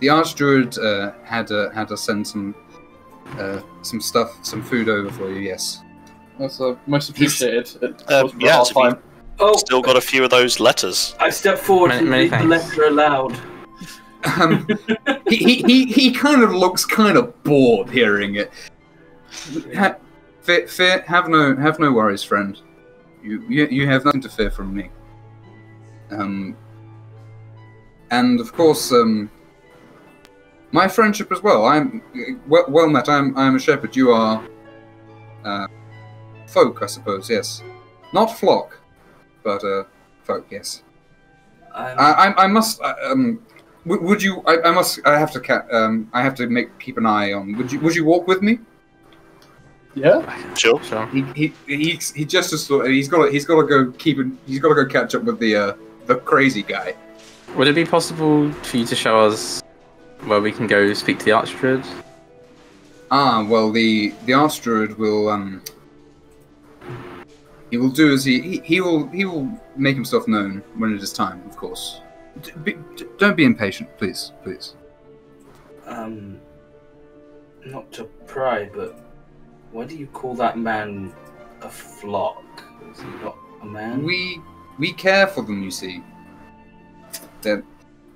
Archdruid had us send some stuff, some food over for you. Yes, that's most appreciated. Yeah, still got a few of those letters. I step forward and read the letter aloud. He kind of looks kind of bored hearing it. Fear, have no worries, friend. You have nothing to fear from me. And of course, my friendship as well. I'm well met. I'm a shepherd. You are folk, I suppose. Yes, not flock, but folk. Yes. I must. Would you? I must. I have to. I have to keep an eye on. Would you walk with me? Yeah. Sure. He just he's got to go catch up with the crazy guy. Would it be possible for you to show us where we can go speak to the Archdruid? Well, the Archdruid will he will do as he will make himself known when it is time, of course. Don't be impatient, please. Not to pry, but why do you call that man a flock? Is he not a man? We care for them, you see.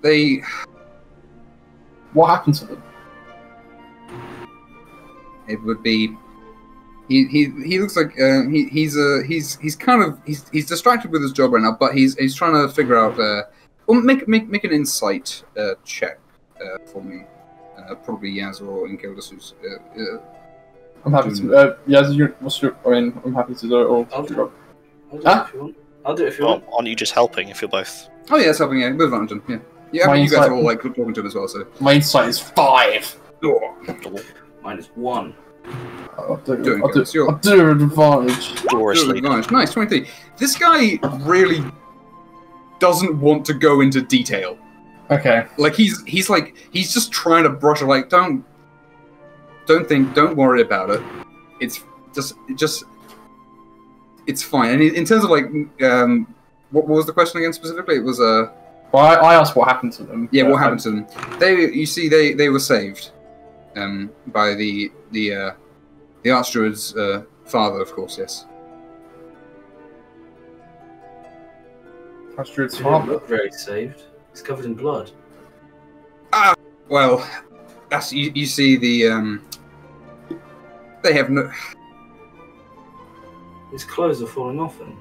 They. What happened to them? It would be. He looks like he's distracted with his job right now, but he's trying to figure out. Well, make an insight check for me. Probably Yaz or Inkildus, who's. I'm happy to. Yaz, I'm happy to do it. Or I'll do it if you want. Aren't you just helping if you're both? Oh yeah, it's helping. Yeah, with advantage. Yeah. Yeah, you guys are all like talking to him as well. So my insight is 5. Mine is 1. I'll do advantage. Nice, 23. This guy really doesn't want to go into detail. Okay. Like he's just trying to brush it. Like don't worry about it. It's it's fine. And in terms of like what was the question again specifically? It was Well, I asked what happened to them. Yeah, what happened to them? They were saved by the Archdruid's father, of course. Yes. Archdruid's He father. doesn't look very saved. He's covered in blood. Well, that's you see the they have no. His clothes are falling off him.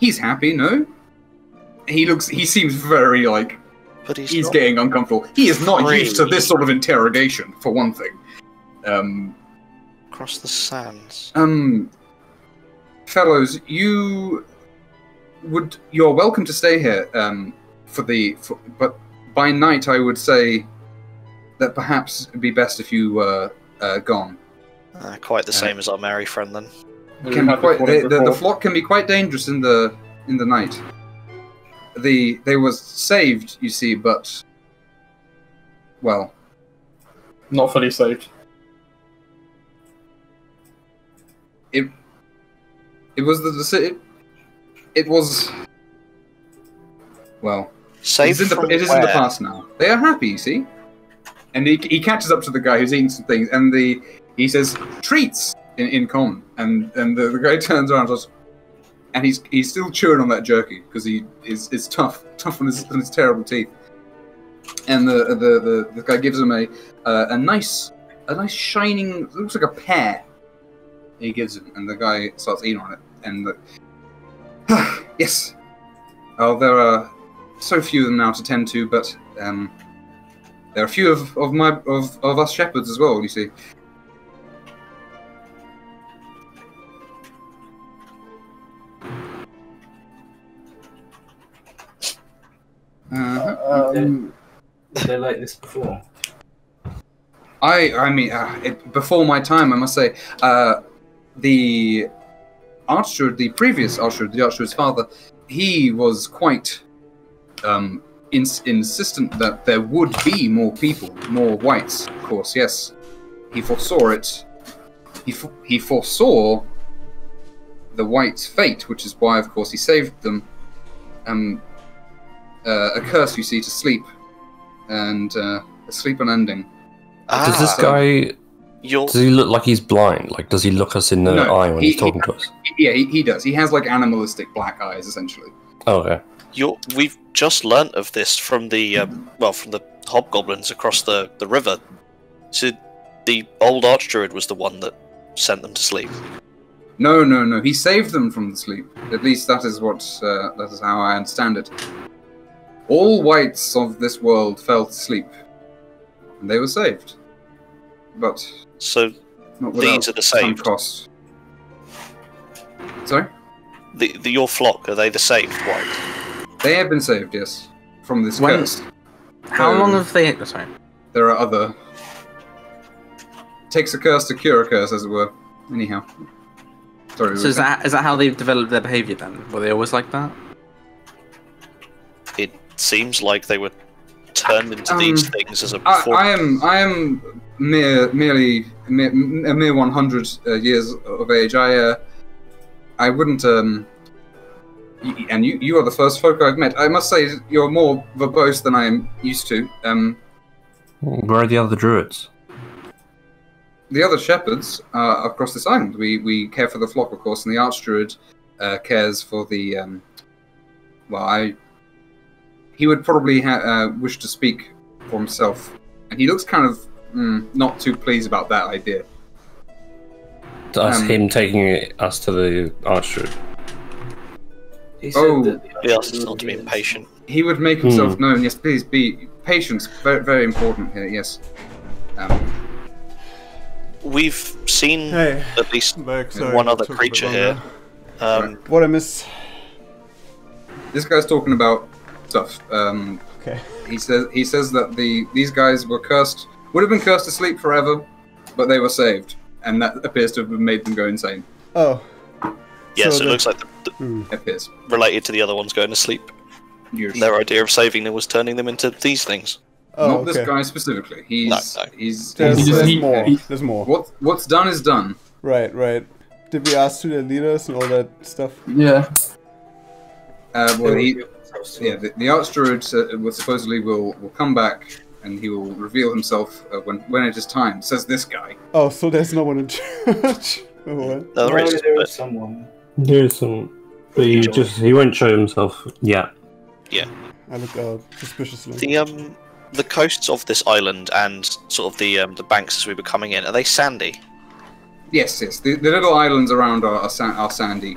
He's happy, no? He seems very, like, But he's getting uncomfortable. He is not used to this sort of interrogation, for one thing. Across the sands. Fellows, you're welcome to stay here, but by night I would say that perhaps it'd be best if you were gone. Quite the same as our merry friend, then. The flock can be quite dangerous in the night. They were saved, you see, but well, not fully saved. It was it was well. Saved it is in the past now. They are happy, you see. And he catches up to the guy who's eating some things, and he says treats in common, and the guy turns around and he's still chewing on that jerky because he is tough on his terrible teeth. And the guy gives him a nice shining, looks like a pear. He gives him, and the guy starts eating on it. And yes, there are so few of them now to tend to, but there are a few of us shepherds as well. You see. Were they like this before? I mean, before my time, I must say, the Archduke, the previous Archduke, the Archduke's father, he was quite insistent that there would be more people, more whites, of course, yes. He foresaw it. He foresaw the whites' fate, which is why, of course, he saved them. A curse, you see, to sleep, and a sleep unending. Does this guy... Does he look like he's blind? Like, does he look us in the eye when he's talking to us? Yeah, he does. He has, like, animalistic black eyes, essentially. Oh, okay. We've just learnt of this from the, from the hobgoblins across the river. So the old Archdruid was the one that sent them to sleep. No. He saved them from the sleep. At least that is how I understand it. All whites of this world fell to sleep, and they were saved. But so these are the saved. Cost. Sorry? Your flock, are they the saved white? They have been saved, yes, from this curse. How long have they? Oh, sorry. There are other. Takes a curse to cure a curse, as it were. Anyhow. Sorry. So is that how they've developed their behaviour then? Were they always like that? It seems like they were turned into these things as a I am merely a mere 100 years of age. I wouldn't and you are the first folk I've met. I must say you're more verbose than I am used to. Where are the other druids? The other shepherds are across this island. We care for the flock, of course, and the archdruid cares for the he would probably wish to speak for himself, and he looks kind of not too pleased about that idea. That's him taking us to the Archdruid. He asked us not to be impatient. He would make himself known. Yes, please be patient. Very, very important here. Yes. We've seen at least one other creature here. What I miss? This guy's talking about stuff. Okay. He says that these guys were cursed, would have been cursed to sleep forever, but they were saved, and that appears to have made them go insane. Oh. Yeah, so it looks like it appears related to the other ones going to sleep. Their idea of saving them was turning them into these things. Oh, not this guy specifically. There's more. What's done is done. Right. Did we ask to the leaders and all that stuff? Yeah. The Archdruid will supposedly will come back and he will reveal himself when it is time. Says this guy. Oh, so there's no one in church. No, there is someone. There's some, but he won't show himself yet. Yeah. I look out suspiciously. The coasts of this island and sort of the banks as we were coming in, are they sandy? Yes. The little islands around are sandy.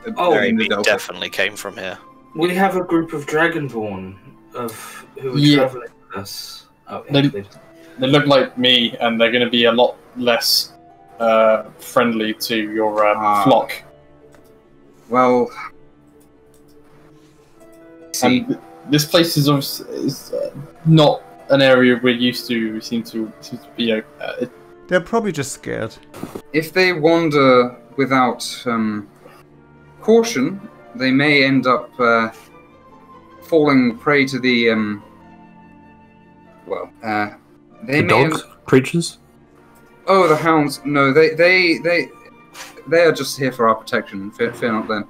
in the Delta. Definitely came from here. We have a group of Dragonborn who are traveling with us. Oh, they look like me, and they're going to be a lot less friendly to your flock. Well, and this place is not an area we're used to. Seem to be. They're probably just scared. If they wander without caution, they may end up falling prey to the the dog creatures. Oh, the hounds! No, they are just here for our protection. Fear not them.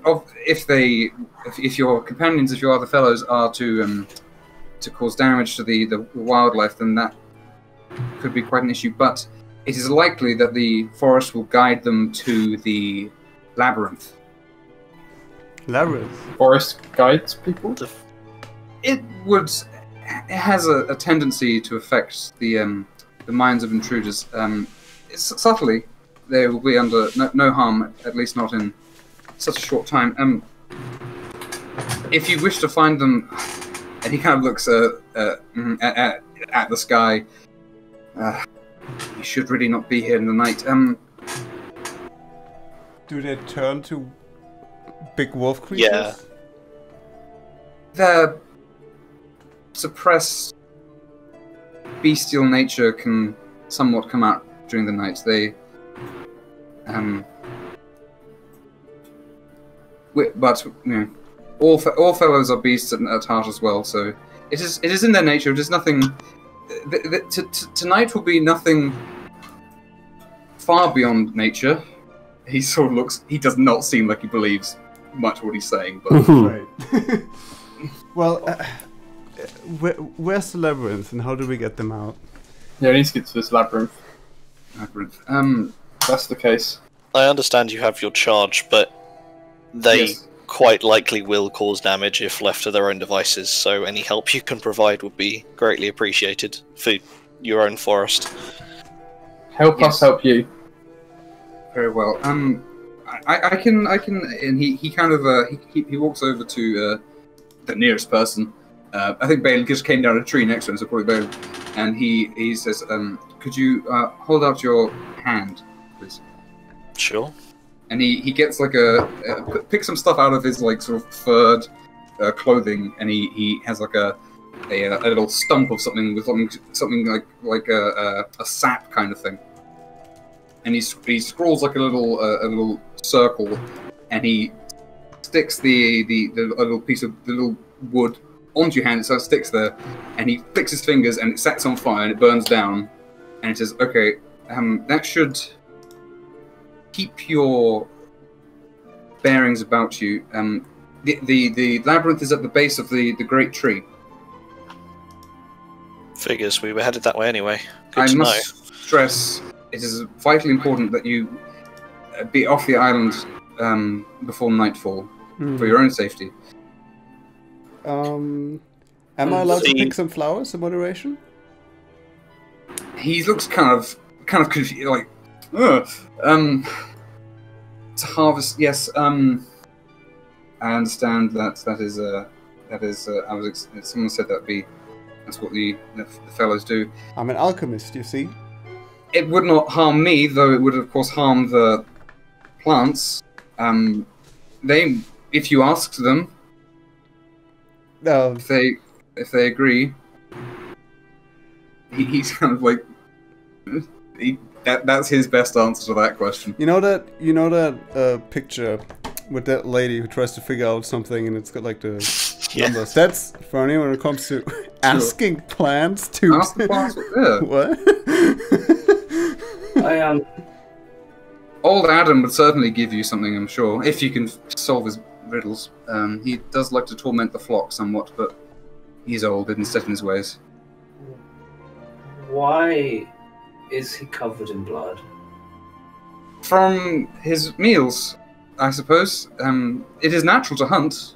If your companions, if your other fellows are to cause damage to the wildlife, then that could be quite an issue. But it is likely that the forest will guide them to the labyrinth. Labyrinth? Forest guides people? It has a tendency to affect the minds of intruders. Subtly, they will be under no harm, at least not in such a short time. If you wish to find them, and he kind of looks at the sky. You should really not be here in the night. Do they turn to big wolf creatures? Yeah. Their suppressed bestial nature can somewhat come out during the night. They, but you know, all fellows are beasts at heart as well. So it is in their nature. It is nothing. Tonight will be nothing far beyond nature. He sort of looks. He does not seem like he believes much what he's saying. But right. Well, where's the labyrinth, and how do we get them out? Yeah, we need to get to this labyrinth. That's the case. I understand you have your charge, but they quite likely will cause damage if left to their own devices, so any help you can provide would be greatly appreciated for your own forest. Help us help you. Very well. I can, and he kind of he walks over to the nearest person. I think Bale just came down a tree next to him, so probably Bale, and he says, "Could you hold out your hand, please?" Sure. And he gets like picks some stuff out of his like sort of furred clothing, and he has like a little stump of something with something like a sap kind of thing. And he scrawls like a little circle, and he sticks the little piece of the little wood onto your hand, so it sticks there, and he flicks his fingers, and it sets on fire, and it burns down, and it says, "Okay, that should keep your bearings about you. The labyrinth is at the base of the great tree." Figures we were headed that way anyway. Good I to must stress, it is vitally important that you be off the island before nightfall for your own safety. Am I allowed to pick some flowers in moderation? He looks kind of confused, like, to harvest. Yes, I understand that is someone said that's what the fellows do. I'm an alchemist, you see. It would not harm me, though it would of course harm the plants. If you asked them, if they agree, he's kind of like that's his best answer to that question. You know that picture with that lady who tries to figure out something and it's got like the numbers. That's funny when it comes to asking plants to ask the plants. Yeah. What? Old Adam would certainly give you something, I'm sure, if you can solve his riddles. He does like to torment the flock somewhat, but he's old and set in his ways. Why is he covered in blood? From his meals, I suppose. It is natural to hunt.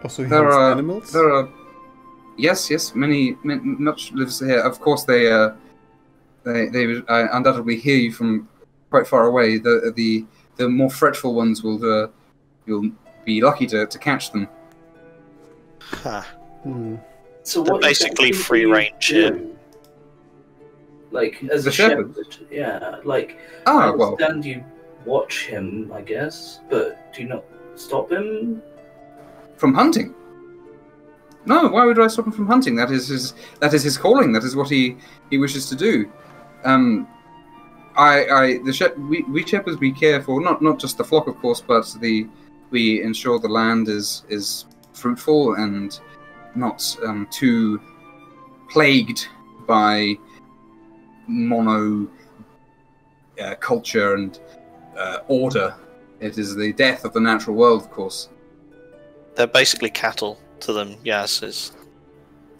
Also, he hunts animals? There are... Yes, much lives here. Of course, they undoubtedly hear you from quite far away. The the more fretful ones will you'll be lucky to catch them. Huh. So They're what basically exactly free do you range here. do? Like as The a shepherd? yeah. Like I Ah, well, understand you watch him, I guess, but do you not stop him? from hunting. No, why would I stop him from hunting? That is his calling. That is what he wishes to do. We shepherds, we care for not just the flock, of course, but we ensure the land is fruitful and not too plagued by mono culture and order. It is the death of the natural world, of course. They're basically cattle to them. Yes, it's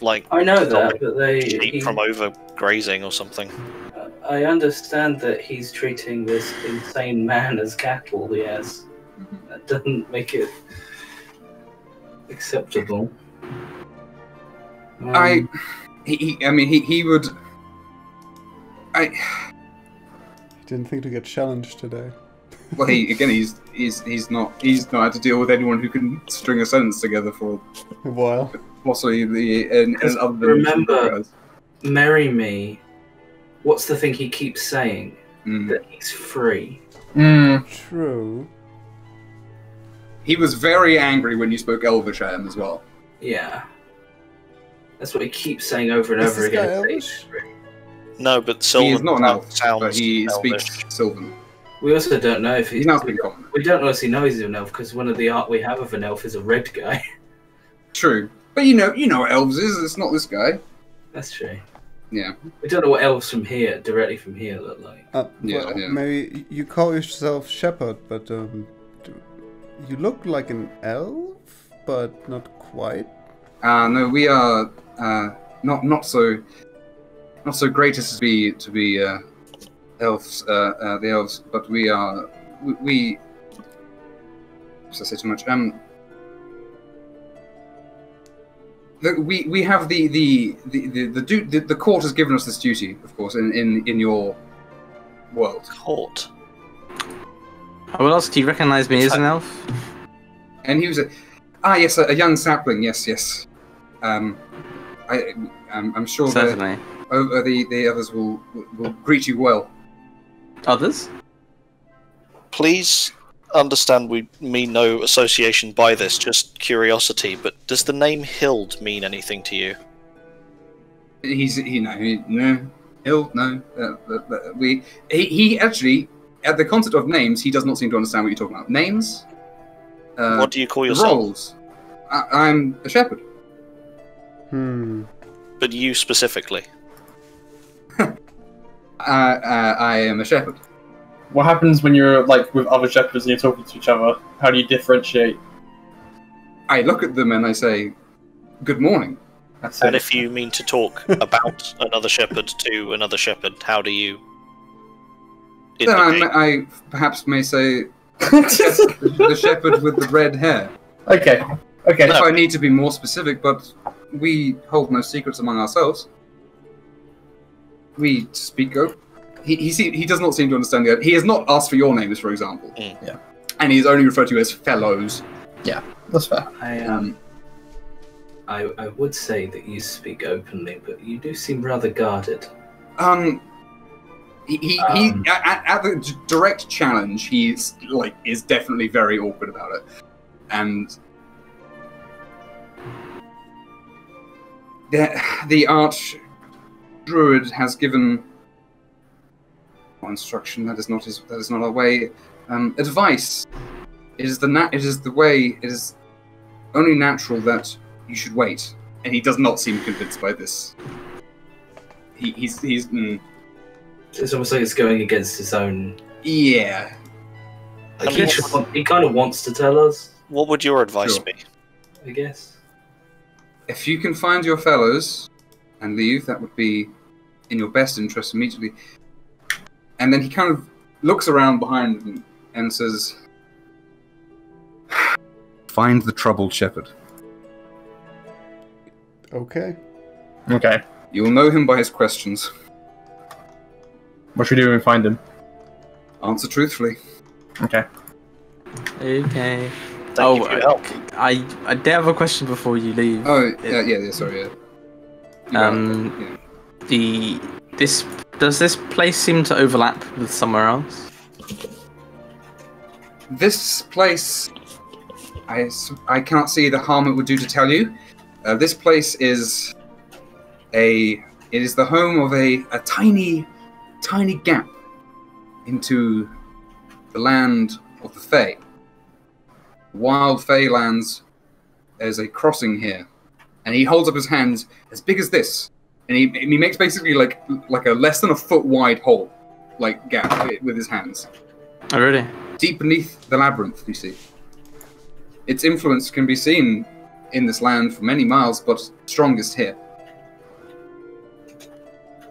like I know that, but sheep from overgrazing or something. I understand that he's treating this insane man as cattle. Yes, that doesn't make it acceptable. He would. He didn't think to get challenged today. Well, he's not had to deal with anyone who can string a sentence together for a while. Possibly other than remember, marry me. What's the thing he keeps saying? That he's free. True. He was very angry when you spoke Elvish at him as well. Yeah. That's what he keeps saying over and over again. Elvish? No, but He Sylvan is not an elf, sounds but he elvish. speaks Sylvan. We also don't know if He's not speaking common. We don't honestly know he's an elf because one of the art we have of an elf is a red guy. True, but you know what elves is. It's not this guy. That's true. Yeah. We don't know what elves directly from here, look like. Yeah. Maybe you call yourself shepherd, but you look like an elf, but not quite. No, we are not so great as to be elves, the elves, but we are we. Should I say too much? We have the court has given us this duty, of course, in your world. Court. What else? Do you recognise me as an elf? And he was yes, a young sapling. Yes. I'm sure Certainly. The others will greet you well. Others? Please understand we mean no association by this, just curiosity, but does the name Hild mean anything to you? No. Hild, no. He actually, at the concept of names, he does not seem to understand what you're talking about. Names? What do you call yourself? Roles. I'm a shepherd. But you specifically? I am a shepherd. What happens when you're like with other shepherds and you're talking to each other? How do you differentiate? I look at them and I say, "Good morning." That's And it. if you mean to talk about another shepherd to another shepherd, how do you Then indicate? I perhaps may say, the shepherd with the red hair. Okay. If I need to be more specific, but we hold no secrets among ourselves. We speak open. He does not seem to understand the. He has not asked for your names, for example. Yeah. And he is only referred to you as fellows. Yeah, that's fair. I would say that you speak openly, but you do seem rather guarded. At the direct challenge, is definitely very awkward about it, and the arch druid has given instruction. That is not our way. Advice. It is the way. It is only natural that you should wait, and he does not seem convinced by this. He's It's almost like it's going against his own. Yeah. Like he kind of wants to tell us. What would your advice Sure. be? I guess. If you can find your fellows and leave, that would be in your best interest immediately. And then he kind of looks around behind him and says, "Find the troubled shepherd. Okay. Okay. You will know him by his questions. What should we do when we find him? Answer truthfully." Okay. Okay. Thank you for your help. I did have a question before you leave. Oh, yeah, sorry, yeah. Does this place seem to overlap with somewhere else? This place, I cannot see the harm it would do to tell you. This place is it is the home of a tiny gap into the land of the Fae. Wild Fae lands. There's a crossing here, and he holds up his hands as big as this, and he makes basically like a less than a foot wide hole, like gap with his hands. Oh, really? Deep beneath the labyrinth, you see. Its influence can be seen in this land for many miles, but strongest here.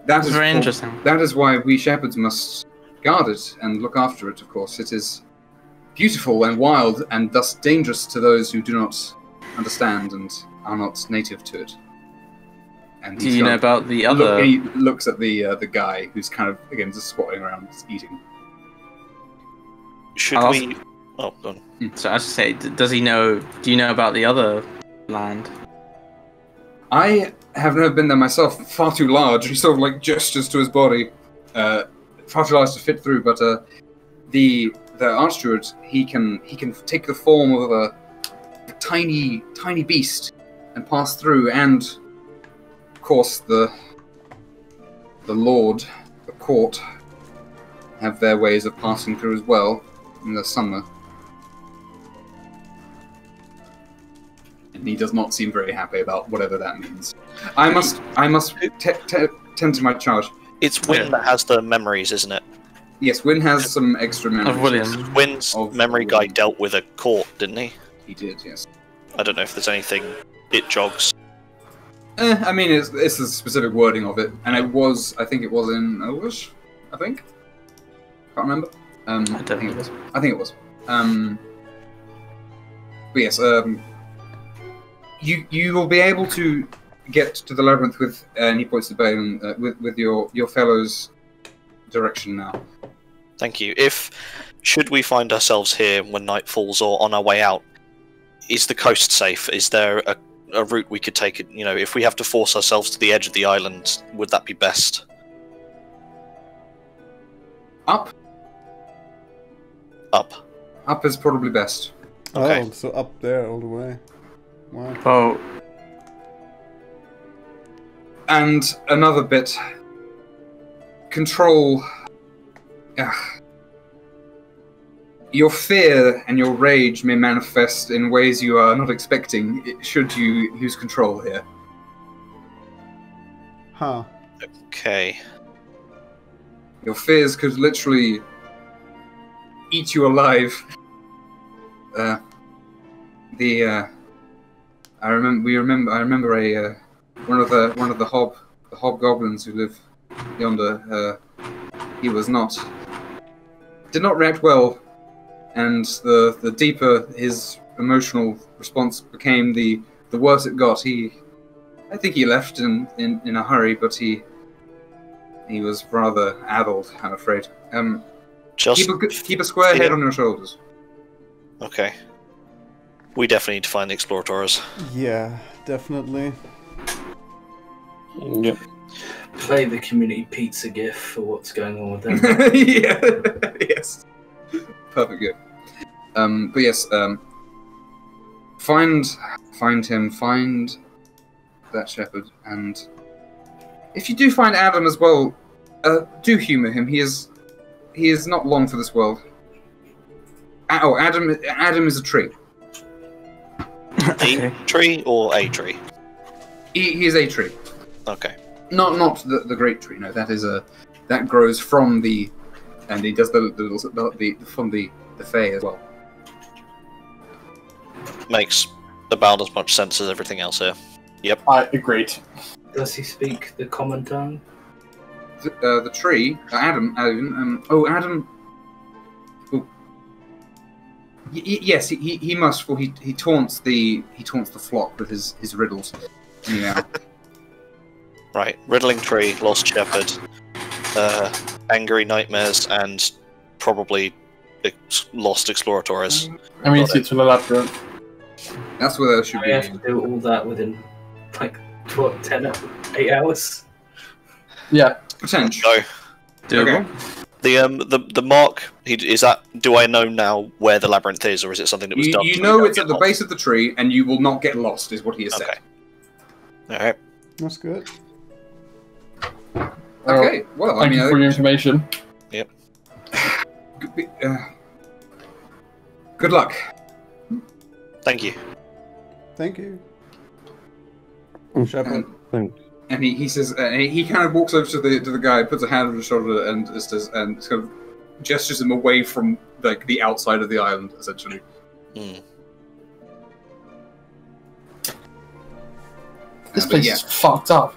That is very interesting. That is why we shepherds must guard it and look after it, of course. It is beautiful and wild, and thus dangerous to those who do not understand and are not native to it. And do you know about the other... He looks at the guy who's kind of, again, just squatting around, just eating. Should we... Oh, go on. So I was to say, does he know... Do you know about the other land? I have never been there myself. Far too large. He sort of like gestures to his body. Far too large to fit through, but the Archdruid, he can take the form of a tiny beast and pass through, and of course the Lord, the court, have their ways of passing through as well in the summer. And he does not seem very happy about whatever that means. I must tend to my charge. It's Wynn that has the memories, isn't it? Yes, Wynn has some extra memories. Of William. Wynn's memory guy dealt with a court, didn't he? He did, yes. I don't know if there's anything it jogs. I mean, it's the specific wording of it, and I think it was in Elvish, I think? Can't remember. I think it was. But yes, you will be able to get to the labyrinth with, and he points to Balin, with your fellow's direction now. Thank you. Should we find ourselves here when night falls or on our way out, is the coast safe? Is there a route we could take? You know, if we have to force ourselves to the edge of the island, would that be best? Up? Up. Up is probably best. Okay. Oh, so up there all the way. Wow. Oh. And another bit. Control. Your fear and your rage may manifest in ways you are not expecting, should you use control here. Huh. Okay. Your fears could literally eat you alive. I remember one of the hobgoblins who live yonder. He did not react well, and the deeper his emotional response became, the worse it got. I think he left in a hurry, but he was rather addled, I'm afraid. Keep a square head on your shoulders. Okay. We definitely need to find the Explorators. Yeah, definitely. Yep. Play the community pizza gif for what's going on with them. Yeah. Yes. Perfect gift. But yes, find him, find that shepherd, and if you do find Adam as well, do humour him. He is not long for this world. Oh, Adam is a tree. A tree or a tree? He is a tree. Okay. Not the great tree. No, that grows from the, and he does from the Fae as well. Makes about as much sense as everything else here. Yep. I agreed. Does he speak the common tongue? The tree, Adam. Yes, he must. For he taunts the flock with his riddles. Yeah. Right, riddling tree, lost shepherd, angry nightmares, and probably lost explorators. I mean, it's to the labyrinth. That's where there should We be. have to do all that within like 8 hours. Yeah. Potential. Go. Doable. Okay. The mark, is that, do I know now where the labyrinth is, or is it something that was done? You know it's at the base of the tree, and you will not get lost, is what he has said. Alright. That's good. Okay, well, Thank you for your information. Yep. Good luck. Thank you. Thank you. Shepard. And he says, he kind of walks over to the guy, puts a hand on his shoulder, and and kind of gestures him away from like the outside of the island, essentially. This place is fucked up.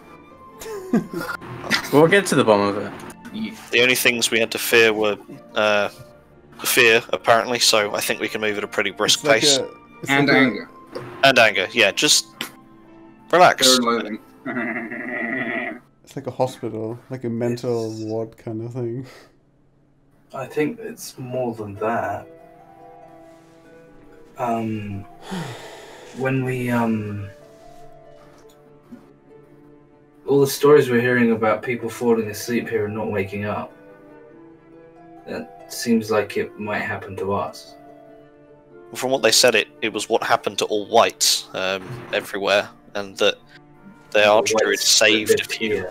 We'll get to the bottom of it. Yeah. The only things we had to fear were fear, apparently. So I think we can move at a pretty brisk pace. And anger. And anger. Yeah, just relax. Fear and loathing. It's like a hospital, like a mental ward kind of thing. I think it's more than that. When we all the stories we're hearing about people falling asleep here and not waking up, that seems like it might happen to us. From what they said, it was what happened to all whites everywhere, and that the Archdruid saved a few.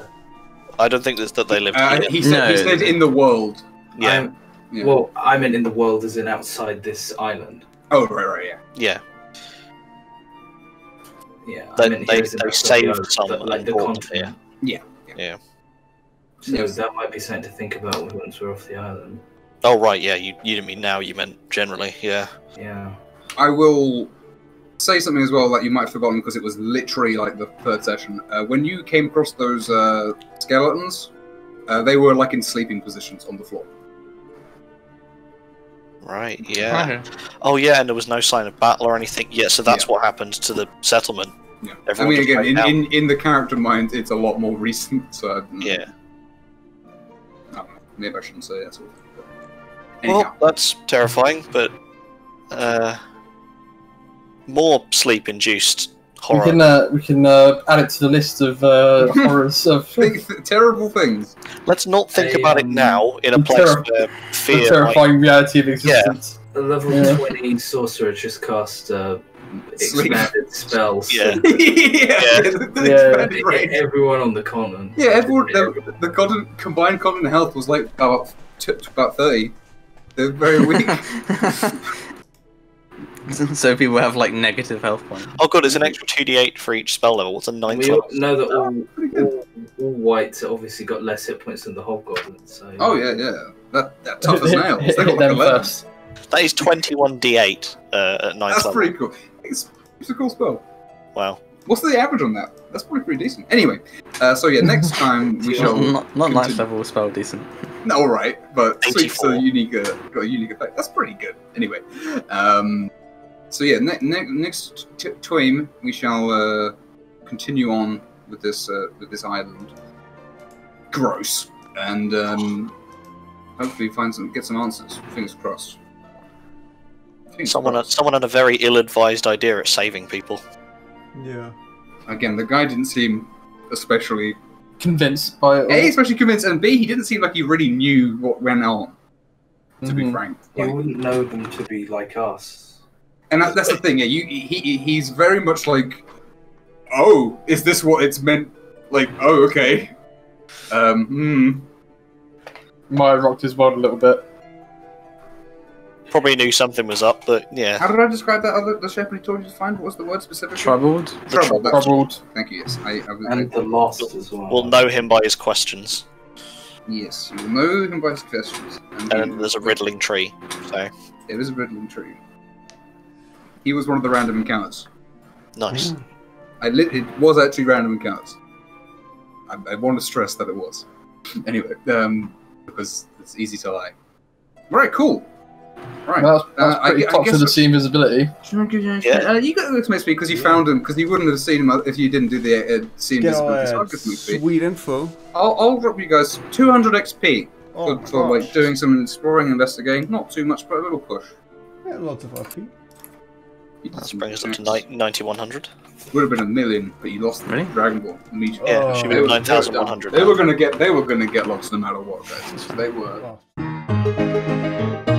I don't think that they lived here. He said in the world. Yeah. Well, I meant in the world as in outside this island. Oh, right, yeah. Yeah. They saved some, like the continent. Yeah. So that might be something to think about once we're off the island. Oh, right, yeah. You didn't mean now, you meant generally, yeah. Yeah. I will say something as well that you might have forgotten because it was literally like the third session. When you came across those skeletons, they were like in sleeping positions on the floor. Right, yeah. Oh, yeah, and there was no sign of battle or anything. Yeah, so that's what happened to the settlement. Yeah. Everyone I mean, again, in the character mind, it's a lot more recent, so... Yeah. I don't know. Maybe I shouldn't say that sort of thing. Well, that's terrifying, but... more sleep-induced horror. We can add it to the list of horrors of terrible things. Let's not think about it now in a place where fear. The terrifying reality of existence. A level 20 sorcerer just cast expanded spells. Yeah. Everyone on the continent. Yeah, everyone. The combined continent health was like about 30. They're very weak. So people have like negative health points. Oh god, there's an extra 2d8 for each spell level. What's a 9th We level? know that all whites obviously got less hit points than the hobgoblins. So Oh yeah. That tough as nails. They got like them 11. first. That is 21d8 at 9th That's level. pretty cool. It's a cool spell. Wow. What's the average on that? That's probably pretty decent. Anyway, so yeah, next time we shall... Not 9th level spell decent. No, all right, but 84. Sleep's a unique, got a unique effect. That's pretty good. Anyway, so yeah, next time we shall continue on with this island. Gross, and hopefully get some answers. Fingers crossed. Someone had a very ill-advised idea at saving people. Yeah. Again, the guy didn't seem especially convinced by it. A, especially convinced, and B, he didn't seem like he really knew what went on. To be frank, you wouldn't know them to be like us. And that's the thing. Yeah, he's very much like, oh, is this what it's meant? Like, oh, okay. Might have rocked his world a little bit. Probably knew something was up, but yeah. How did I describe that the shepherd he told you to find? What was the word specifically? Troubled. Troubled. Thank you. Yes, the lost as well. We'll know him by his questions. Yes, you'll know him by his questions. And there's a riddling tree. So there is a riddling tree. He was one of the random encounters. Nice. It was actually random encounters. I want to stress that it was. Anyway, because it's easy to lie. Right, cool. Right. That's pretty top to the sea invisibility. Yeah. You got the XP because you found him, because you wouldn't have seen him if you didn't do the sea invisibility. So Sweet info. I'll drop you guys 200 XP Good for like doing some exploring, investigating. Not too much, but a little push. Yeah, lots of RP. That brings us up to 9100. Would have been 1 million, but you lost the Dragon Ball immediately. Yeah, should be 9100. They were gonna get lost no matter what, guys. They were. Oh.